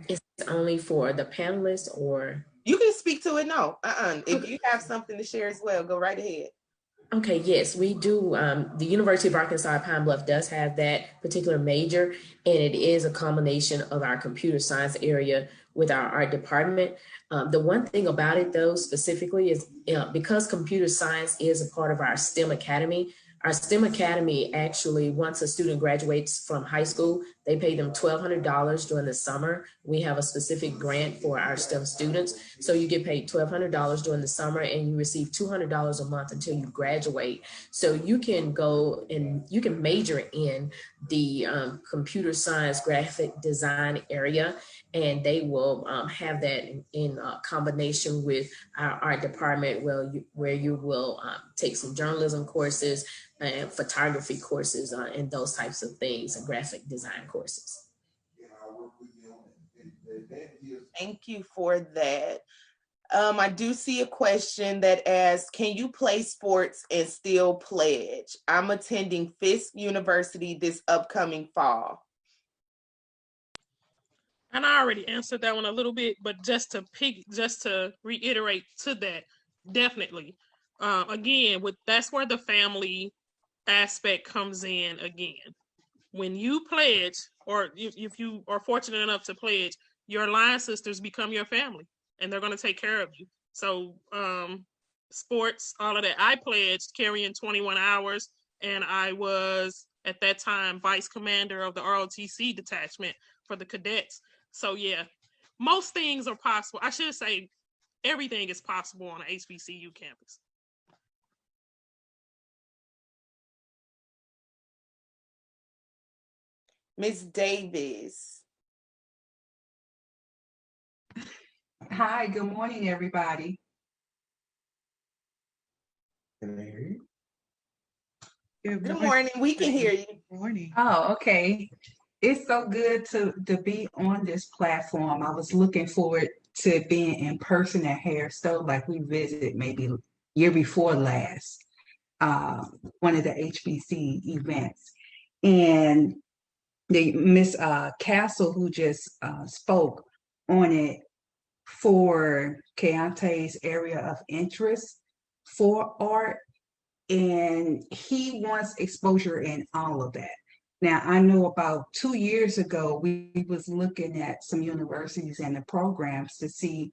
Is it only for the panelists, or? You can speak to it, no. If you have something to share as well, go right ahead. Okay, yes, we do. The University of Arkansas at Pine Bluff does have that particular major, and it is a combination of our computer science area with our art department. The one thing about it, though, specifically is because computer science is a part of our STEM Academy. Our STEM Academy actually, once a student graduates from high school, they pay them $1,200 during the summer. We have a specific grant for our STEM students. So you get paid $1,200 during the summer, and you receive $200 a month until you graduate. So you can go and you can major in the computer science graphic design area, and they will have that in combination with our art department, where you will take some journalism courses and photography courses and those types of things, and graphic design courses. Thank you for that. I do see a question that asks, can you play sports and still pledge? I'm attending Fisk University this upcoming fall. And I already answered that one a little bit, but just to reiterate to that, definitely. Again, that's where the family aspect comes in again. When you pledge, or if you are fortunate enough to pledge, your line sisters become your family, and they're going to take care of you. So sports, all of that. I pledged carrying 21 hours, and I was, at that time, vice commander of the ROTC detachment for the cadets. So yeah, most things are possible. I should say everything is possible on an HBCU campus. Ms. Davis. Hi, good morning, everybody. Good morning. We can hear you. Good morning. Oh, okay. It's so good to be on this platform. I was looking forward to being in person at Harris Stowe, like we visited maybe year before last, one of the HBC events. And the Miss Castle, who just spoke on it for Keontae's area of interest for art, and he wants exposure in all of that. Now, I know about 2 years ago, we was looking at some universities and the programs to see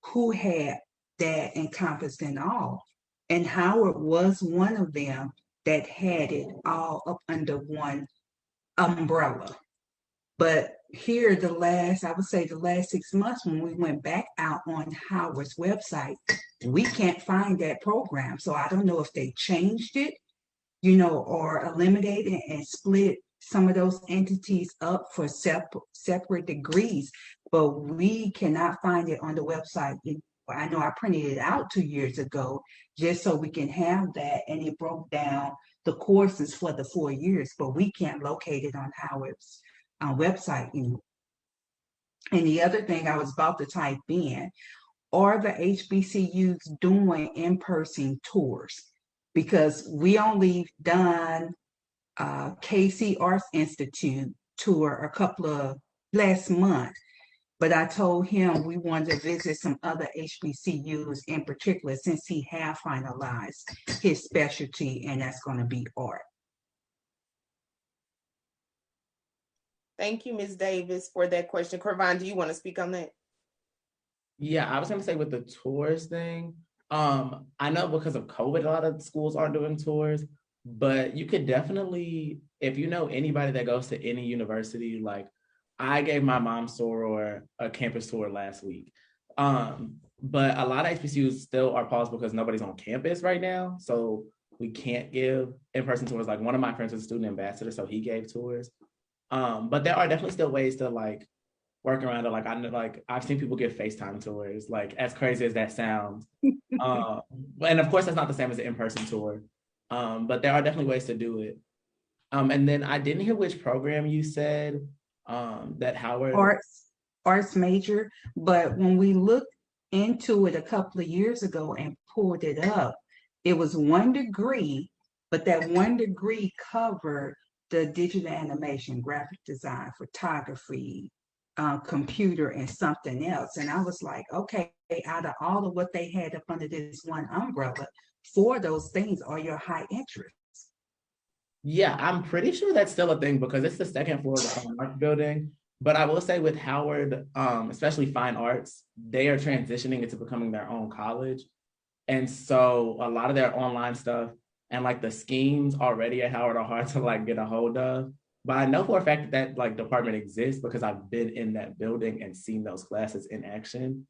who had that encompassed in all. And Howard was one of them that had it all up under one umbrella. But here, I would say the last 6 months, when we went back out on Howard's website, we can't find that program. So I don't know if they changed it, or eliminated and split some of those entities up for separate degrees, but we cannot find it on the website. I know I printed it out 2 years ago just so we can have that, and it broke down the courses for the 4 years, but we can't locate it on Howard's website anymore. And the other thing I was about to type in, are the HBCUs doing in-person tours? Because we only done KC Arts Institute tour last month, but I told him we wanted to visit some other HBCUs in particular, since he have finalized his specialty, and that's going to be art. Thank you, Ms. Davis, for that question. Corvon, do you want to speak on that? Yeah, I was going to say with the tours thing, I know because of COVID, a lot of schools aren't doing tours, but you could definitely, if you know anybody that goes to any university, like I gave my mom's soror a campus tour last week. But a lot of HBCUs still are paused because nobody's on campus right now. So we can't give in-person tours. Like one of my friends was a student ambassador, so he gave tours. But there are definitely still ways to like work around it. Like I know, like I've seen people give FaceTime tours, like as crazy as that sounds. And of course that's not the same as an in-person tour. But there are definitely ways to do it. And then I didn't hear which program you said that Howard. Arts major, but when we looked into it a couple of years ago and pulled it up, it was 1 degree, but that 1 degree covered the digital animation, graphic design, photography, computer, and something else. And I was like, okay, out of all of what they had up under this one umbrella, 4 of those things are your high interest. Yeah, I'm pretty sure that's still a thing because it's the second floor of the Fine Arts building. But I will say with Howard, especially Fine Arts, they are transitioning into becoming their own college. And so a lot of their online stuff and like the schemes already at Howard are hard to like get a hold of. But I know for a fact that like department exists because I've been in that building and seen those classes in action.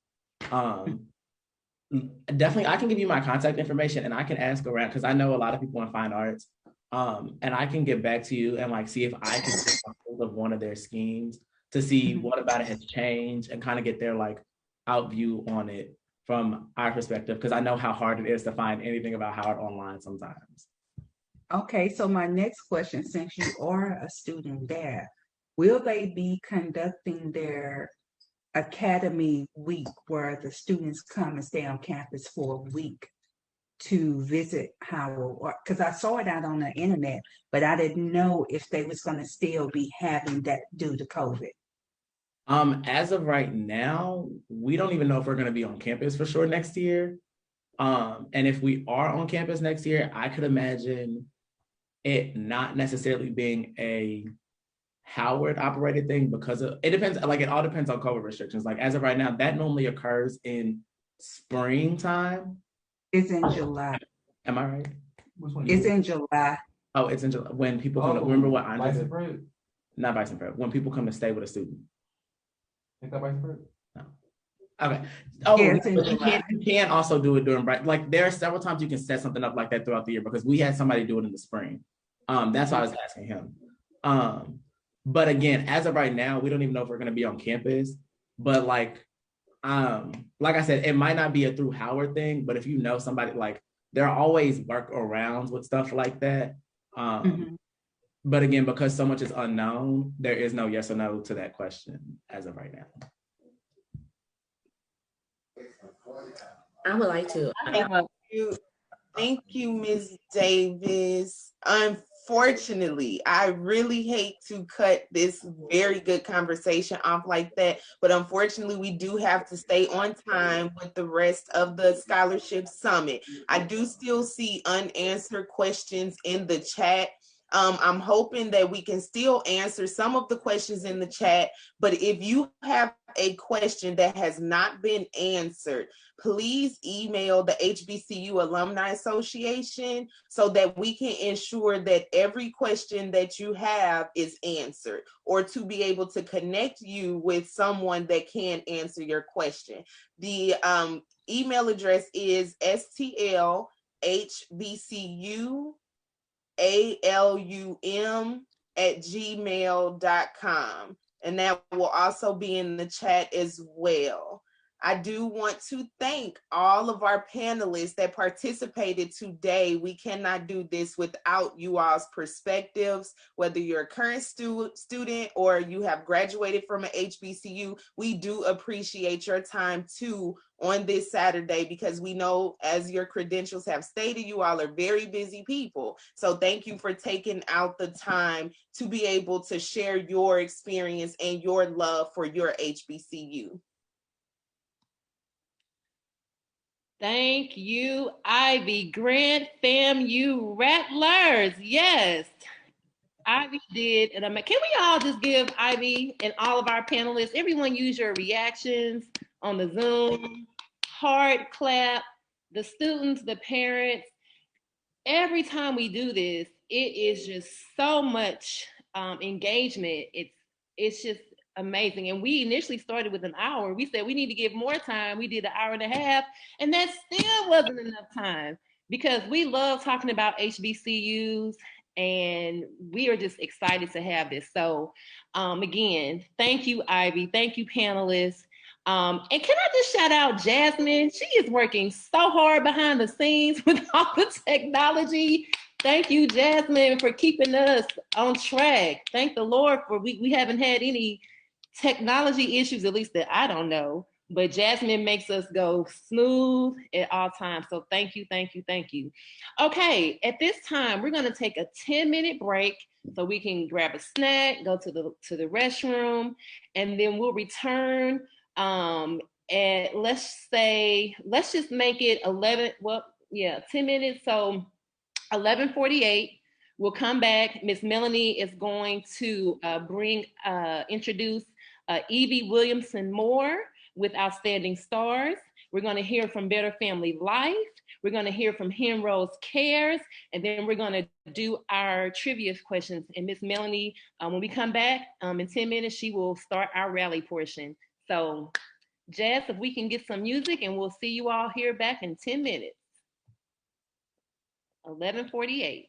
Definitely, I can give you my contact information and I can ask around because I know a lot of people in Fine Arts. And I can get back to you and like see if I can get a hold of one of their schemes to see what about it has changed and kind of get their like out view on it from our perspective, because I know how hard it is to find anything about Howard online sometimes. Okay, so my next question, since you are a student there, will they be conducting their academy week where the students come and stay on campus for a week to visit Howell, because I saw it out on the internet, but I didn't know if they was going to still be having that due to COVID. As of right now, we don't even know if we're going to be on campus for sure next year. And if we are on campus next year, I could imagine it not necessarily being a Howard operated thing because it depends. Like it all depends on COVID restrictions. Like as of right now, that normally occurs in springtime. It's in July. Am I right? It's in July. Oh, it's in July when people come. Remember what Andre Bison said? fruit. Not bison fruit. When people come to stay with a student. Pick up bison fruit. No. Okay. Oh, Yeah, but you can also do it during break. Like there are several times you can set something up like that throughout the year because we had somebody do it in the spring. That's why I was asking him. But again, as of right now, we don't even know if we're going to be on campus. But like I said, it might not be a through Howard thing, but if you know somebody, like there are always workarounds with stuff like that. But again, because so much is unknown, there is no yes or no to that question as of right now. I would like to. Thank you, Ms. Davis. Unfortunately, I really hate to cut this very good conversation off like that, but unfortunately, we do have to stay on time with the rest of the Scholarship Summit. I do still see unanswered questions in the chat. I'm hoping that we can still answer some of the questions in the chat, but if you have a question that has not been answered, please email the HBCU Alumni Association so that we can ensure that every question that you have is answered, or to be able to connect you with someone that can answer your question. The email address is stlhbcualum@gmail.com, and that will also be in the chat as well. I do want to thank all of our panelists that participated today. We cannot do this without you all's perspectives, whether you're a current student or you have graduated from an HBCU. We do appreciate your time too on this Saturday, because we know, as your credentials have stated, you all are very busy people. So thank you for taking out the time to be able to share your experience and your love for your HBCU. Thank you, Ivy. Grant FAMU Rattlers. Yes, Ivy did. And can we all just give Ivy and all of our panelists, everyone use your reactions on the Zoom, heart clap, the students, the parents. Every time we do this, it is just so much engagement. It's just amazing. And we initially started with an hour. We said we need to give more time. We did an hour and a half, and that still wasn't enough time, because we love talking about HBCUs, and we are just excited to have this. So again, thank you, Ivy. Thank you, panelists. And can I just shout out Jasmine? She is working so hard behind the scenes with all the technology. Thank you, Jasmine, for keeping us on track. Thank the Lord for we haven't had any technology issues, at least that I don't know, but Jasmine makes us go smooth at all times. So thank you, thank you, thank you. Okay, at this time, we're gonna take a 10-minute break so we can grab a snack, go to the restroom, and then we'll return. And let's just make it 10 minutes. So 11:48. We'll come back. Miss Melanie is going to introduce Evie Williamson Moore with Outstanding Stars. We're going to hear from Better Family Life. We're going to hear from Henrose Cares, and then we're going to do our trivia questions. And Miss Melanie, when we come back in 10 minutes, she will start our rally portion. So Jazz, if we can get some music, and we'll see you all here back in 10 minutes. 11:48.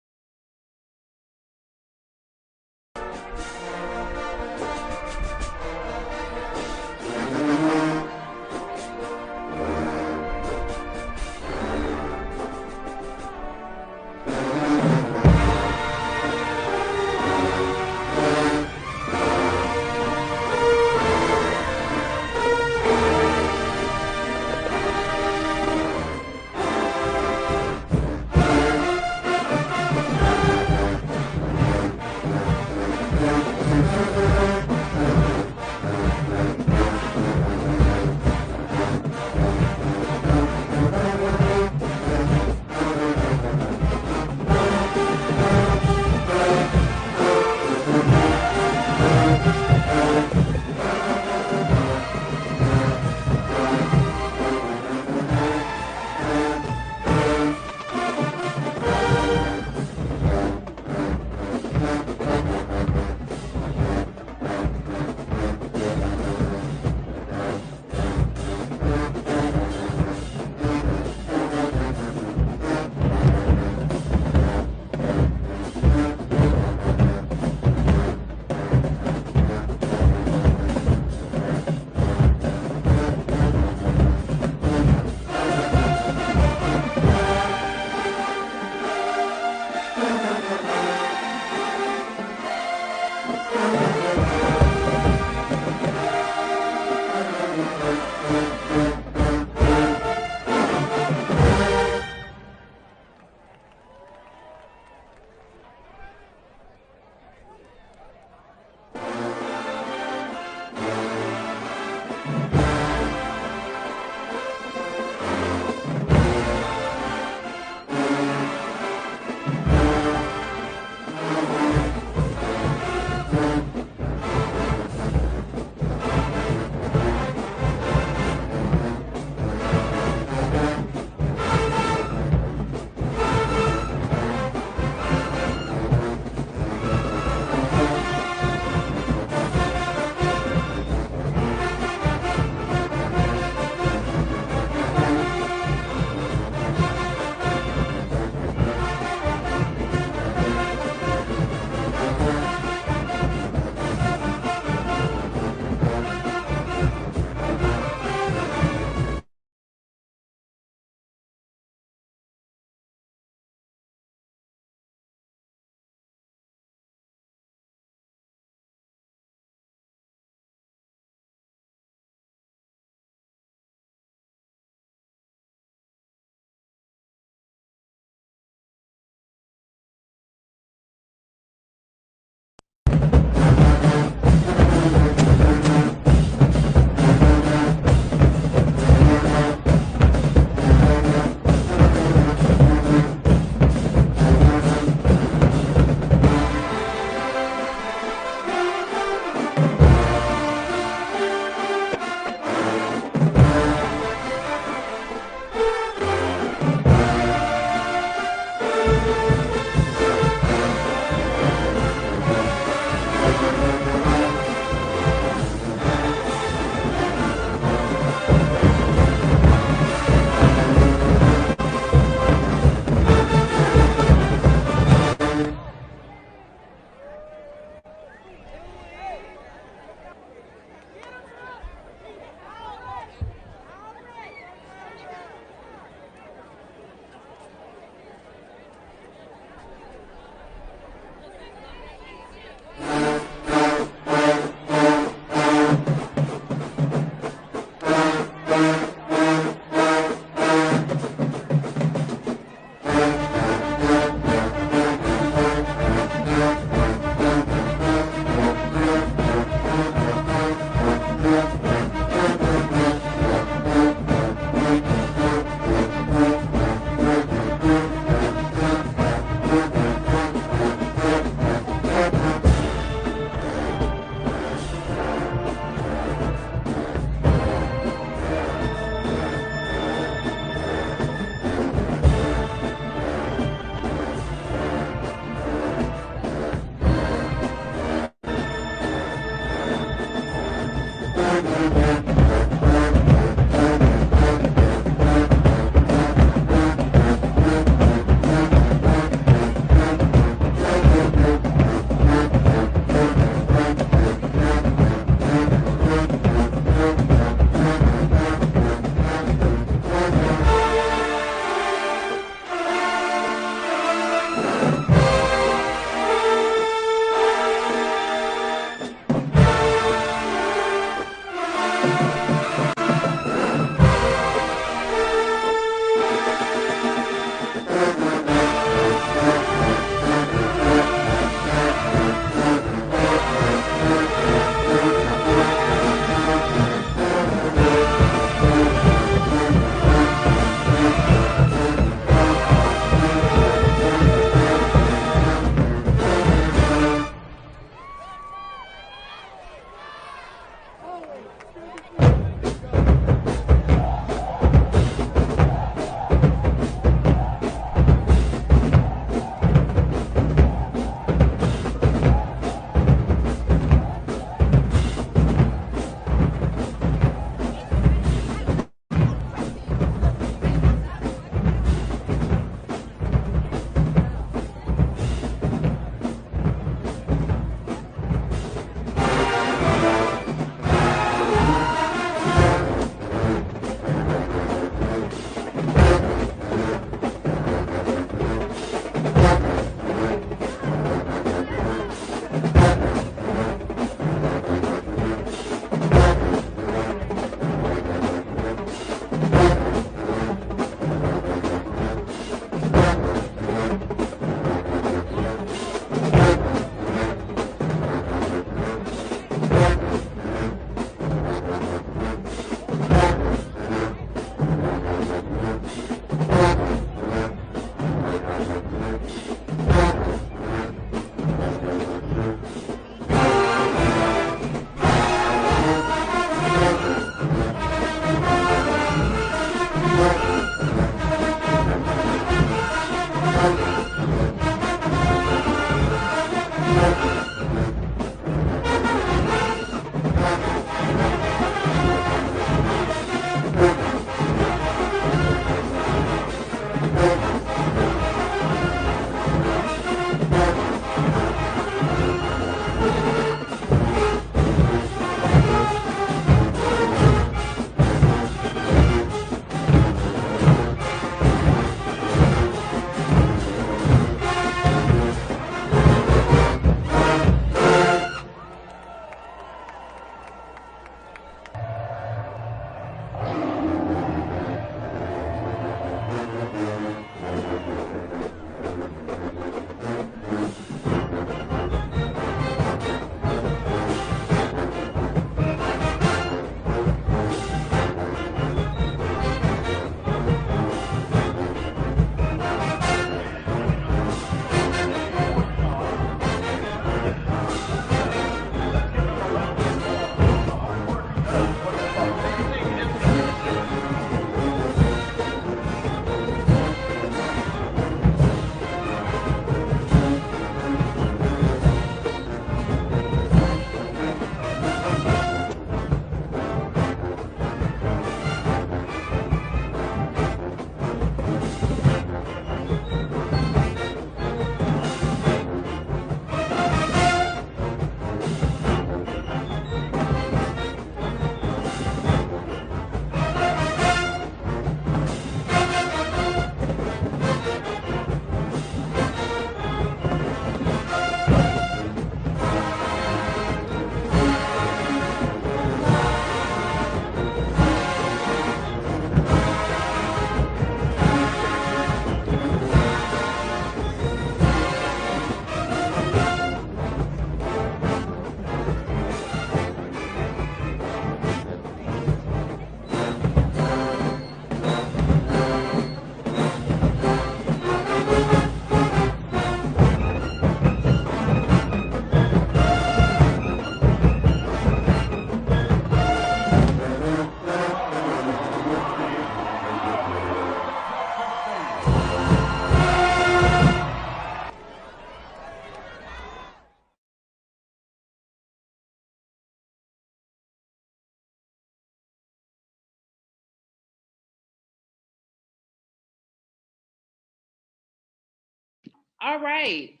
All right.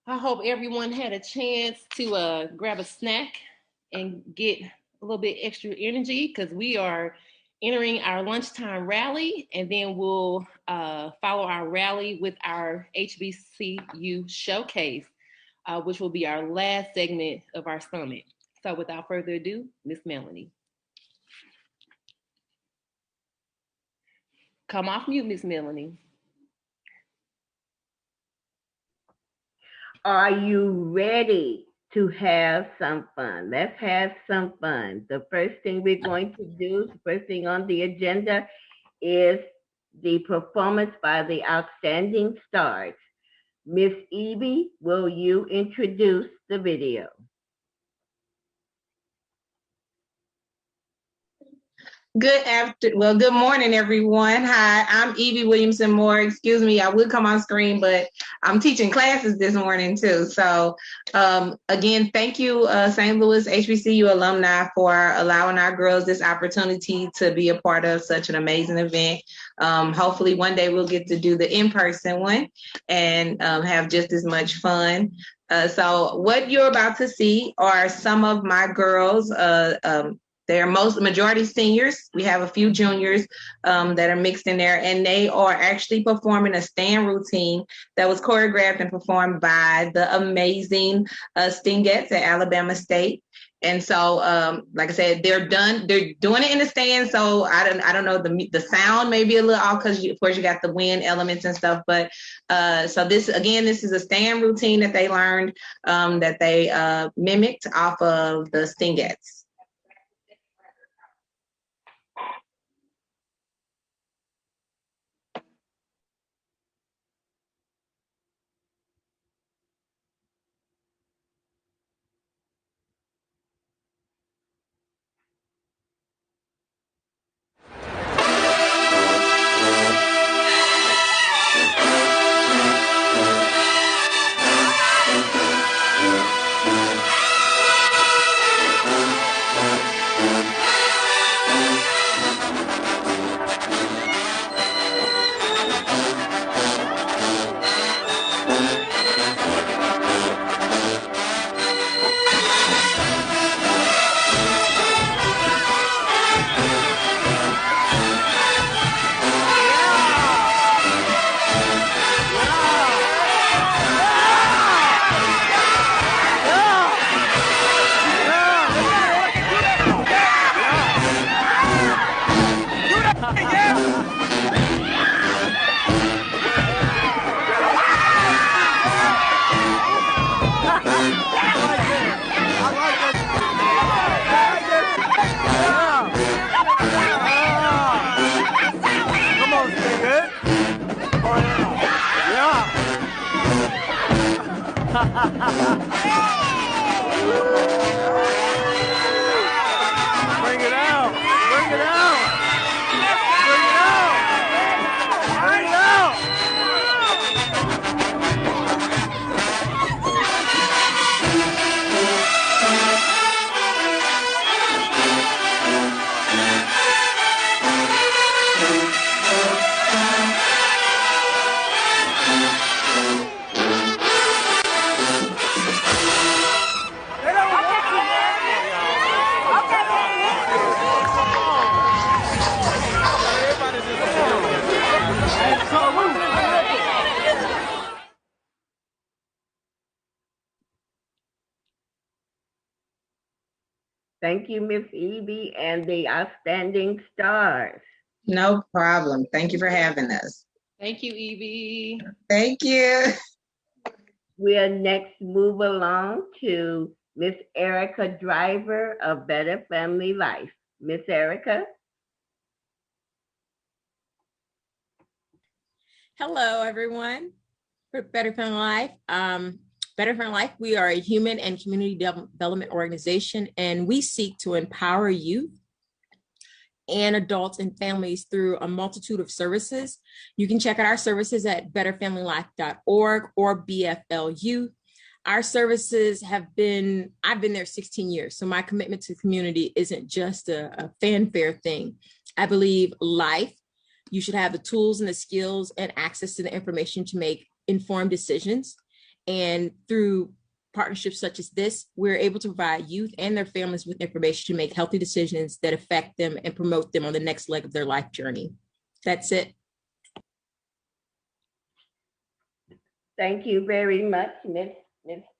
I hope everyone had a chance to grab a snack and get a little bit extra energy, because we are entering our lunchtime rally, and then we'll follow our rally with our HBCU showcase, which will be our last segment of our summit. So without further ado, Miss Melanie. Come off mute, Miss Melanie. Are you ready to have some fun? Let's have some fun. The first thing we're going to do, the first thing on the agenda is the performance by the outstanding stars. Miss Evie, will you introduce the video? Good morning, everyone. Hi, I'm Evie Williamson Moore. Excuse me, I would come on screen, but I'm teaching classes this morning too. So again, thank you, St. Louis HBCU alumni, for allowing our girls this opportunity to be a part of such an amazing event. Hopefully one day we'll get to do the in-person one and have just as much fun. So what you're about to see are some of my girls. They're majority seniors. We have a few juniors that are mixed in there, and they are actually performing a stand routine that was choreographed and performed by the amazing Stingettes at Alabama State. And so, like I said, they're doing it in the stand. So I don't know, the sound may be a little off because of course you got the wind elements and stuff. But so this is a stand routine that they learned, that they mimicked off of the Stingettes. Thank you, Miss Evie and the outstanding stars. No problem. Thank you for having us. Thank you, Evie. Thank you. We'll next move along to Miss Erica Driver of Better Family Life. Miss Erica. Hello, everyone. For Better Family Life. Better Family Life, we are a human and community development organization, and we seek to empower youth and adults and families through a multitude of services. You can check out our services at betterfamilylife.org or BFLU. Our services I've been there 16 years, so my commitment to community isn't just a fanfare thing. I believe life, You should have the tools and the skills and access to the information to make informed decisions. And through partnerships such as this, we're able to provide youth and their families with information to make healthy decisions that affect them and promote them on the next leg of their life journey. That's it. Thank you very much, Ms.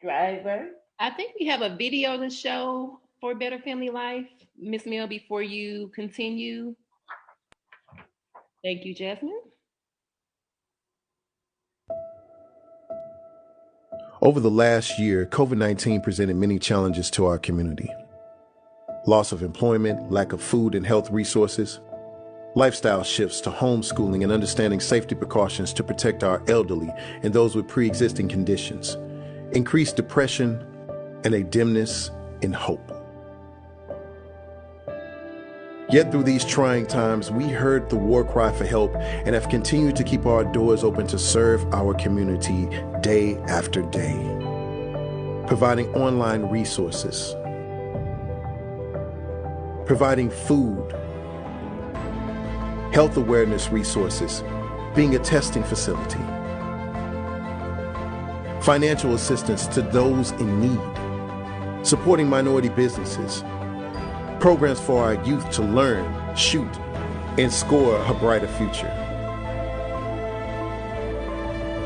Driver. I think we have a video to show for Better Family Life. Ms. Mill, before you continue. Thank you, Jasmine. Over the last year, COVID-19 presented many challenges to our community. Loss of employment, lack of food and health resources, lifestyle shifts to homeschooling and understanding safety precautions to protect our elderly and those with pre-existing conditions, increased depression, and a dimness in hope. Yet through these trying times, we heard the war cry for help and have continued to keep our doors open to serve our community day after day, providing online resources, providing food, health awareness resources, being a testing facility, financial assistance to those in need, supporting minority businesses, programs for our youth to learn, shoot, and score a brighter future,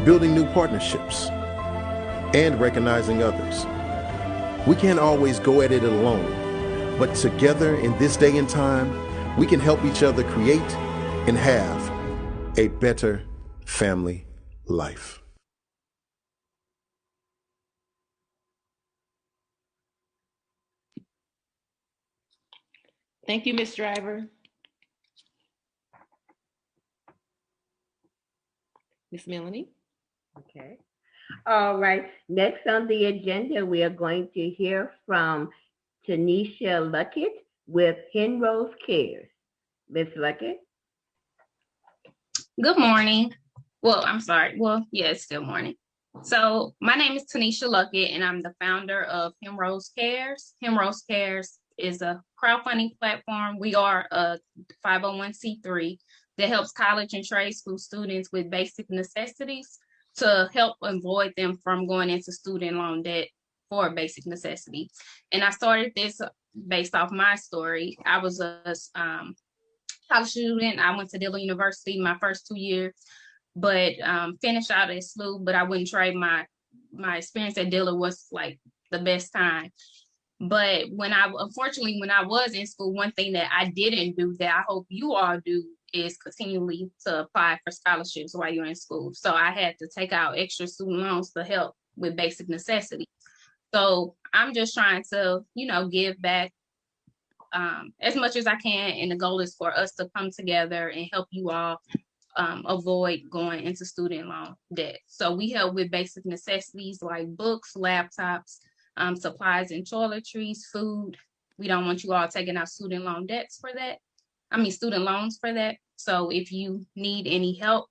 building new partnerships, and recognizing others. We can't always go at it alone, but together in this day and time, we can help each other create and have a better family life. Thank you, Ms. Driver. Ms. Melanie. Okay. All right. Next on the agenda, we are going to hear from Tanisha Luckett with Penrose Cares. Ms. Luckett. Good morning. Well, I'm sorry. Well, yeah, it's still morning. So my name is Tanisha Luckett, and I'm the founder of Penrose Cares. Penrose Cares is a crowdfunding platform. We are a 501c3 that helps college and trade school students with basic necessities to help avoid them from going into student loan debt for a basic necessity. And I started this based off my story. I was a college student. I went to Dillon University my first 2 years, but finished out at SLU, but I wouldn't trade my experience at Dillon was like the best time. But unfortunately, when I was in school, one thing that I didn't do that I hope you all do is continually to apply for scholarships while you're in school. So I had to take out extra student loans to help with basic necessities. So I'm just trying to, give back as much as I can. And the goal is for us to come together and help you all avoid going into student loan debt. So we help with basic necessities like books, laptops, supplies and toiletries, food. We don't want you all taking out student loan debts for that. Student loans for that. So if you need any help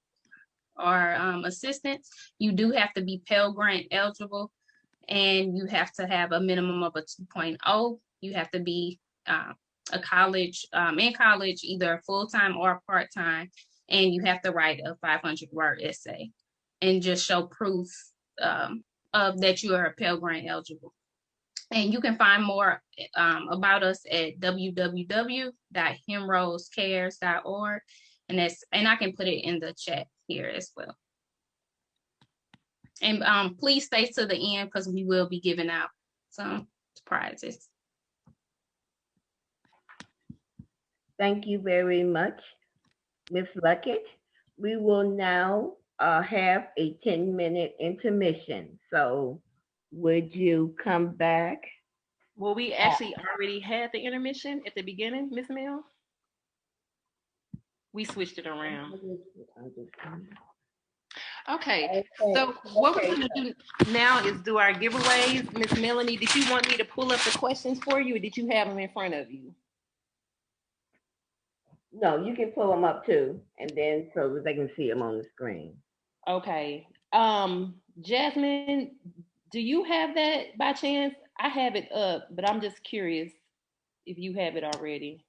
or assistance, you do have to be Pell Grant eligible, and you have to have a minimum of a 2.0. You have to be in college, either full-time or part-time, and you have to write a 500-word essay and just show proof of that you are Pell Grant eligible. And you can find more about us at www.hemrosecares.org, and I can put it in the chat here as well. And please stay to the end because we will be giving out some prizes. Thank you very much, Ms. Luckett. We will now have a 10-minute intermission. So would you come back? Well, we actually already had the intermission at the beginning, Ms. Mill. We switched it around. Okay, so what we're going to do now is do our giveaways. Ms. Melanie, did you want me to pull up the questions for you, or did you have them in front of you? No, you can pull them up too, and then so that they can see them on the screen. Okay. Jasmine, do you have that by chance? I have it up, but I'm just curious if you have it already.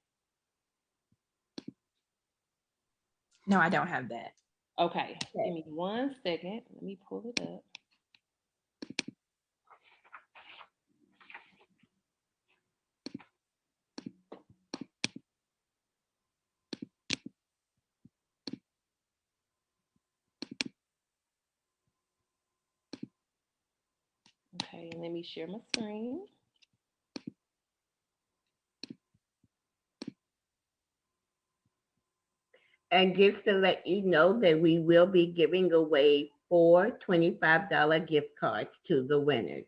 No, I don't have that. Okay, give me 1 second. Let me pull it up. Okay, let me share my screen. And just to let you know that we will be giving away 4 $25 gift cards to the winners.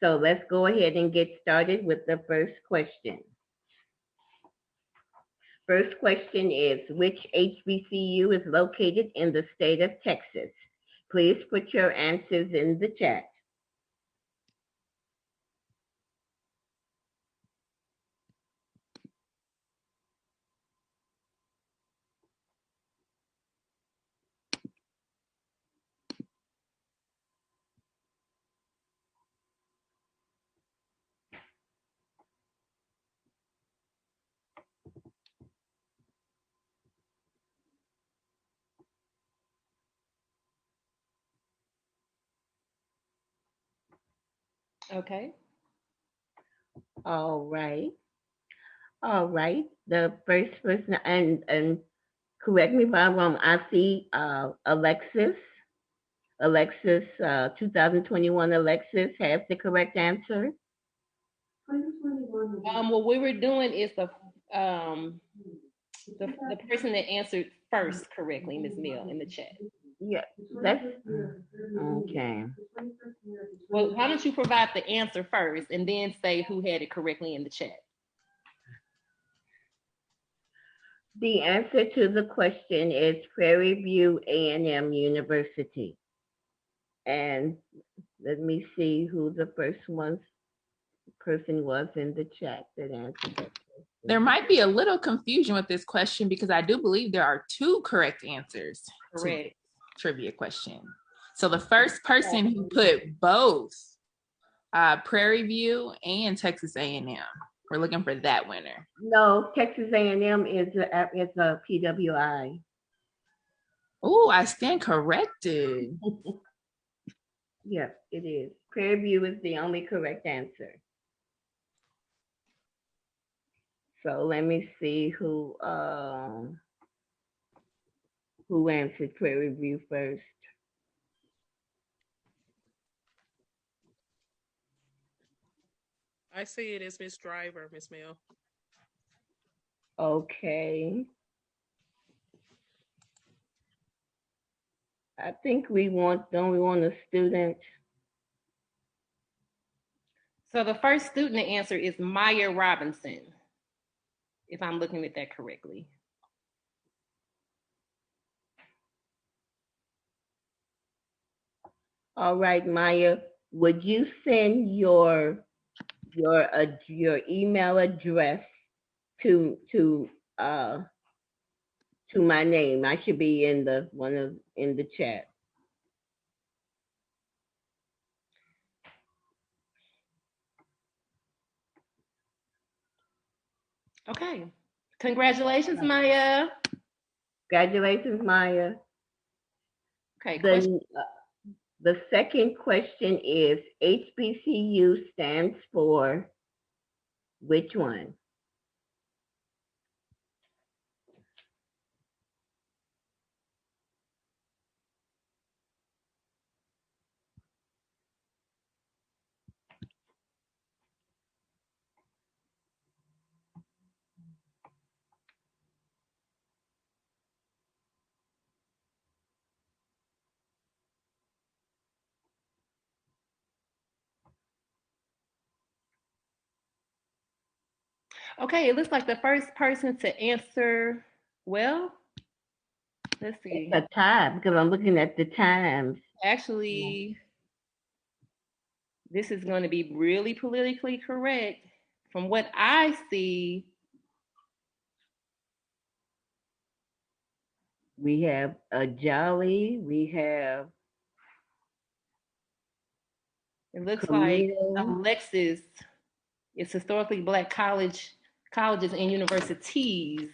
So let's go ahead and get started with the first question. First question is, which HBCU is located in the state of Texas? Please put your answers in the chat. Okay. All right. All right. The first person, and correct me if I'm wrong, I see Alexis. Alexis, 2021 Alexis has the correct answer. What we were doing is the person that answered first correctly, Ms. Mill, in the chat. Yeah, that's okay. Well, why don't you provide the answer first and then say who had it correctly in the chat? The answer to the question is Prairie View A&M University. And let me see who the first person was in the chat that answered that. There might be a little confusion with this question because I do believe there are 2 correct answers to the trivia question. So the first person who put both Prairie View and Texas A&M, we're looking for that winner. No, Texas A&M is a PWI. Oh, I stand corrected. Yes, it is. Prairie View is the only correct answer. So let me see who answered Prairie View first. I see it as Miss Driver, Miss Mill. Okay. I think don't we want a student? So the first student to answer is Maya Robinson, if I'm looking at that correctly. All right, Maya, would you send your email address to my name? I should be in the chat. Okay. Congratulations, Maya. Congratulations, Maya. Okay. The second question is HBCU stands for which one? Okay, it looks like the first person to answer, well, let's see. It's a tie because I'm looking at the times. Actually, this is going to be really politically correct. From what I see, we have a Jolly, we have it looks like Alexis is historically Black colleges and universities.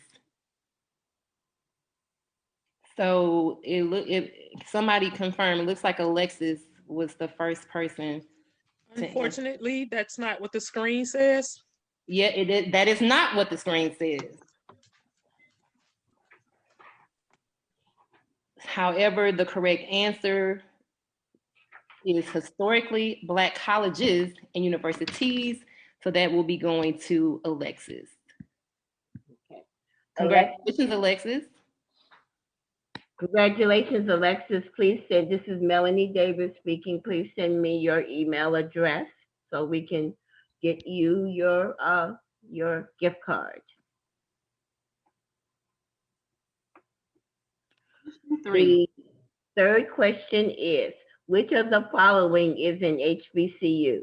So somebody confirmed, it looks like Alexis was the first person. Unfortunately, that's not what the screen says. Yeah, it is. That is not what the screen says. However, the correct answer is historically Black colleges and universities. So that will be going to Alexis. Okay. Congratulations, Alexis. Congratulations, Alexis. Please send, this is Melanie Davis speaking. Please send me your email address so we can get you your gift card. The third question is, which of the following is an HBCU?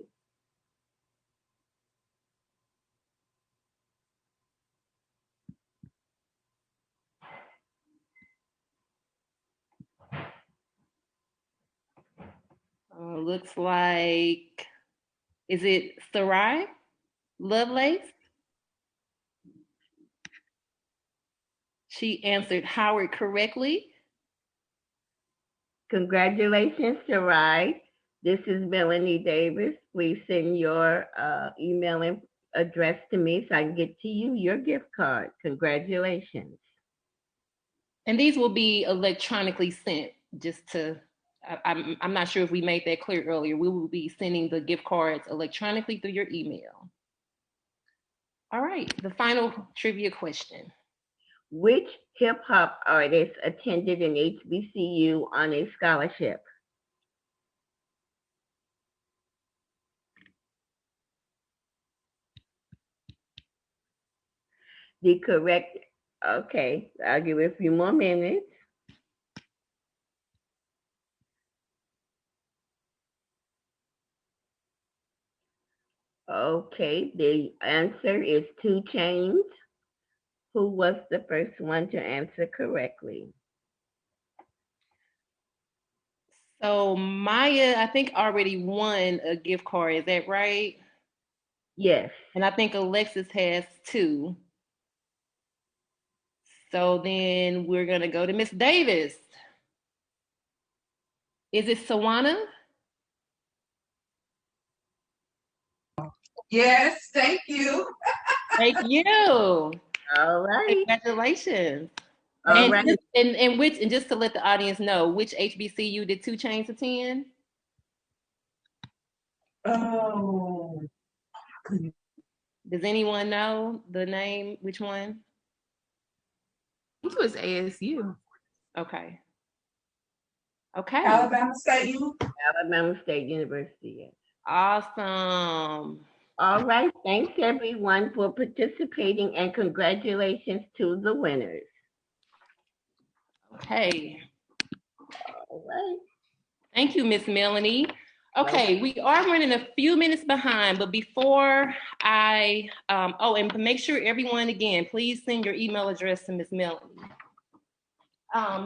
Looks like, is it Sarai Lovelace? She answered Howard correctly. Congratulations, Sarai. This is Melanie Davis. Please send your email address to me so I can get to you your gift card. Congratulations. And these will be electronically sent, just to, I'm not sure if we made that clear earlier. We will be sending the gift cards electronically through your email. All right, the final trivia question. Which hip hop artist attended an HBCU on a scholarship? The correct, okay, I'll give it a few more minutes. Okay, the answer is 2 Chainz. Who was the first one to answer correctly? So Maya, I think already won a gift card, is that right? Yes. And I think Alexis has 2. So then we're gonna go to Miss Davis. Is it Sawana? Yes, thank you. Thank you. All right. Congratulations. All right. And just to let the audience know, which HBCU did 2 Chainz attend? Oh. Does anyone know the name? Which one? I think it was ASU. Okay. Okay. Alabama State University, yes. Awesome. All right, thanks everyone for participating and congratulations to the winners. Okay. All right. Thank you, Miss Melanie. Okay, we are running a few minutes behind, but before I, and make sure everyone, again, please send your email address to Miss Melanie.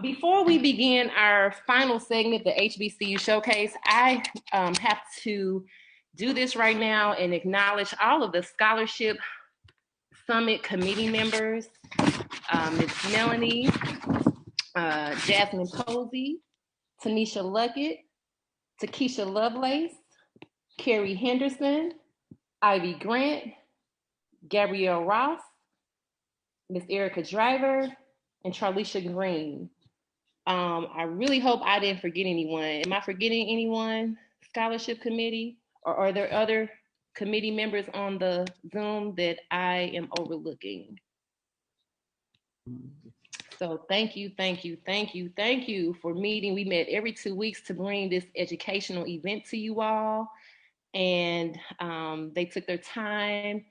Before we begin our final segment, the HBCU Showcase, I have to do this right now and acknowledge all of the Scholarship Summit committee members, Ms. Melanie, Jasmine Posey, Tanisha Luckett, Takesha Lovelace, Carrie Henderson, Ivy Grant, Gabrielle Ross, Ms. Erica Driver, and Charlisha Green. I really hope I didn't forget anyone. Am I forgetting anyone? Scholarship committee? Or are there other committee members on the Zoom that I am overlooking? So thank you for meeting. We met every 2 weeks to bring this educational event to you all. And they took their time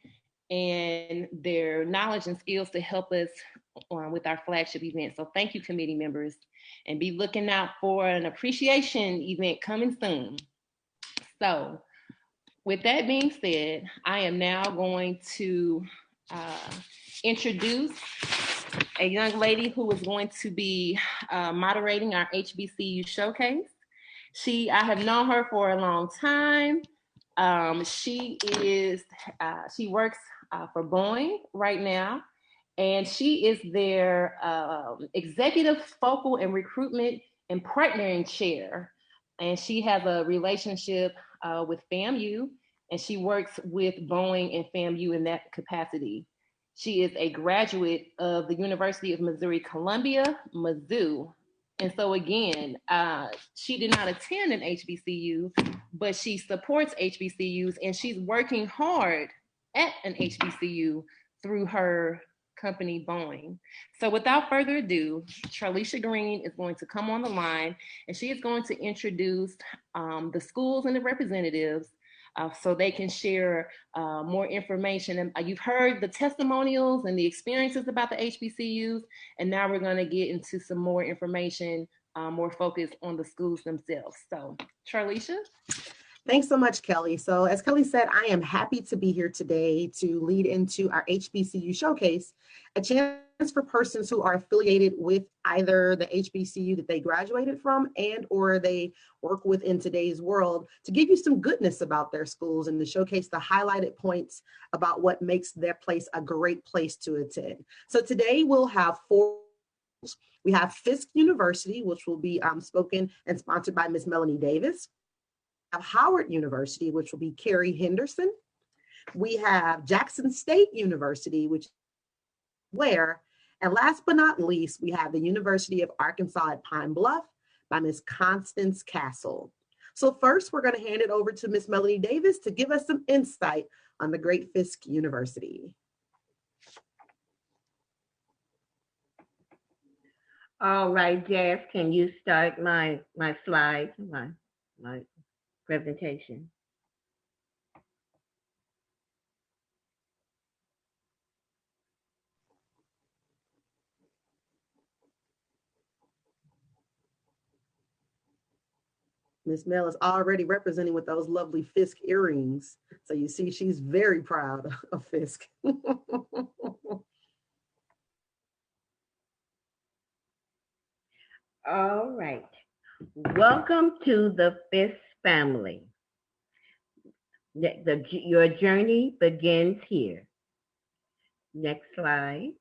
and their knowledge and skills to help us with our flagship event. So thank you, committee members, and be looking out for an appreciation event coming soon. So with that being said, I am now going to introduce a young lady who is going to be moderating our HBCU Showcase. I have known her for a long time. She works for Boeing right now, and she is their executive focal and recruitment and partnering chair. And she has a relationship with FAMU, and she works with Boeing and FAMU in that capacity. She is a graduate of the University of Missouri-Columbia, Mizzou. And so again, she did not attend an HBCU, but she supports HBCUs, and she's working hard at an HBCU through her company, Boeing. So without further ado, Charlisha Green is going to come on the line, and she is going to introduce the schools and the representatives so they can share more information. And you've heard the testimonials and the experiences about the HBCUs, and now we're going to get into some more information, more focused on the schools themselves. So, Charlisha? Thanks so much, Kelly. So as Kelly said, I am happy to be here today to lead into our HBCU Showcase, a chance for persons who are affiliated with either the HBCU that they graduated from and or they work with in today's world to give you some goodness about their schools and to showcase the highlighted points about what makes their place a great place to attend. So today we'll have 4. We have Fisk University, which will be spoken and sponsored by Ms. Melanie Davis. We have Howard University, which will be Carrie Henderson. We have Jackson State University, which is Blair. And last but not least, we have the University of Arkansas at Pine Bluff by Ms. Constance Castle. So first, we're going to hand it over to Ms. Melanie Davis to give us some insight on the great Fisk University. All right, Jazz, can you start my slides, my presentation? Ms. Mel is already representing with those lovely Fisk earrings. So you see, she's very proud of Fisk. All right. Welcome to the Fisk family. Your journey begins here. Next slide.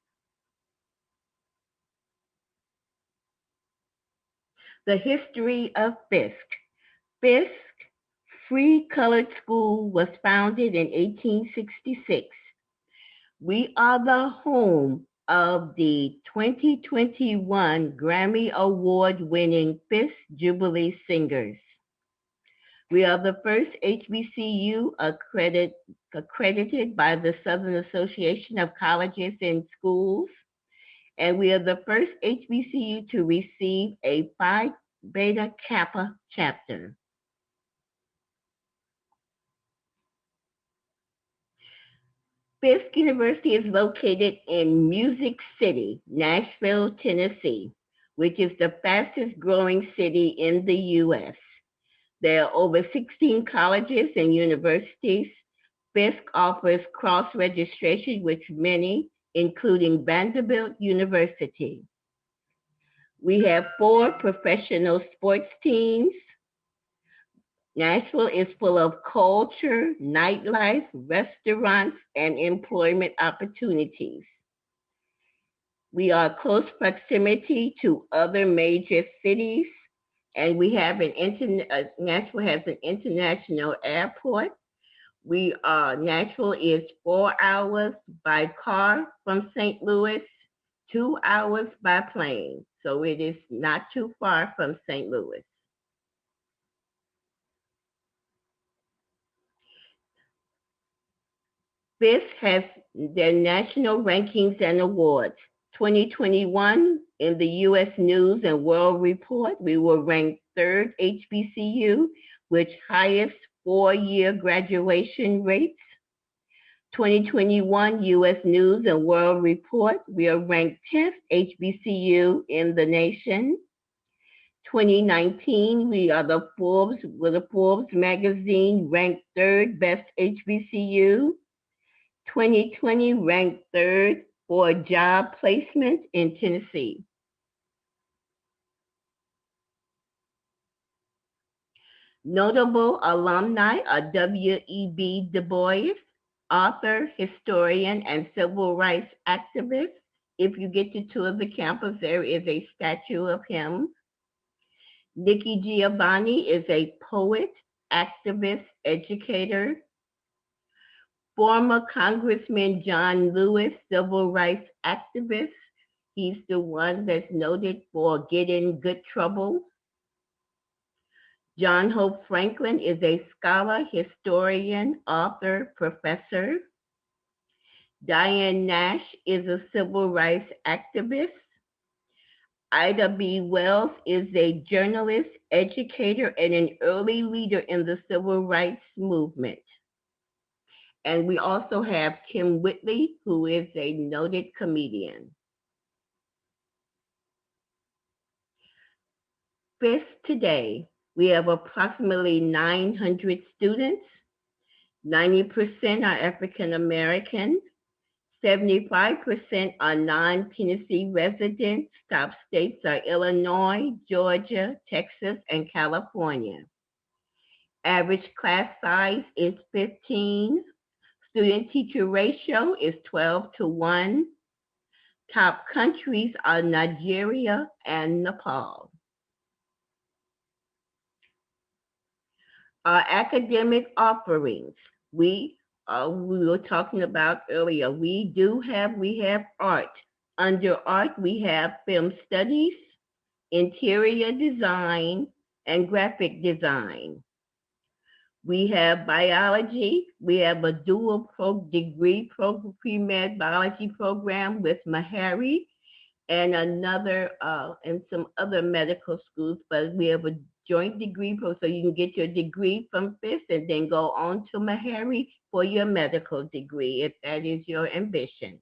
The history of Fisk. Fisk Free Colored School was founded in 1866. We are the home of the 2021 Grammy Award-winning Fisk Jubilee Singers. We are the first HBCU accredited by the Southern Association of Colleges and Schools, and we are the first HBCU to receive a Phi Beta Kappa chapter. Fisk University is located in Music City, Nashville, Tennessee, which is the fastest growing city in the U.S. There are over 16 colleges and universities. Fisk offers cross-registration with many, including Vanderbilt University. We have 4 professional sports teams. Nashville is full of culture, nightlife, restaurants, and employment opportunities. We are close proximity to other major cities, and we have Nashville has an international airport. Nashville is 4 hours by car from St. Louis, 2 hours by plane. So it is not too far from St. Louis. Fisk has their national rankings and awards. 2021 in the U.S. News and World Report, we were ranked 3rd HBCU with highest 4-year graduation rates. 2021 U.S. News and World Report, we are ranked 10th HBCU in the nation. 2019, we are the Forbes magazine ranked 3rd best HBCU. 2020 ranked 3rd for job placement in Tennessee. Notable alumni are W.E.B. Du Bois, author, historian, and civil rights activist. If you get to tour the campus, there is a statue of him. Nikki Giovanni is a poet, activist, educator. Former Congressman John Lewis, civil rights activist. He's the one that's noted for getting good trouble. John Hope Franklin is a scholar, historian, author, professor. Diane Nash is a civil rights activist. Ida B. Wells is a journalist, educator, and an early leader in the civil rights movement. And we also have Kim Whitley, who is a noted comedian. FIST today, we have approximately 900 students. 90% are African American. 75% are non-Tennessee residents. Top states are Illinois, Georgia, Texas, and California. Average class size is 15. Student-teacher ratio is 12:1. Top countries are Nigeria and Nepal. Our academic offerings, we were talking about earlier. We have art. Under art, we have film studies, interior design, and graphic design. We have biology. We have a dual degree pre-med biology program with Meharry and and some other medical schools, but we have a joint degree program, so you can get your degree from FIST and then go on to Meharry for your medical degree, if that is your ambition.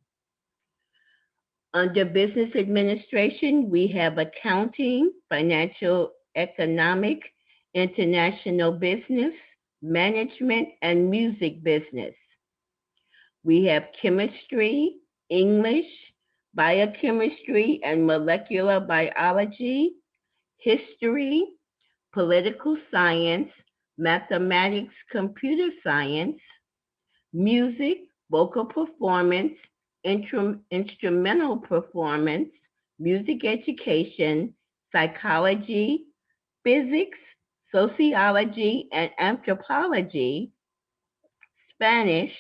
Under business administration, we have accounting, financial economic, international business, management, and music business. We have chemistry, English, biochemistry and molecular biology, history, political science, mathematics, computer science, music, vocal performance, instrumental performance, music education, psychology, physics, sociology and anthropology, Spanish,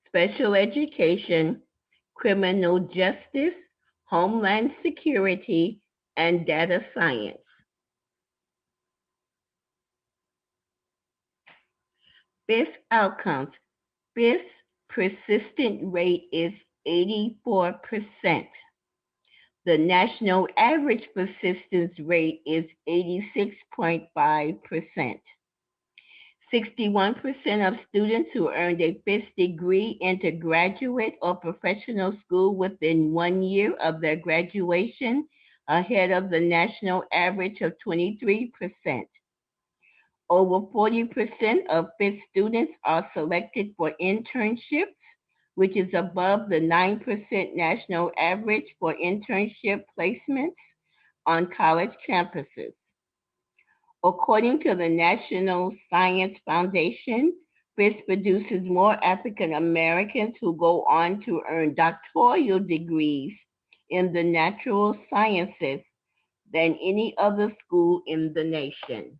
special education, criminal justice, homeland security, and data science. FIST outcomes. FIST persistent rate is 84%. The national average persistence rate is 86.5%. 61% of students who earned a FIST degree enter graduate or professional school within 1 year of their graduation, ahead of the national average of 23%. Over 40% of FIST students are selected for internships, which is above the 9% national average for internship placements on college campuses. According to the National Science Foundation, FIST produces more African Americans who go on to earn doctoral degrees in the natural sciences than any other school in the nation.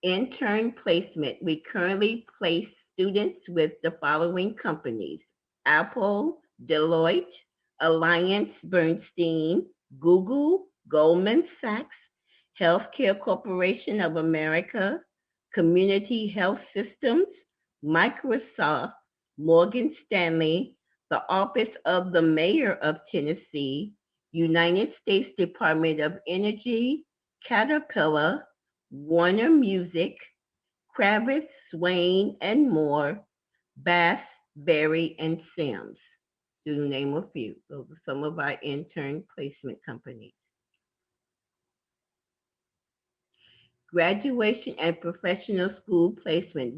Intern placement. We currently place students with the following companies: Apple, Deloitte, Alliance Bernstein, Google, Goldman Sachs, Healthcare Corporation of America, Community Health Systems, Microsoft, Morgan Stanley, the Office of the Mayor of Tennessee, United States Department of Energy, Caterpillar, Warner Music, Kravitz, Swain, and more, Bass, Berry, and Sims, to name a few. Those are some of our intern placement companies. Graduation and professional school placement.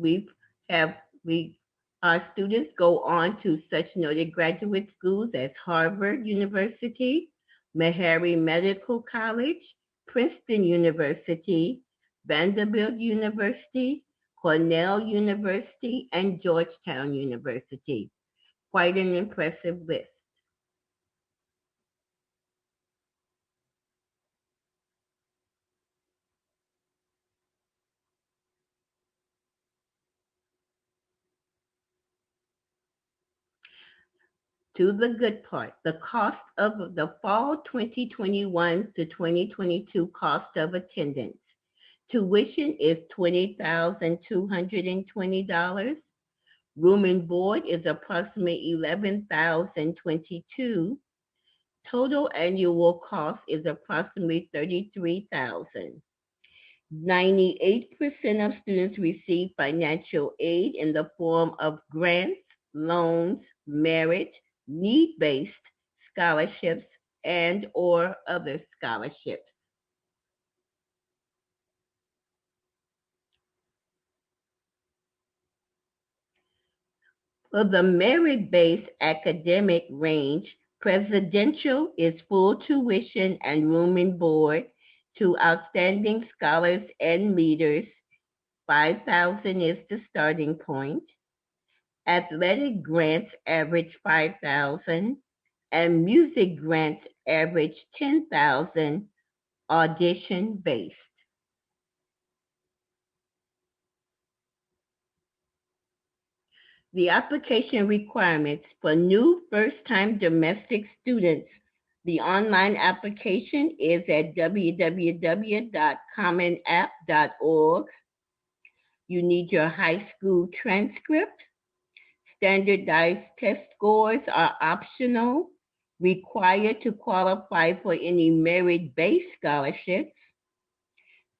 Our students go on to such noted graduate schools as Harvard University, Meharry Medical College, Princeton University, Vanderbilt University, Cornell University, and Georgetown University. Quite an impressive list. To the good part, the cost of the fall 2021 to 2022 cost of attendance. Tuition is $20,220. Room and board is approximately $11,022. Total annual cost is approximately $33,000. 98% of students receive financial aid in the form of grants, loans, merit, need-based scholarships, and or other scholarships. For the merit-based academic range, presidential is full tuition and room and board to outstanding scholars and leaders. $5,000 is the starting point. Athletic grants average $5,000 and music grants average $10,000, audition based. The application requirements for new first-time domestic students. The online application is at www.commonapp.org. You need your high school transcript. Standardized test scores are optional, required to qualify for any merit-based scholarships.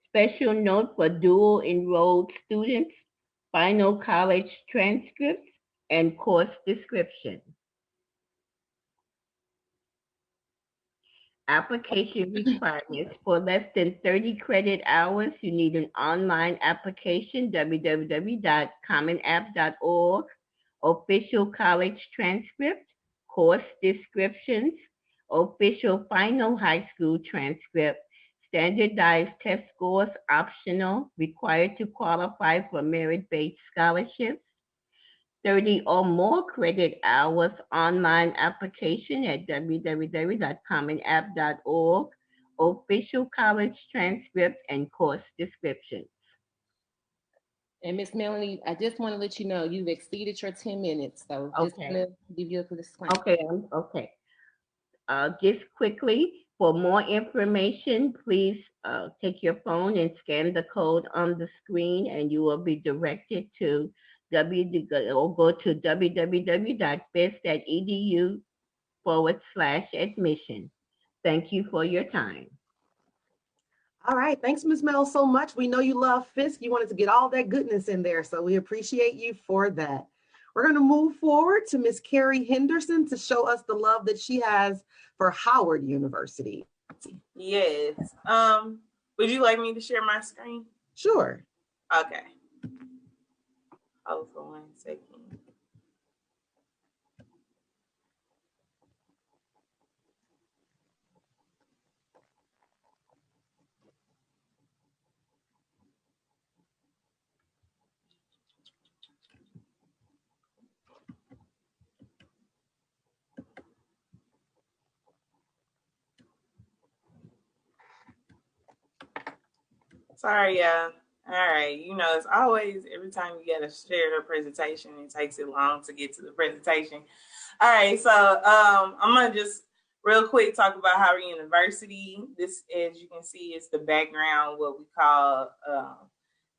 Special note for dual enrolled students, final college transcripts, and course description. Application requirements. For less than 30 credit hours, you need an online application, www.commonapp.org, official college transcript, course descriptions, official final high school transcript, standardized test scores optional, required to qualify for merit-based scholarships, 30 or more credit hours online application at www.commonapp.org, official college transcript and course descriptions. And Miss Melanie, I just want to let you know you've exceeded your 10 minutes. So just Okay. want to give you a disclaimer. Okay. Just quickly, for more information, please take your phone and scan the code on the screen, and you will be directed to go to www.fisk.edu/admission. Thank you for your time. All right, thanks, Ms. Mel, so much. We know you love Fisk. You wanted to get all that goodness in there, so we appreciate you for that. We're going to move forward to Ms. Carrie Henderson to show us the love that she has for Howard University. Yes. Would you like me to share my screen? Sure. Okay. Hold for 1 second. Sorry, y'all. All right. You know, it's always every time you gotta share the presentation, it takes it long to get to the presentation. All right. So I'm gonna just real quick talk about Howard University. This, as you can see, is the background, what we call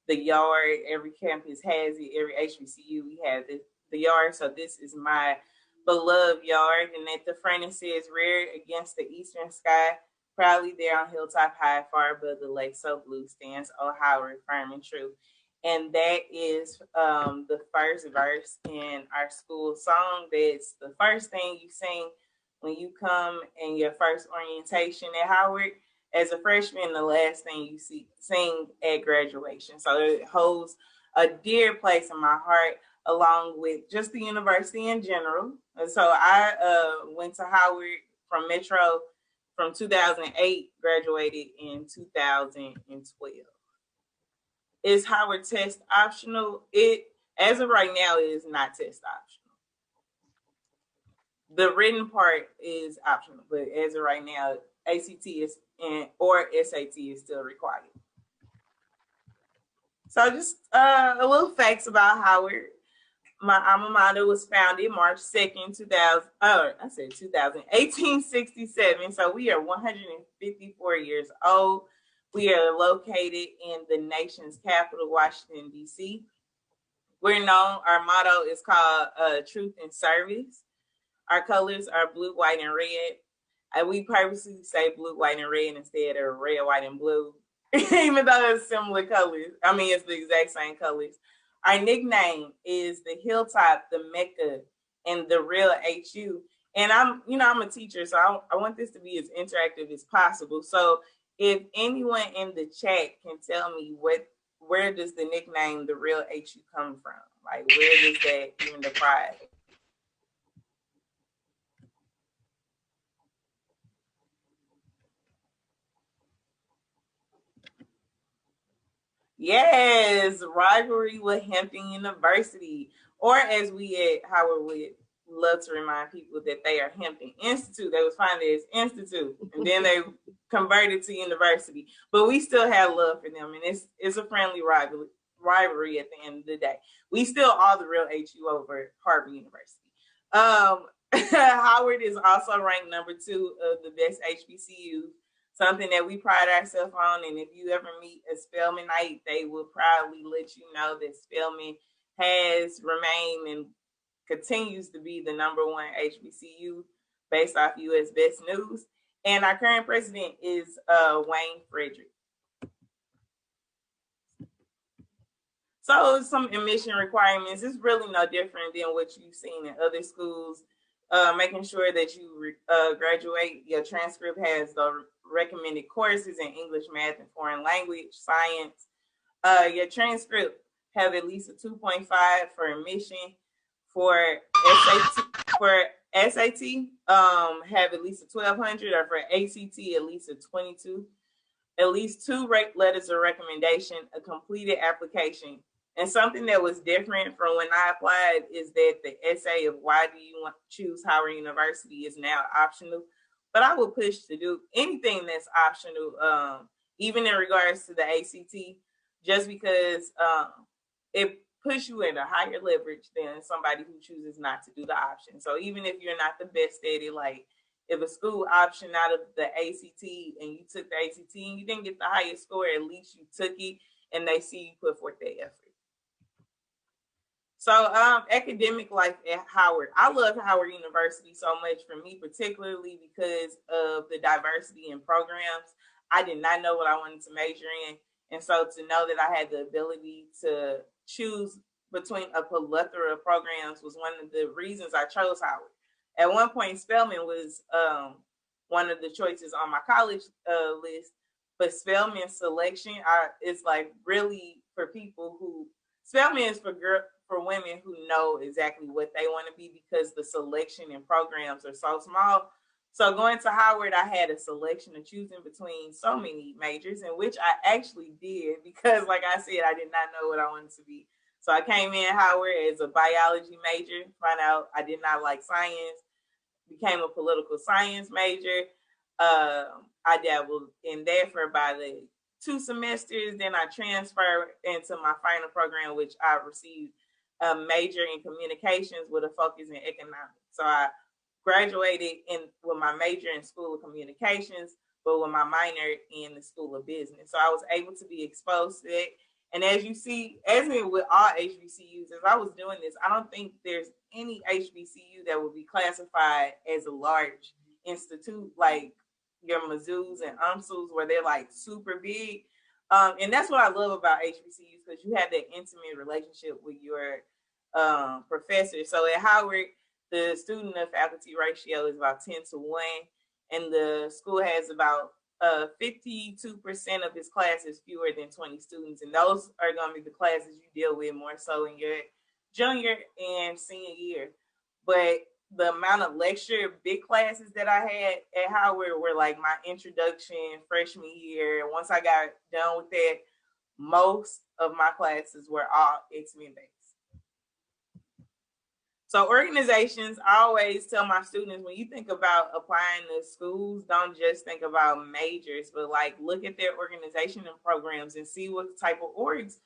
the yard. Every campus has it. Every HBCU, we have the yard. So this is my beloved yard. And at the front it says, "Reared against the eastern sky, proudly there on hilltop high, far above the lake so blue, stands O Howard, firm and true." And that is the first verse in our school song. That's the first thing you sing when you come in your first orientation at Howard as a freshman, the last thing you sing at graduation. So it holds a dear place in my heart, along with just the university in general. And so I went to Howard from Metro from 2008, graduated in 2012. Is Howard test optional? It, as of right now, it is not test optional. The written part is optional, but as of right now, ACT is or SAT is still required. So just a little facts about Howard. My alma mater was founded March 2nd, 1867. So we are 154 years old. We are located in the nation's capital, Washington, D.C. We're known, our motto is called Truth and Service. Our colors are blue, white, and red. We purposely say blue, white, and red instead of red, white, and blue, even though it's similar colors. I mean, it's the exact same colors. Our nickname is the Hilltop, the Mecca, and the Real HU. And I'm a teacher, so I want this to be as interactive as possible. So if anyone in the chat can tell me where does the nickname the Real HU come from? Like, where does that even derive? Yes, rivalry with Hampton University, or as we at Howard would love to remind people that they are Hampton Institute. They was founded as Institute, and then they converted to university. But we still have love for them, and it's a friendly rivalry at the end of the day. We still are the Real HU over Harvard University. Howard is also ranked number 2 of the best HBCUs. Something that we pride ourselves on, and if you ever meet a Spelmanite, they will proudly let you know that Spelman has remained and continues to be the number 1 HBCU based off US Best News. And our current president is Wayne Frederick. So some admission requirements is really no different than what you've seen in other schools. Making sure that you graduate, your transcript has the recommended courses in English, math, and foreign language, science. Your transcript have at least a 2.5 for admission. For SAT, have at least a 1200, or for ACT, at least a 22. At least 2 letters of recommendation, a completed application. And something that was different from when I applied is that the essay of why do you want to choose Howard University is now optional. But I would push to do anything that's optional, even in regards to the ACT, just because it puts you in a higher leverage than somebody who chooses not to do the option. So even if you're not the best at it, like if a school option out of the ACT and you took the ACT and you didn't get the highest score, at least you took it and they see you put forth that effort. So academic life at Howard. I love Howard University so much, for me particularly because of the diversity in programs. I did not know what I wanted to major in. And so to know that I had the ability to choose between a plethora of programs was one of the reasons I chose Howard. At one point, Spelman was one of the choices on my college list, but Spelman selection is like really for people who, Spelman is for women who know exactly what they want to be, because the selection and programs are so small. So going to Howard, I had a selection of choosing between so many majors, in which I actually did, because like I said, I did not know what I wanted to be. So I came in Howard as a biology major, found out I did not like science, became a political science major. I dabbled in that for about 2 semesters. Then I transferred into my final program, which I received a major in communications with a focus in economics. So I graduated with my major in School of Communications, but with my minor in the School of Business. So I was able to be exposed to it. And as you see, as with all HBCUs, as I was doing this, I don't think there's any HBCU that would be classified as a large institute like your Mizzou's and UMSU's, where they're like super big. And that's what I love about HBCUs, because you have that intimate relationship with your professor. So at Howard, the student to faculty ratio is about 10 to 1, and the school has about 52% of its classes fewer than 20 students. And those are going to be the classes you deal with more so in your junior and senior year. But the amount of lecture big classes that I had at Howard were like my introduction freshman year. Once I got done with that, most of my classes were all X-Men based. So organizations, I always tell my students, when you think about applying to schools, don't just think about majors, but like look at their organization and programs and see what type of orgs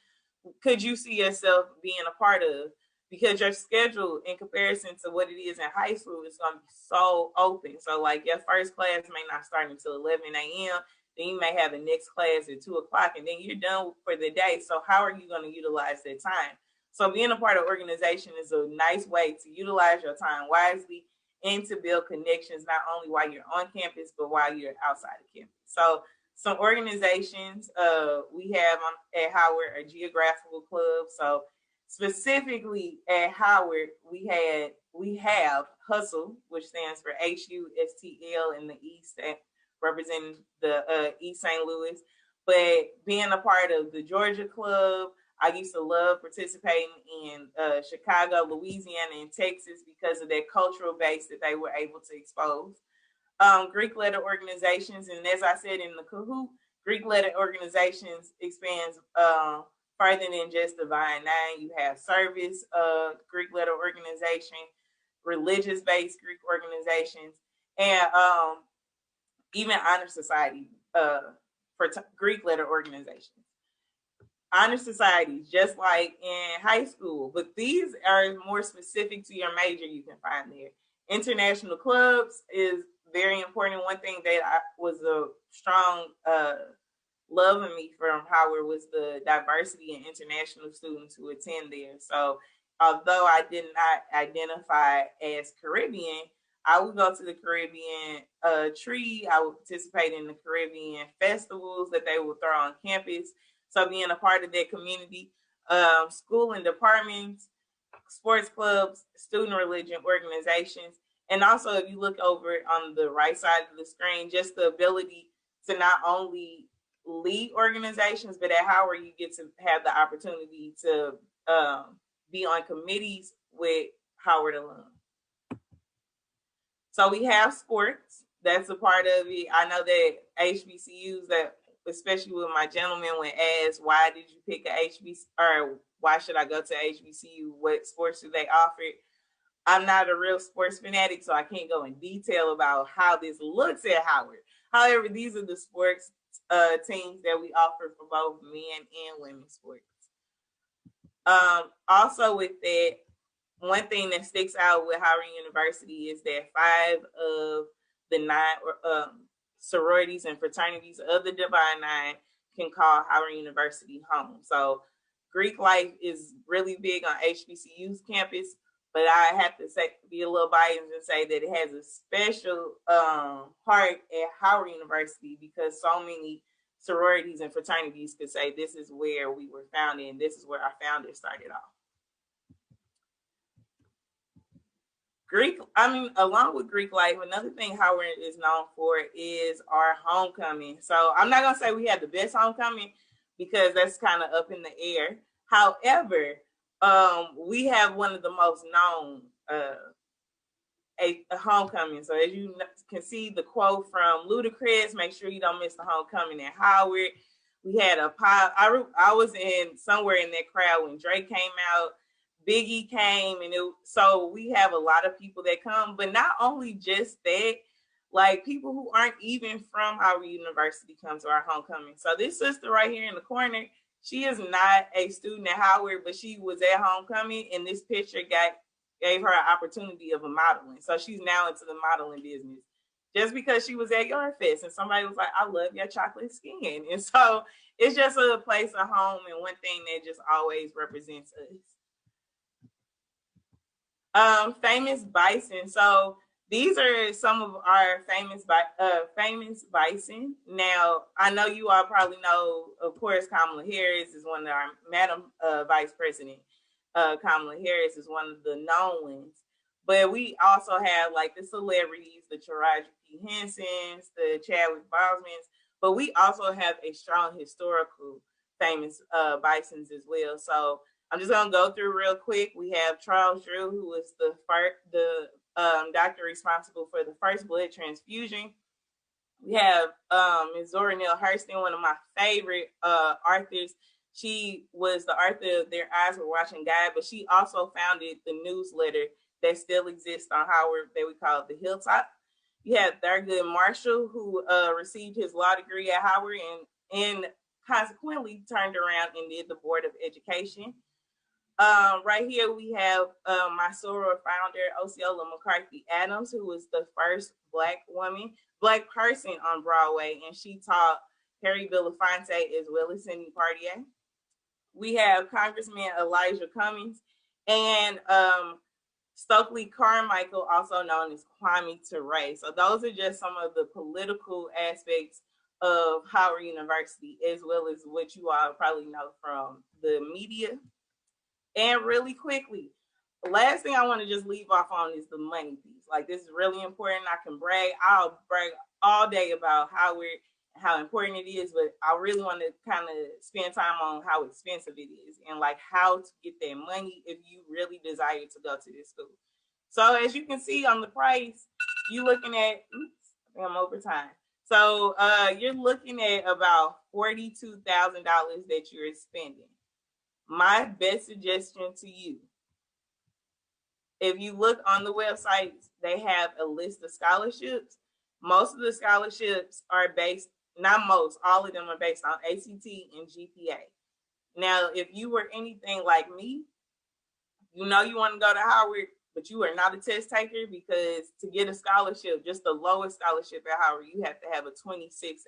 could you see yourself being a part of, because your schedule in comparison to what it is in high school is going to be so open. So like your first class may not start until 11 a.m. Then you may have the next class at 2 o'clock and then you're done for the day. So how are you going to utilize that time? So being a part of organization is a nice way to utilize your time wisely and to build connections, not only while you're on campus, but while you're outside of campus. So some organizations we have at Howard are geographical clubs. So specifically at Howard, we have Hustle, which stands for HUSTL in the East, representing the East St. Louis. But being a part of the Georgia Club, I used to love participating in Chicago, Louisiana, and Texas because of that cultural base that they were able to expose. Greek letter organizations, and as I said in the Kahoot, Greek letter organizations expands further than just Divine Nine. You have service Greek letter organization, religious-based Greek organizations, and even honor society for Greek letter organizations. Honor societies, just like in high school, but these are more specific to your major. You can find there. International clubs is very important. One thing that was a strong love in me from Howard was the diversity in international students who attend there. So although I did not identify as Caribbean, I would go to the Caribbean tree. I would participate in the Caribbean festivals that they would throw on campus. So being a part of that community, school and departments, sports clubs, student religion organizations, and also if you look over on the right side of the screen, just the ability to not only lead organizations, but at Howard you get to have the opportunity to be on committees with Howard alum. So we have sports. That's a part of it. I know that HBCUs, that especially with my gentleman when asked, why did you pick a HBCU, or why should I go to HBCU? What sports do they offer? I'm not a real sports fanatic, so I can't go in detail about how this looks at Howard. However, these are the sports teams that we offer for both men and women's sports. Also with that, one thing that sticks out with Howard University is that 5 of the 9 sororities and fraternities of the Divine Nine can call Howard University home. So Greek life is really big on HBCU's campus, but I have to say, be a little biased and say that it has a special heart at Howard University because so many sororities and fraternities could say this is where we were founded and this is where our founders started off. Along with Greek life, another thing Howard is known for is our homecoming. So I'm not gonna say we had the best homecoming because that's kind of up in the air. However, we have one of the most known a homecoming. So as you can see the quote from Ludacris, make sure you don't miss the homecoming at Howard. We had a pop. I was in somewhere in that crowd when Drake came out. Biggie came, and so we have a lot of people that come, but not only just that, like people who aren't even from Howard University come to our homecoming. So this sister right here in the corner, she is not a student at Howard, but she was at homecoming, and this picture gave her an opportunity of a modeling. So she's now into the modeling business just because she was at YardFest and somebody was like, I love your chocolate skin. And so it's just a place of home and one thing that just always represents us. Famous bison. So these are some of our famous bison. Now, I know you all probably know, of course, Kamala Harris is one of our Madam Vice President. Kamala Harris is one of the known ones. But we also have like the celebrities, the Taraji P. Hensons, the Chadwick Bosemans. But we also have a strong historical famous bisons as well. So I'm just gonna go through real quick. We have Charles Drew, who was the doctor responsible for the first blood transfusion. We have Ms. Zora Neale Hurston, one of my favorite authors. She was the author of Their Eyes Were Watching God, but she also founded the newsletter that still exists on Howard that we call the Hilltop. You have Thurgood Marshall, who received his law degree at Howard and consequently turned around and did the Board of Education. Right here we have my soror founder, Osceola McCarthy Adams, who was the first Black person on Broadway, and she taught Harry Belafonte as well as Sidney Poitier. We have Congressman Elijah Cummings and Stokely Carmichael, also known as Kwame Ture. So those are just some of the political aspects of Howard University, as well as what you all probably know from the media. And really quickly, the last thing I want to just leave off on is the money piece. Like, this is really important. I'll brag all day about Howard and how important it is, but I really want to kind of spend time on how expensive it is and like how to get that money if you really desire to go to this school. So as you can see on the price, you're looking at, oops, I think I'm over time. So you're looking at about $42,000 that you're spending. My best suggestion to you, if you look on the websites, they have a list of scholarships. Most of the scholarships are based, not most, all of them are based on ACT and GPA. Now, if you were anything like me, you know you want to go to Howard, but you are not a test taker, because to get a scholarship, just the lowest scholarship at Howard, you have to have a 26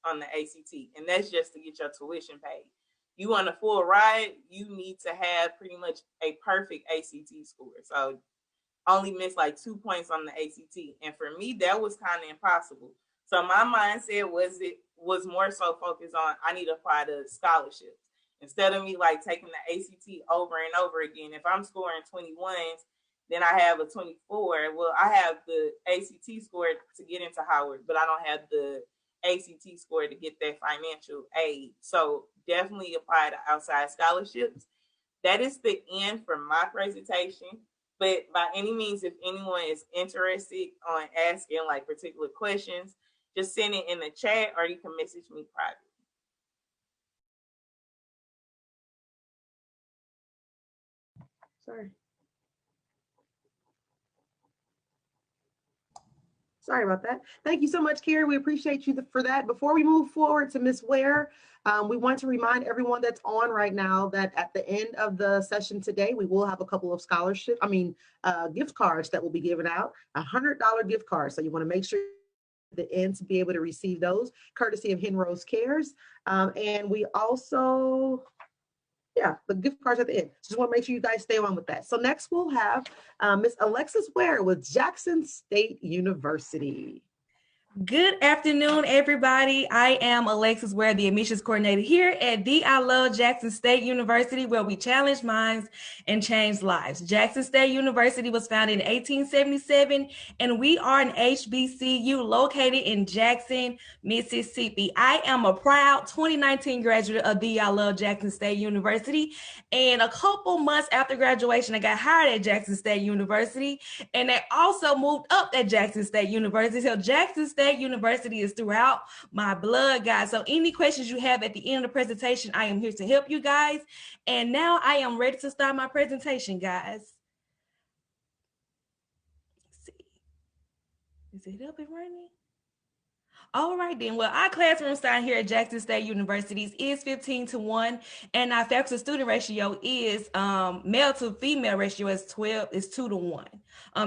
on the ACT, and that's just to get your tuition paid. You want a full ride, you need to have pretty much a perfect ACT score. So only miss like 2 points on the ACT. And for me, that was kind of impossible. So my mindset was more so focused on, I need to apply to scholarships. Instead of me like taking the ACT over and over again, if I'm scoring 21s, then I have a 24. Well, I have the ACT score to get into Howard, but I don't have the ACT score to get that financial aid. So definitely apply to outside scholarships. That is the end for my presentation. But by any means, if anyone is interested on asking like particular questions, just send it in the chat or you can message me privately. Sorry about that. Thank you so much, Carrie. We appreciate you for that. Before we move forward to Ms. Ware, we want to remind everyone that's on right now that at the end of the session today, we will have a couple of gift cards that will be given out, $100 gift cards. So you want to make sure at the end to be able to receive those, courtesy of Henrose Cares. And we also, the gift cards at the end. Just want to make sure you guys stay on with that. So next we'll have Ms. Alexis Ware with Jackson State University. Good afternoon, everybody. I am Alexis Ware, the admissions coordinator here at the I Love Jackson State University, where we challenge minds and change lives. Jackson State University was founded in 1877, and we are an HBCU located in Jackson, Mississippi. I am a proud 2019 graduate of the I Love Jackson State University, and a couple months after graduation, I got hired at Jackson State University, and I also moved up at Jackson State University. So Jackson State University is throughout my blood, guys. So any questions you have at the end of the presentation, I am here to help you guys. And now I am ready to start my presentation, guys. Let's see. Is it up and running? All right then. Well, our classroom size here at Jackson State University is 15-1, and our faculty to student ratio is male to female ratio is 2-1.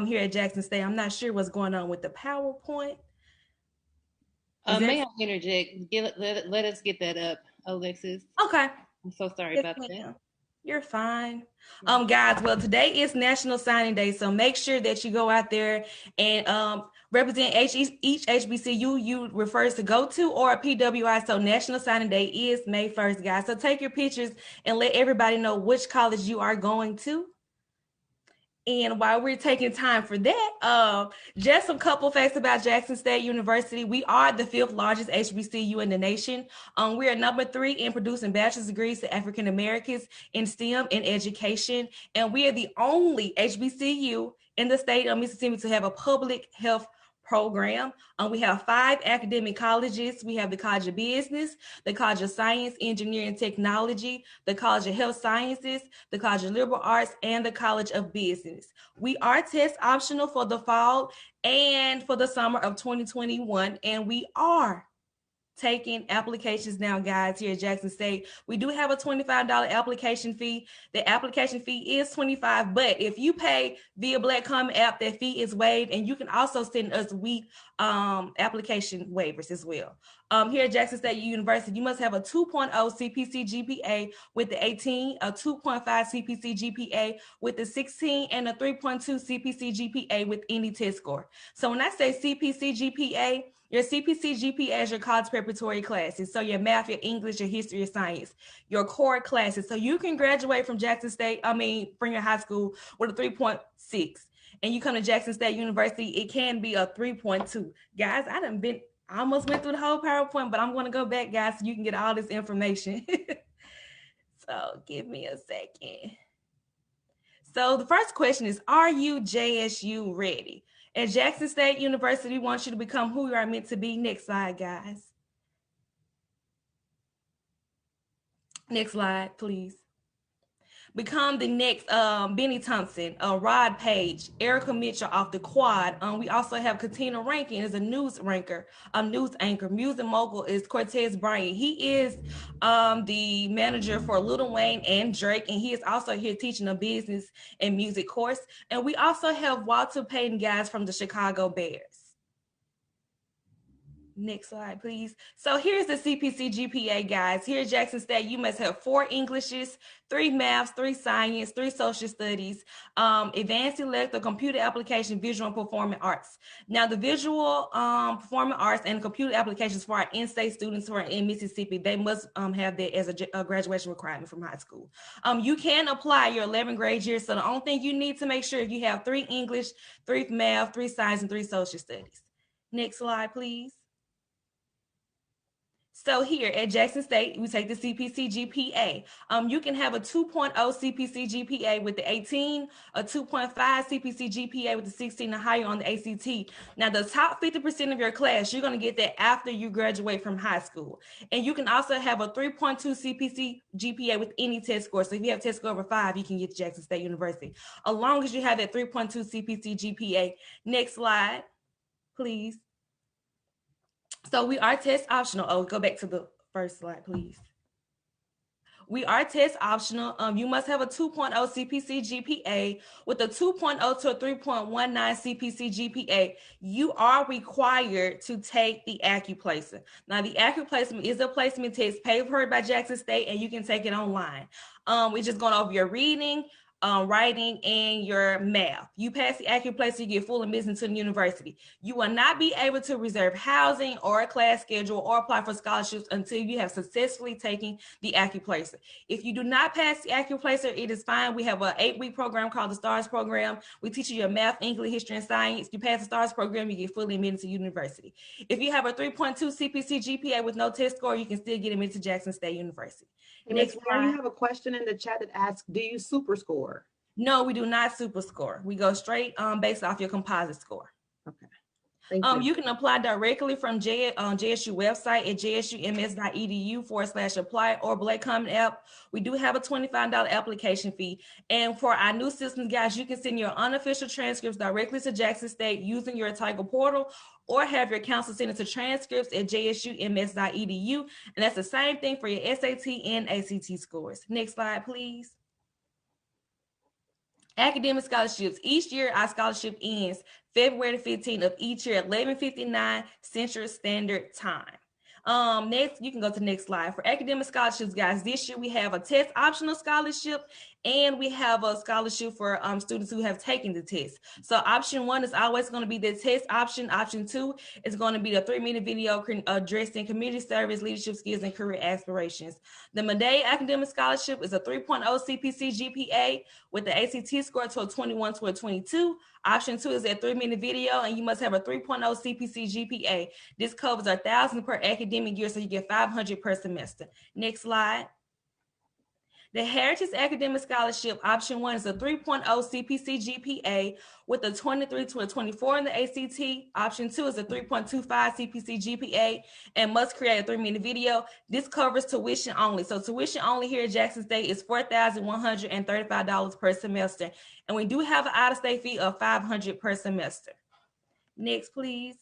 Here at Jackson State. I'm not sure what's going on with the PowerPoint. May I interject? Let us get that up, Alexis. Okay. I'm so sorry about that. You're fine. Guys, well, today is National Signing Day, so make sure that you go out there and represent each HBCU you refers to go to, or a PWI. So National Signing Day is May 1st, guys. So take your pictures and let everybody know which college you are going to. And while we're taking time for that, just a couple facts about Jackson State University. We are the 5th largest HBCU in the nation. We are number 3 in producing bachelor's degrees to African Americans in STEM and education. And we are the only HBCU in the state of Mississippi to have a public health program. We have 5 academic colleges. We have the College of Business, the College of Science, Engineering, and Technology, the College of Health Sciences, the College of Liberal Arts, and the College of Business. We are test optional for the fall and for the summer of 2021, and we are taking applications now, guys, here at Jackson State. We do have a $25 application fee. The application fee is $25, but if you pay via Black Common App, that fee is waived, and you can also send us application waivers as well. Here at Jackson State University, you must have a 2.0 CPC GPA with the 18, a 2.5 CPC GPA with the 16, and a 3.2 CPC GPA with any test score. So when I say CPC GPA, your CPC GPA is your college preparatory classes. So your math, your English, your history, your science, your core classes. So you can graduate from Jackson State, from your high school with a 3.6. And you come to Jackson State University, it can be a 3.2. Guys, I almost went through the whole PowerPoint, but I'm going to go back, guys, so you can get all this information. So give me a second. So the first question is, are you JSU ready? At Jackson State University, we want you to become who you are meant to be. Next slide, guys. Next slide, please. Become the next Benny Thompson, Rod Page, Erica Mitchell off the Quad. We also have Katina Rankin as a news anchor. Music mogul is Cortez Bryant. He is the manager for Lil Wayne and Drake, and he is also here teaching a business and music course. And we also have Walter Payton, guys, from the Chicago Bears. Next slide, please. So here's the CPC GPA, guys. Here at Jackson State, you must have 4 Englishes, 3 maths, 3 science, 3 social studies, advanced elective, computer application, visual and performing arts. Now, the visual performing arts and computer applications for our in-state students who are in Mississippi, they must have that as a graduation requirement from high school. You can apply your 11th grade year. So the only thing you need to make sure you have 3 English, 3 math, 3 science, and 3 social studies. Next slide, please. So here at Jackson State, we take the CPC GPA. You can have a 2.0 CPC GPA with the 18, a 2.5 CPC GPA with the 16 and higher on the ACT. Now, the top 50% of your class, you're going to get that after you graduate from high school. And you can also have a 3.2 CPC GPA with any test score. So if you have test score over 5, you can get to Jackson State University, as long as you have that 3.2 CPC GPA. Next slide, please. So we are test optional. Oh, go back to the first slide, please. We are test optional. You must have a 2.0 CPC GPA with a 2.0 to a 3.19 CPC GPA. You are required to take the AccuPlacer. Now, the AccuPlacer is a placement test paid for by Jackson State, and you can take it online. We're just going over your reading, writing, and your math. You pass the AccuPlacer, you get full admission to the university. You will not be able to reserve housing or a class schedule or apply for scholarships until you have successfully taken the AccuPlacer. If you do not pass the AccuPlacer, it is fine. We have an 8-week program called the STARS program. We teach you your math, English, history, and science. You pass the STARS program, you get fully admitted to university. If you have a 3.2 CPC GPA with no test score, you can still get admitted to Jackson State University. And next slide. You have a question in the chat that asks, do you super score? No, we do not super score. We go straight based off your composite score. Okay. Thank you. You can apply directly from JSU website at jsums.edu/apply or Black Common App. We do have a $25 application fee. And for our new systems, guys, you can send your unofficial transcripts directly to Jackson State using your Tiger portal, or have your counselor send it to transcripts at jsums.edu. And that's the same thing for your SAT and ACT scores. Next slide, please. Academic scholarships. Each year, our scholarship ends February 15th of each year at 11:59 Central Standard Time. Next, you can go to the next slide. For academic scholarships, guys, this year we have a test optional scholarship, and we have a scholarship for students who have taken the test. So option 1 is always going to be the test option. Option 2 is going to be the 3-minute video addressing community service, leadership skills, and career aspirations. The Medea Academic Scholarship is a 3.0 CPC GPA with the ACT score to a 21 to a 22. Option 2 is a 3-minute video, and you must have a 3.0 CPC GPA. This covers 1,000 per academic year, so you get 500 per semester. Next slide. The Heritage Academic Scholarship, option 1, is a 3.0 CPC GPA with a 23 to a 24 in the ACT. Option 2 is a 3.25 CPC GPA and must create a 3-minute video. This covers tuition only. So tuition only here at Jackson State is $4,135 per semester. And we do have an out-of-state fee of $500 per semester. Next, please.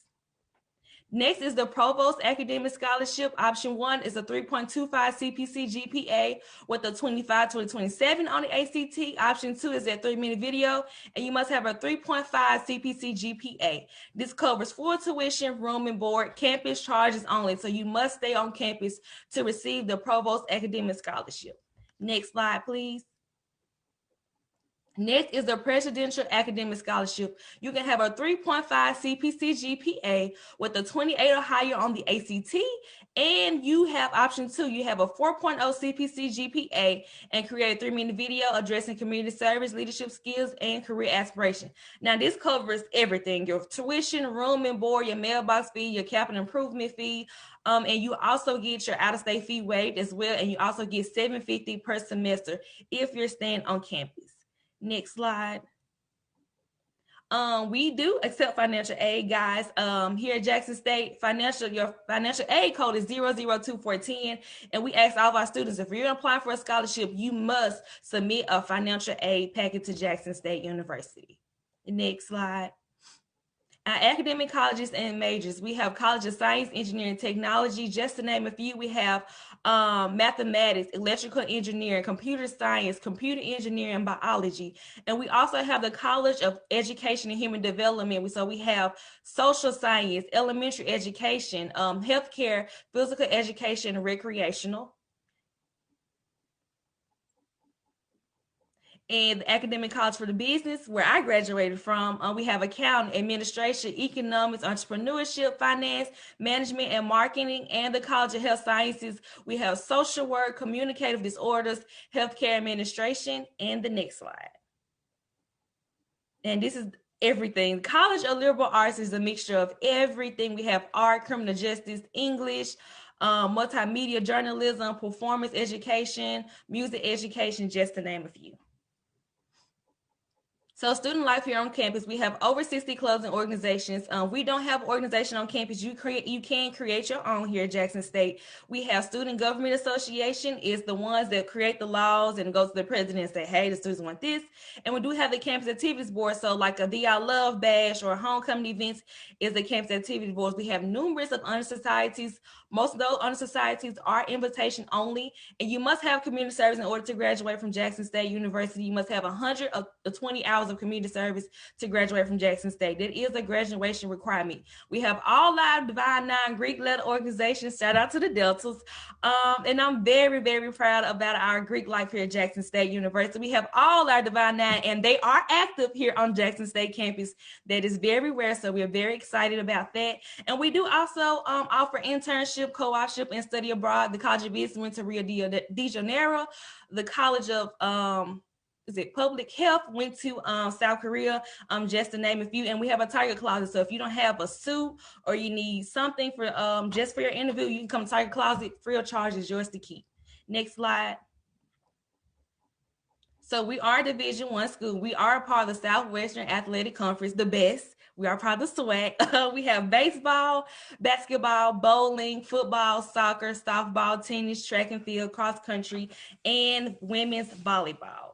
Next is the Provost Academic Scholarship. Option 1 is a 3.25 CPC GPA with a 25 to a 27 on the ACT. Option 2 is that 3-minute video, and you must have a 3.5 CPC GPA. This covers full tuition, room and board, campus charges only. So you must stay on campus to receive the Provost Academic Scholarship. Next slide, please. Next is the Presidential Academic Scholarship. You can have a 3.5 CPC GPA with a 28 or higher on the ACT, and you have option 2. You have a 4.0 CPC GPA and create a 3-minute video addressing community service, leadership skills, and career aspiration. Now, this covers everything: your tuition, room and board, your mailbox fee, your capital improvement fee, and you also get your out-of-state fee waived as well, and you also get $750 per semester if you're staying on campus. Next slide. We do accept financial aid, guys. Here at Jackson State, your financial aid code is 002410, and we ask all of our students, if you're applying for a scholarship, you must submit a financial aid packet to Jackson State University. Next slide. Our academic colleges and majors, we have College of Science, Engineering, Technology, just to name a few. We have mathematics, electrical engineering, computer science, computer engineering, and biology. And we also have the College of Education and Human Development. So we have social science, elementary education, healthcare, physical education, and recreational. And the Academic College for the Business, where I graduated from, we have accounting, administration, economics, entrepreneurship, finance, management, and marketing. And the College of Health Sciences, we have social work, communicative disorders, healthcare administration. And the next slide. And this is everything. College of Liberal Arts is a mixture of everything. We have art, criminal justice, English, multimedia, journalism, performance education, music education, just to name a few. So student life here on campus, we have over 60 clubs and organizations. We don't have organization on campus. You can create your own here at Jackson State. We have Student Government Association, is the ones that create the laws and go to the president and say, hey, the students want this. And we do have the Campus Activities Board. So like a The I Love Bash or homecoming events is the Campus Activities Board. We have numerous of honor societies. Most of those honor societies are invitation only, and you must have community service in order to graduate from Jackson State University. You must have 120 hours of community service to graduate from Jackson State. That is a graduation requirement. We have all our Divine Nine Greek-led organizations. Shout out to the Deltas. And I'm very, very proud about our Greek life here at Jackson State University. We have all our Divine Nine, and they are active here on Jackson State campus. That is very rare, so we're very excited about that. And we do also offer internship, co-opship, and study abroad. The College of Business went to Rio de Janeiro. The College of Public Health went to South Korea, just to name a few. And we have a Tiger Closet. So if you don't have a suit or you need something for just for your interview, you can come to Tiger Closet. Free of charge, is yours to keep. Next slide. So we are a Division I school. We are a part of the Southwestern Athletic Conference, the best. We are proud of SWAC. We have baseball, basketball, bowling, football, soccer, softball, tennis, track and field, cross country, and women's volleyball.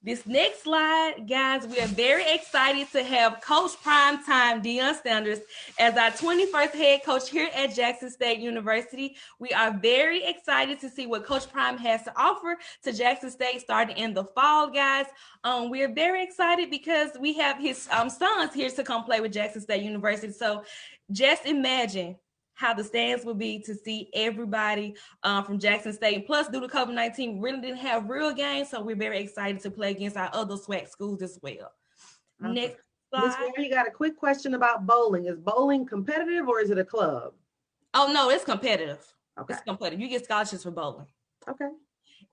This next slide, guys, we are very excited to have Coach Primetime Deion Sanders as our 21st head coach here at Jackson State University. We are very excited to see what Coach Prime has to offer to Jackson State starting in the fall, guys. We are very excited because we have his sons here to come play with Jackson State University. So just imagine how the stands will be to see everybody from Jackson State. Plus, due to COVID-19, we really didn't have real games, so we're very excited to play against our other SWAC schools as well. Okay. Next Ms. slide. Ware, you got a quick question about bowling. Is bowling competitive or is it a club? Oh, no, it's competitive. Okay. It's competitive. You get scholarships for bowling. Okay.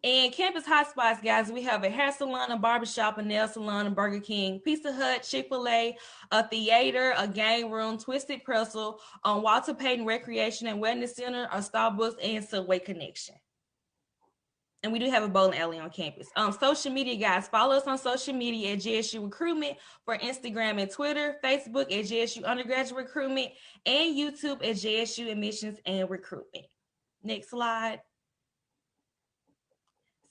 And campus hotspots, guys, we have a hair salon, a barbershop, a nail salon, a Burger King, Pizza Hut, Chick-fil-A, a theater, a game room, Twisted Pretzel, Walter Payton Recreation and Wellness Center, a Starbucks, and Subway Connection. And we do have a bowling alley on campus. Social media, guys, follow us on social media at JSU Recruitment for Instagram and Twitter, Facebook at JSU Undergraduate Recruitment, and YouTube at JSU Admissions and Recruitment. Next slide.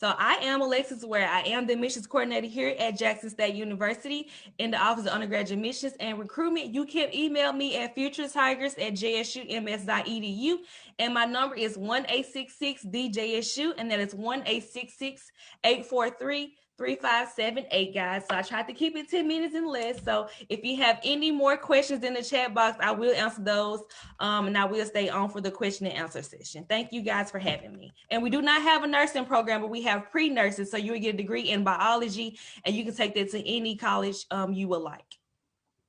So I am Alexis Ware. I am the admissions coordinator here at Jackson State University in the Office of Undergraduate Admissions and Recruitment. You can email me at futuretigers@jsums.edu. And my number is 1-866-DJSU, and that is 1-866-843-3578, guys. So I tried to keep it 10 minutes and less. So if you have any more questions in the chat box, I will answer those. And I will stay on for the question and answer session. Thank you guys for having me. And we do not have a nursing program, but we have pre-nurses. So you will get a degree in biology, and you can take that to any college you would like.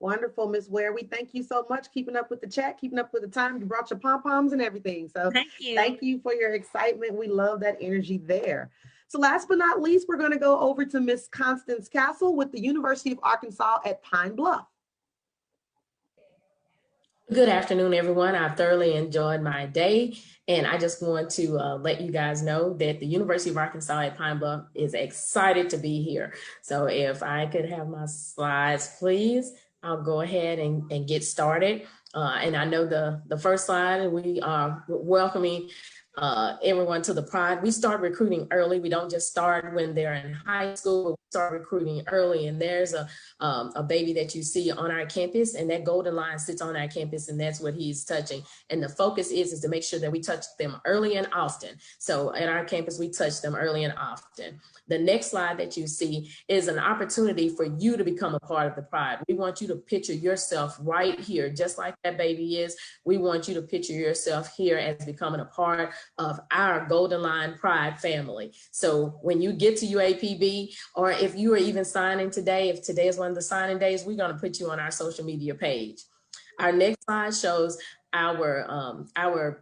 Wonderful, Ms. Ware. We thank you so much, keeping up with the chat, keeping up with the time. You brought your pom-poms and everything. So thank you for your excitement. We love that energy there. So last but not least, we're going to go over to Ms. Constance Castle with the University of Arkansas at Pine Bluff. Good afternoon, everyone. I've thoroughly enjoyed my day, and I just want to let you guys know that the University of Arkansas at Pine Bluff is excited to be here. So if I could have my slides, please, I'll go ahead and get started. And I know the first slide, we are welcoming everyone to the Pride. We start recruiting early. We don't just start when they're in high school, but we start recruiting early. And there's a baby that you see on our campus, and that golden line sits on our campus, and that's what he's touching. And the focus is to make sure that we touch them early and often. So at our campus, we touch them early and often. The next slide that you see is an opportunity for you to become a part of the Pride. We want you to picture yourself right here, just like that baby is. We want you to picture yourself here as becoming a part of our Golden Line Pride family. So when you get to UAPB, or if you are even signing today, if today is one of the signing days, we're going to put you on our social media page. Our next slide shows our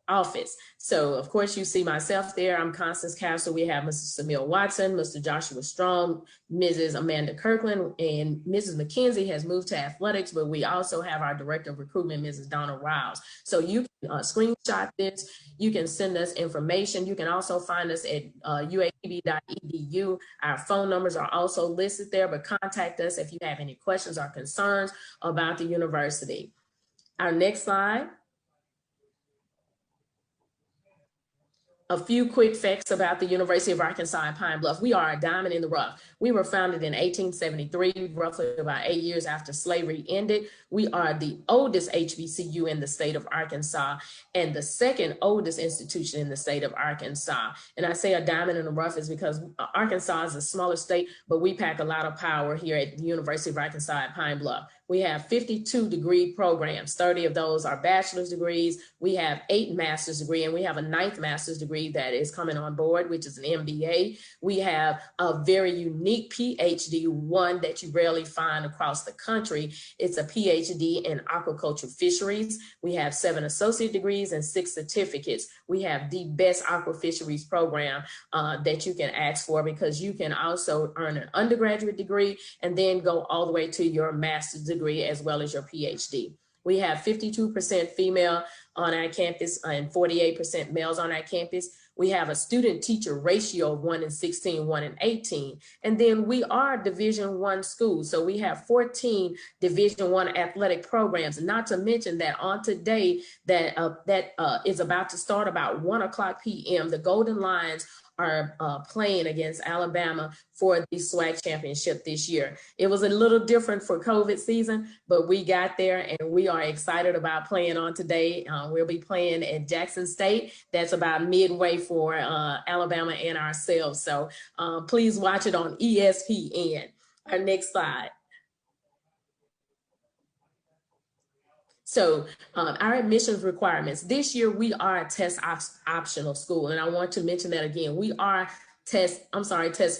office. So of course you see myself there. I'm Constance Castle. We have Mr. Samil Watson, Mr. Joshua Strong, Mrs. Amanda Kirkland, and Mrs. McKenzie has moved to athletics, but we also have our Director of Recruitment, Mrs. Donna Riles. So you can screenshot this. You can send us information. You can also find us at uapb.edu. Our phone numbers are also listed there, but contact us if you have any questions or concerns about the university. Our next slide. A few quick facts about the University of Arkansas at Pine Bluff. We are a diamond in the rough. We were founded in 1873, roughly about 8 years after slavery ended. We are the oldest HBCU in the state of Arkansas and the second oldest institution in the state of Arkansas. And I say a diamond in the rough is because Arkansas is a smaller state, but we pack a lot of power here at the University of Arkansas at Pine Bluff. We have 52 degree programs. 30 of those are bachelor's degrees. We have 8 master's degrees, and we have a 9th master's degree that is coming on board, which is an MBA. We have a very unique PhD, one that you rarely find across the country. It's a PhD in aquaculture fisheries. We have 7 associate degrees and 6 certificates. We have the best aquafisheries program that you can ask for, because you can also earn an undergraduate degree and then go all the way to your master's degree as well as your PhD. We have 52% female on our campus and 48% males on our campus. We have a student-teacher ratio of 1:16, 1:18. And then we are a Division I school. So we have 14 Division I athletic programs, not to mention that on today that is about to start about 1:00 p.m. The Golden Lions are playing against Alabama for the SWAC championship this year. It was a little different for COVID season, but we got there and we are excited about playing on today. We'll be playing at Jackson State. That's about midway for Alabama and ourselves. So please watch it on ESPN. Our next slide. So our admissions requirements, this year we are a test optional school. And I want to mention that again, we are test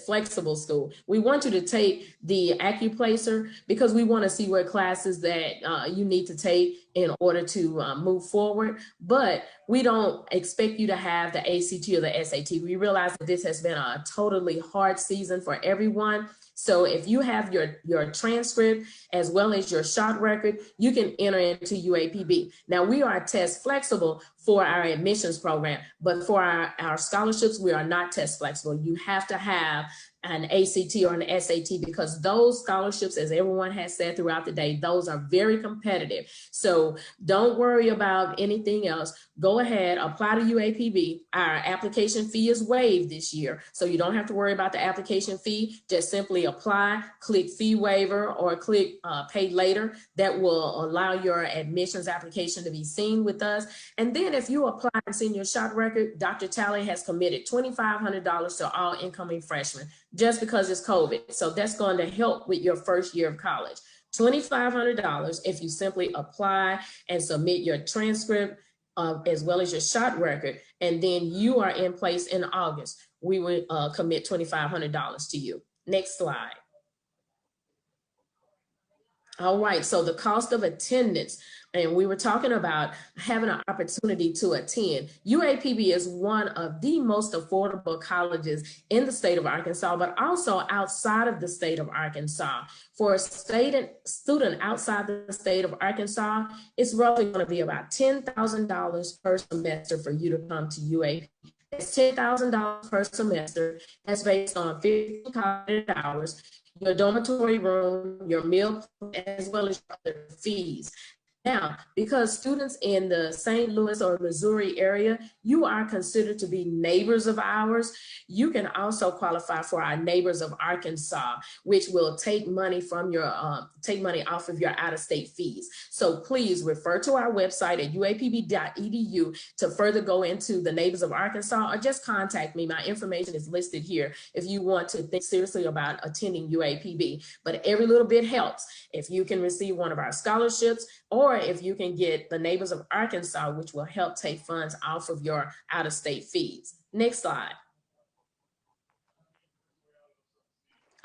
flexible school. We want you to take the AccuPlacer because we want to see what classes that you need to take. in order to move forward. But we don't expect you to have the ACT or the SAT. We realize that this has been a totally hard season for everyone. So if you have your transcript as well as your shot record, you can enter into UAPB. Now, we are test flexible for our admissions program, but for our scholarships, we are not test flexible. You have to have an ACT or an SAT, because those scholarships, as everyone has said throughout the day, those are very competitive. So don't worry about anything else. Go ahead, apply to UAPB. Our application fee is waived this year, so you don't have to worry about the application fee. Just simply apply, click fee waiver, or click pay later. That will allow your admissions application to be seen with us. And then if you apply and send your shot record, Dr. Talley has committed $2,500 to all incoming freshmen, just because it's COVID. So that's going to help with your first year of college. $2,500 if you simply apply and submit your transcript as well as your shot record, and then you are in place in August. We will commit $2,500 to you. Next slide. All right, so the cost of attendance, and we were talking about having an opportunity to attend. UAPB is one of the most affordable colleges in the state of Arkansas, but also outside of the state of Arkansas. For a student outside the state of Arkansas, it's roughly going to be about $10,000 per semester for you to come to UAPB. It's $10,000 per semester. That's based on 50 college hours, your dormitory room, your meal, as well as other fees. Now, because students in the St. Louis or Missouri area, you are considered to be neighbors of ours, you can also qualify for our Neighbors of Arkansas, which will take money from your off of your out-of-state fees. So please refer to our website at uapb.edu to further go into the Neighbors of Arkansas, or just contact me. My information is listed here if you want to think seriously about attending UAPB. But every little bit helps. If you can receive one of our scholarships, or if you can get the Neighbors of Arkansas, which will help take funds off of your out-of-state fees. Next slide.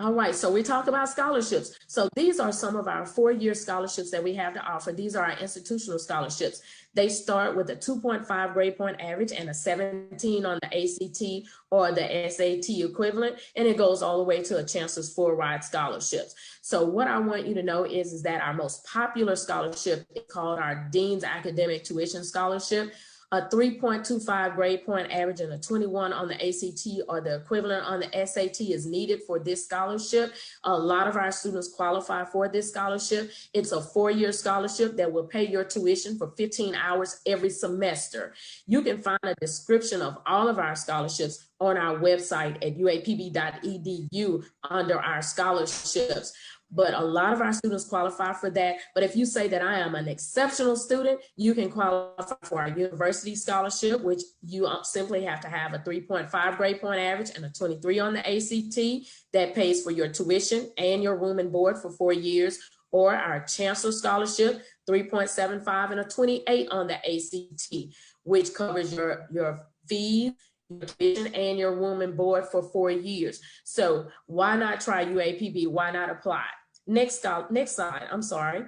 All right, so we talk about scholarships. So these are some of our 4-year scholarships that we have to offer. These are our institutional scholarships. They start with a 2.5 grade point average and a 17 on the ACT or the SAT equivalent, and it goes all the way to a Chancellor's Full Ride scholarships. So what I want you to know is that our most popular scholarship is called our Dean's Academic Tuition Scholarship. A 3.25 grade point average and a 21 on the ACT or the equivalent on the SAT is needed for this scholarship. A lot of our students qualify for this scholarship. It's a 4-year scholarship that will pay your tuition for 15 hours every semester. You can find a description of all of our scholarships on our website at uapb.edu under our scholarships. But a lot of our students qualify for that. But if you say that I am an exceptional student, you can qualify for our university scholarship, which you simply have to have a 3.5 grade point average and a 23 on the ACT that pays for your tuition and your room and board for 4 years, or our Chancellor Scholarship, 3.75 and a 28 on the ACT, which covers your fees, your tuition, and your room and board for 4 years. So why not try UAPB? Why not apply? Next slide, I'm sorry.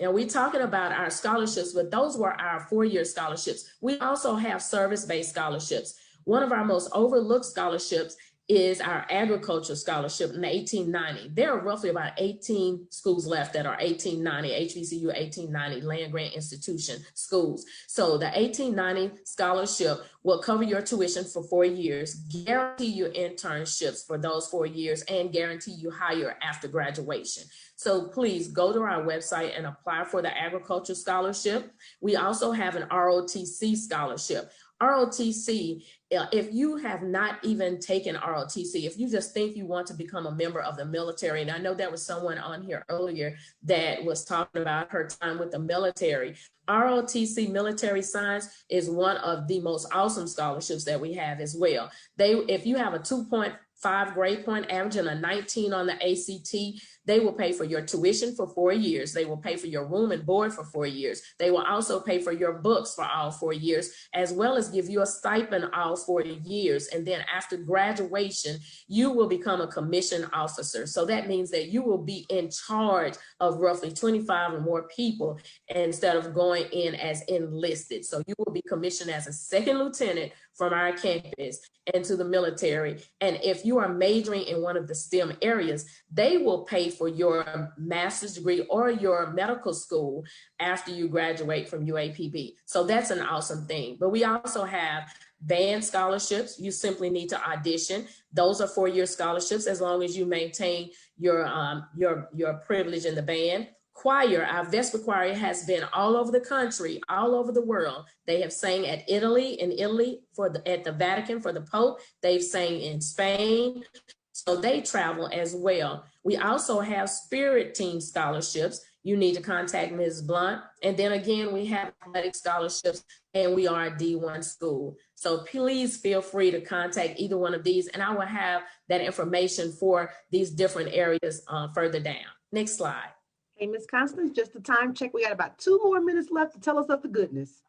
Now we're talking about our scholarships, but those were our 4-year scholarships. We also have service-based scholarships. One of our most overlooked scholarships is our agriculture scholarship in the 1890. There are roughly about 18 schools left that are 1890, HBCU 1890 land-grant institution schools. So the 1890 scholarship will cover your tuition for 4 years, guarantee you internships for those 4 years, and guarantee you hire after graduation. So please go to our website and apply for the agriculture scholarship. We also have an ROTC scholarship. ROTC, if you have not even taken ROTC, if you just think you want to become a member of the military, and I know there was someone on here earlier that was talking about her time with the military. ROTC Military Science is one of the most awesome scholarships that we have as well. If you have a 2.5 grade point average and a 19 on the ACT, They will pay for your tuition for 4 years. They will pay for your room and board for 4 years. They will also pay for your books for all 4 years, as well as give you a stipend all 4 years. And then after graduation, you will become a commissioned officer. So that means that you will be in charge of roughly 25 or more people instead of going in as enlisted. So you will be commissioned as a second lieutenant from our campus into the military. And if you are majoring in one of the STEM areas, they will pay for your master's degree or your medical school after you graduate from UAPB. So that's an awesome thing. But we also have band scholarships. You simply need to audition. Those are 4-year scholarships as long as you maintain your privilege in the band. Choir, our Vesper Choir has been all over the country, all over the world. They have sang at in Italy at the Vatican for the Pope. They've sang in Spain, so they travel as well. We also have spirit team scholarships. You need to contact Ms. Blunt. And then again, we have athletic scholarships, and we are a D1 school. So please feel free to contact either one of these, and I will have that information for these different areas further down. Next slide. Hey, Ms. Constance, just a time check. We got about 2 more minutes left to tell us of the goodness.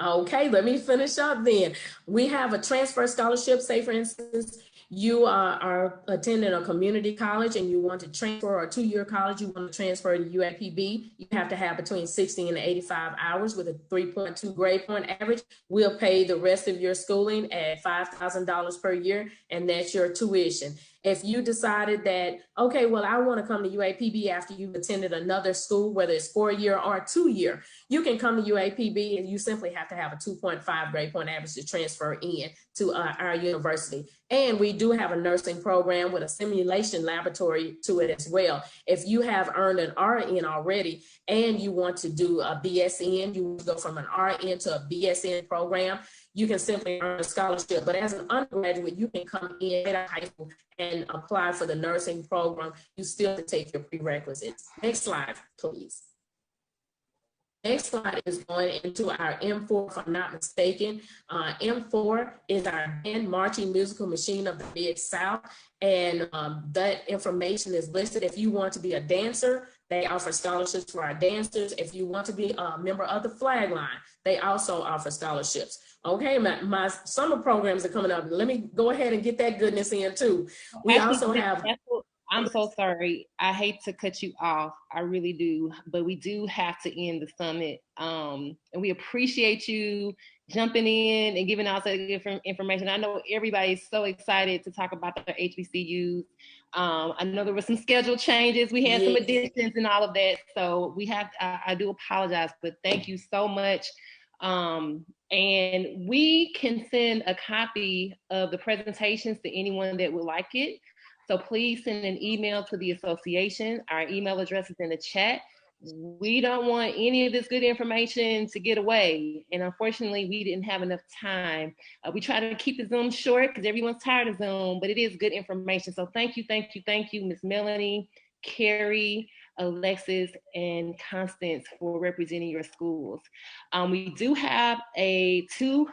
Okay, let me finish up then. We have a transfer scholarship. Say, for instance, you are attending a community college and you want to transfer, or a 2-year college, you want to transfer to UAPB. You have to have between 60 and 85 hours with a 3.2 grade point average. We'll pay the rest of your schooling at $5,000 per year, and that's your tuition. If you decided that, okay, well, I want to come to UAPB after you've attended another school, whether it's 4-year or 2-year, you can come to UAPB, and you simply have to have a 2.5 grade point average to transfer in to our university. And we do have a nursing program with a simulation laboratory to it as well. If you have earned an RN already and you want to do a BSN, you want to go from an RN to a BSN program, you can simply earn a scholarship. But as an undergraduate, you can come in at high school and apply for the nursing program. You still have to take your prerequisites. Next slide, please. Next slide is going into our M4, if I'm not mistaken. M4 is our band marching musical machine of the Mid-South, and that information is listed. If you want to be a dancer, they offer scholarships for our dancers. If you want to be a member of the flag line, they also offer scholarships. Okay, my summer programs are coming up. Let me go ahead and get that goodness in too. We also have... I'm so sorry. I hate to cut you off. I really do. But we do have to end the summit. And we appreciate you jumping in and giving out that different information. I know everybody's so excited to talk about their HBCUs. I know there were some schedule changes. We had some additions and all of that. So we have, I do apologize, but thank you so much. And we can send a copy of the presentations to anyone that would like it. So please send an email to the association. Our email address is in the chat. We don't want any of this good information to get away. And unfortunately, we didn't have enough time. We try to keep the Zoom short because everyone's tired of Zoom, but it is good information. So thank you, Ms. Melanie, Carrie, Alexis, and Constance for representing your schools. We do have two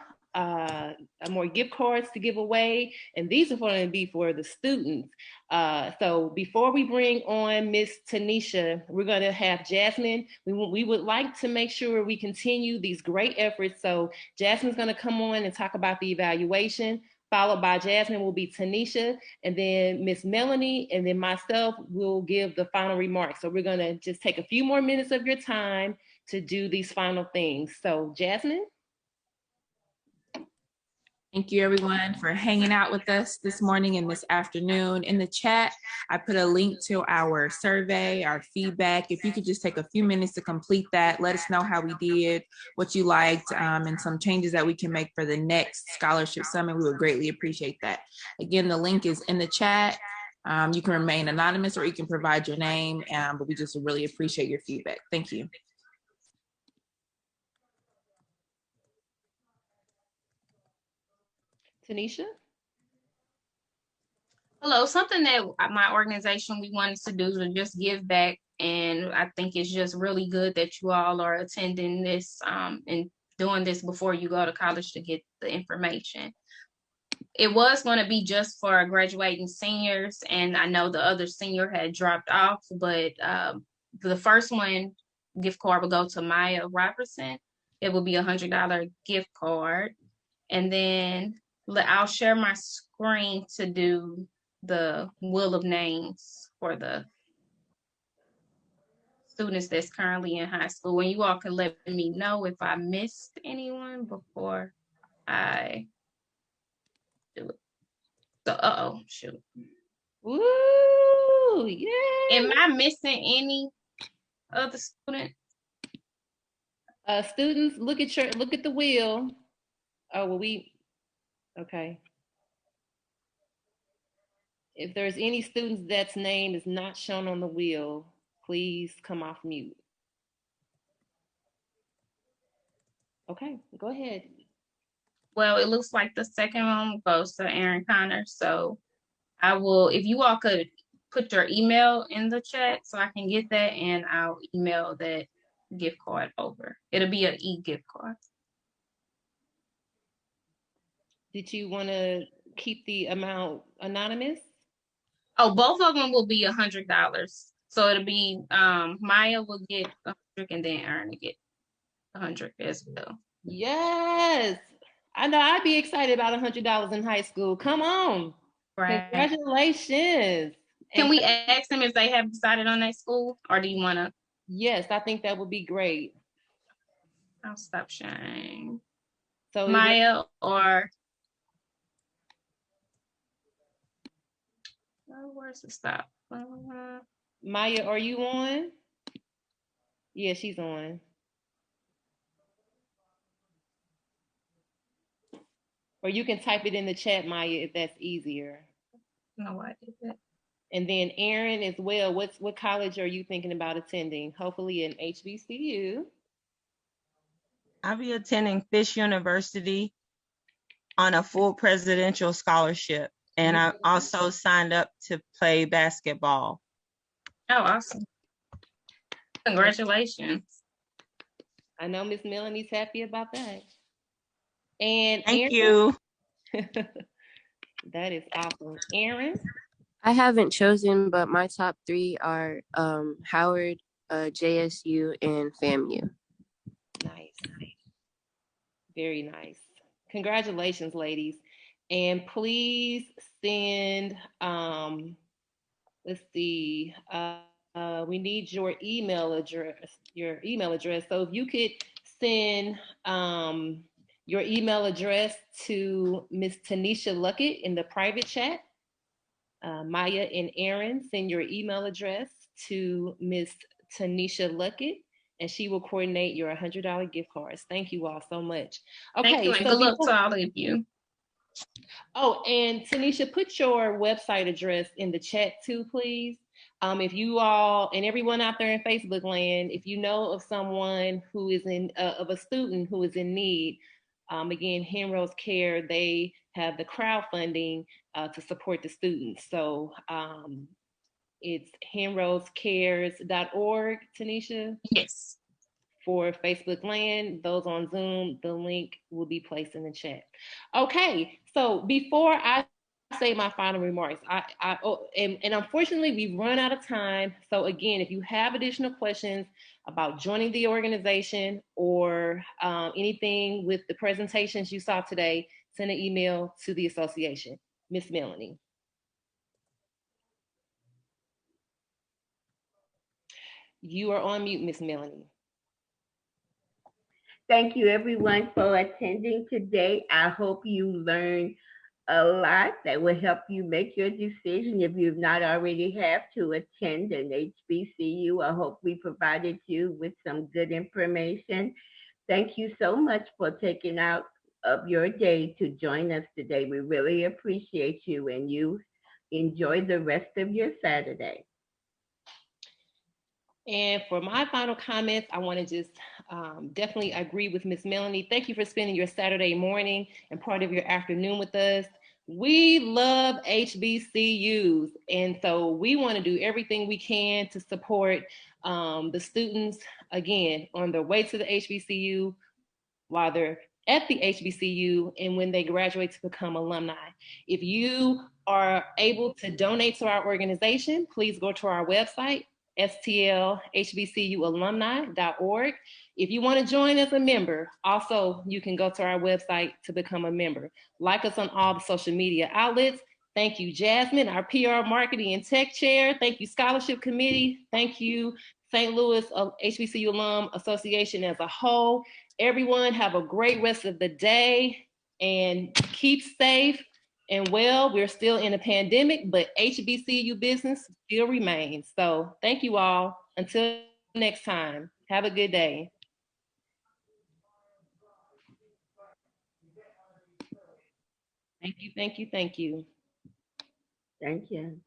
more gift cards to give away, and these are going to be for the students. So before we bring on Miss Tanisha, we're going to have Jasmine. We would like to make sure we continue these great efforts. So Jasmine's going to come on and talk about the evaluation. Followed by Jasmine will be Tanisha, and then Miss Melanie, and then myself will give the final remarks. So we're going to just take a few more minutes of your time to do these final things. So Jasmine. Thank you everyone for hanging out with us this morning and this afternoon. In the chat, I put a link to our survey, our feedback. If you could just take a few minutes to complete that, let us know how we did, what you liked, and some changes that we can make for the next scholarship summit. We would greatly appreciate that. Again, the link is in the chat. You can remain anonymous or you can provide your name, but we just really appreciate your feedback. Thank you. Tanisha? Hello, something that my organization, we wanted to do was just give back. And I think it's just really good that you all are attending this and doing this before you go to college to get the information. it was going to be just for graduating seniors, and I know the other senior had dropped off, but the first one gift card will go to Maya Robertson. It will be $100 gift card. And then I'll share my screen to do the wheel of names for the students that's currently in high school. And you all can let me know if I missed anyone before I do it. So, shoot. Woo, yeah. Am I missing any other student? Students, look at the wheel. Oh, well, okay. If there's any students that's name is not shown on the wheel, please come off mute. Okay, go ahead. Well, it looks like the second one goes to Aaron Connor. So I will, if you all could put your email in the chat so I can get that, and I'll email that gift card over. It'll be an e-gift card. Did you want to keep the amount anonymous? Oh, both of them will be $100. So it'll be Maya will get 100 and then Aaron will get 100 as well. Yes. I know I'd be excited about $100 in high school. Come on. Right. Congratulations. Can we ask them if they have decided on their school, or do you want to? Yes, I think that would be great. I'll stop sharing. So Maya or where's the stop? Maya, are you on? Yeah, she's on. Or you can type it in the chat, Maya, if that's easier. No, I did that. And then Aaron as well. What college are you thinking about attending? Hopefully an HBCU. I'll be attending Fish University on a full presidential scholarship. And I also signed up to play basketball. Oh, awesome. Congratulations. I know Miss Melanie's happy about that. And thank Aaron, you. That is awesome. Aaron? I haven't chosen, but my top three are Howard, JSU, and FAMU. Nice. Very nice. Congratulations, ladies. And please send, let's see, we need your email address. So if you could send your email address to Miss Tanisha Luckett in the private chat. Maya and Aaron, send your email address to Miss Tanisha Luckett, and she will coordinate your $100 gift cards. Thank you all so much. Okay, thank you, and good luck to all of you. Oh, and Tanisha, put your website address in the chat too, please. If you all and everyone out there in Facebook land, if you know of someone who is of a student who is in need, again, Hemrose Care, they have the crowdfunding to support the students. So it's hemrosecares.org, Tanisha? Yes. For Facebook land, those on Zoom, the link will be placed in the chat. Okay, so before I say my final remarks, and unfortunately we've run out of time. So again, if you have additional questions about joining the organization or anything with the presentations you saw today, send an email to the association. Miss Melanie. You are on mute, Miss Melanie. Thank you everyone for attending today. I hope you learned a lot that will help you make your decision if you've not already have to attend an HBCU. I hope we provided you with some good information. Thank you so much for taking out of your day to join us today. We really appreciate you, and you enjoy the rest of your Saturday. And for my final comments, I want to just definitely agree with Miss Melanie. Thank you for spending your Saturday morning and part of your afternoon with us. We love HBCUs, and so we want to do everything we can to support the students, again, on their way to the HBCU while they're at the HBCU and when they graduate to become alumni. If you are able to donate to our organization, please go to our website, stlhbcualumni.org. If you want to join as a member, also you can go to our website to become a member. Like us on all the social media outlets. Thank you, Jasmine, our PR marketing and tech chair. Thank you, Scholarship Committee. Thank you, St. Louis HBCU Alum Association as a whole. Everyone have a great rest of the day and keep safe and well. We're still in a pandemic, but HBCU business still remains. So thank you all. Until next time, have a good day. Thank you, thank you, thank you. Thank you.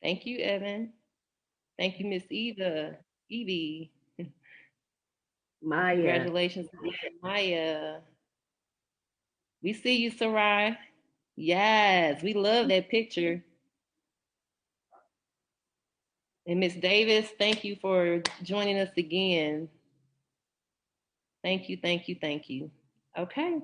Thank you, Evan. Thank you, Miss Evie. Maya. Congratulations, Maya. We see you, Sarai. Yes, we love that picture. And Miss Davis, thank you for joining us again. Thank you, thank you, thank you. Okay.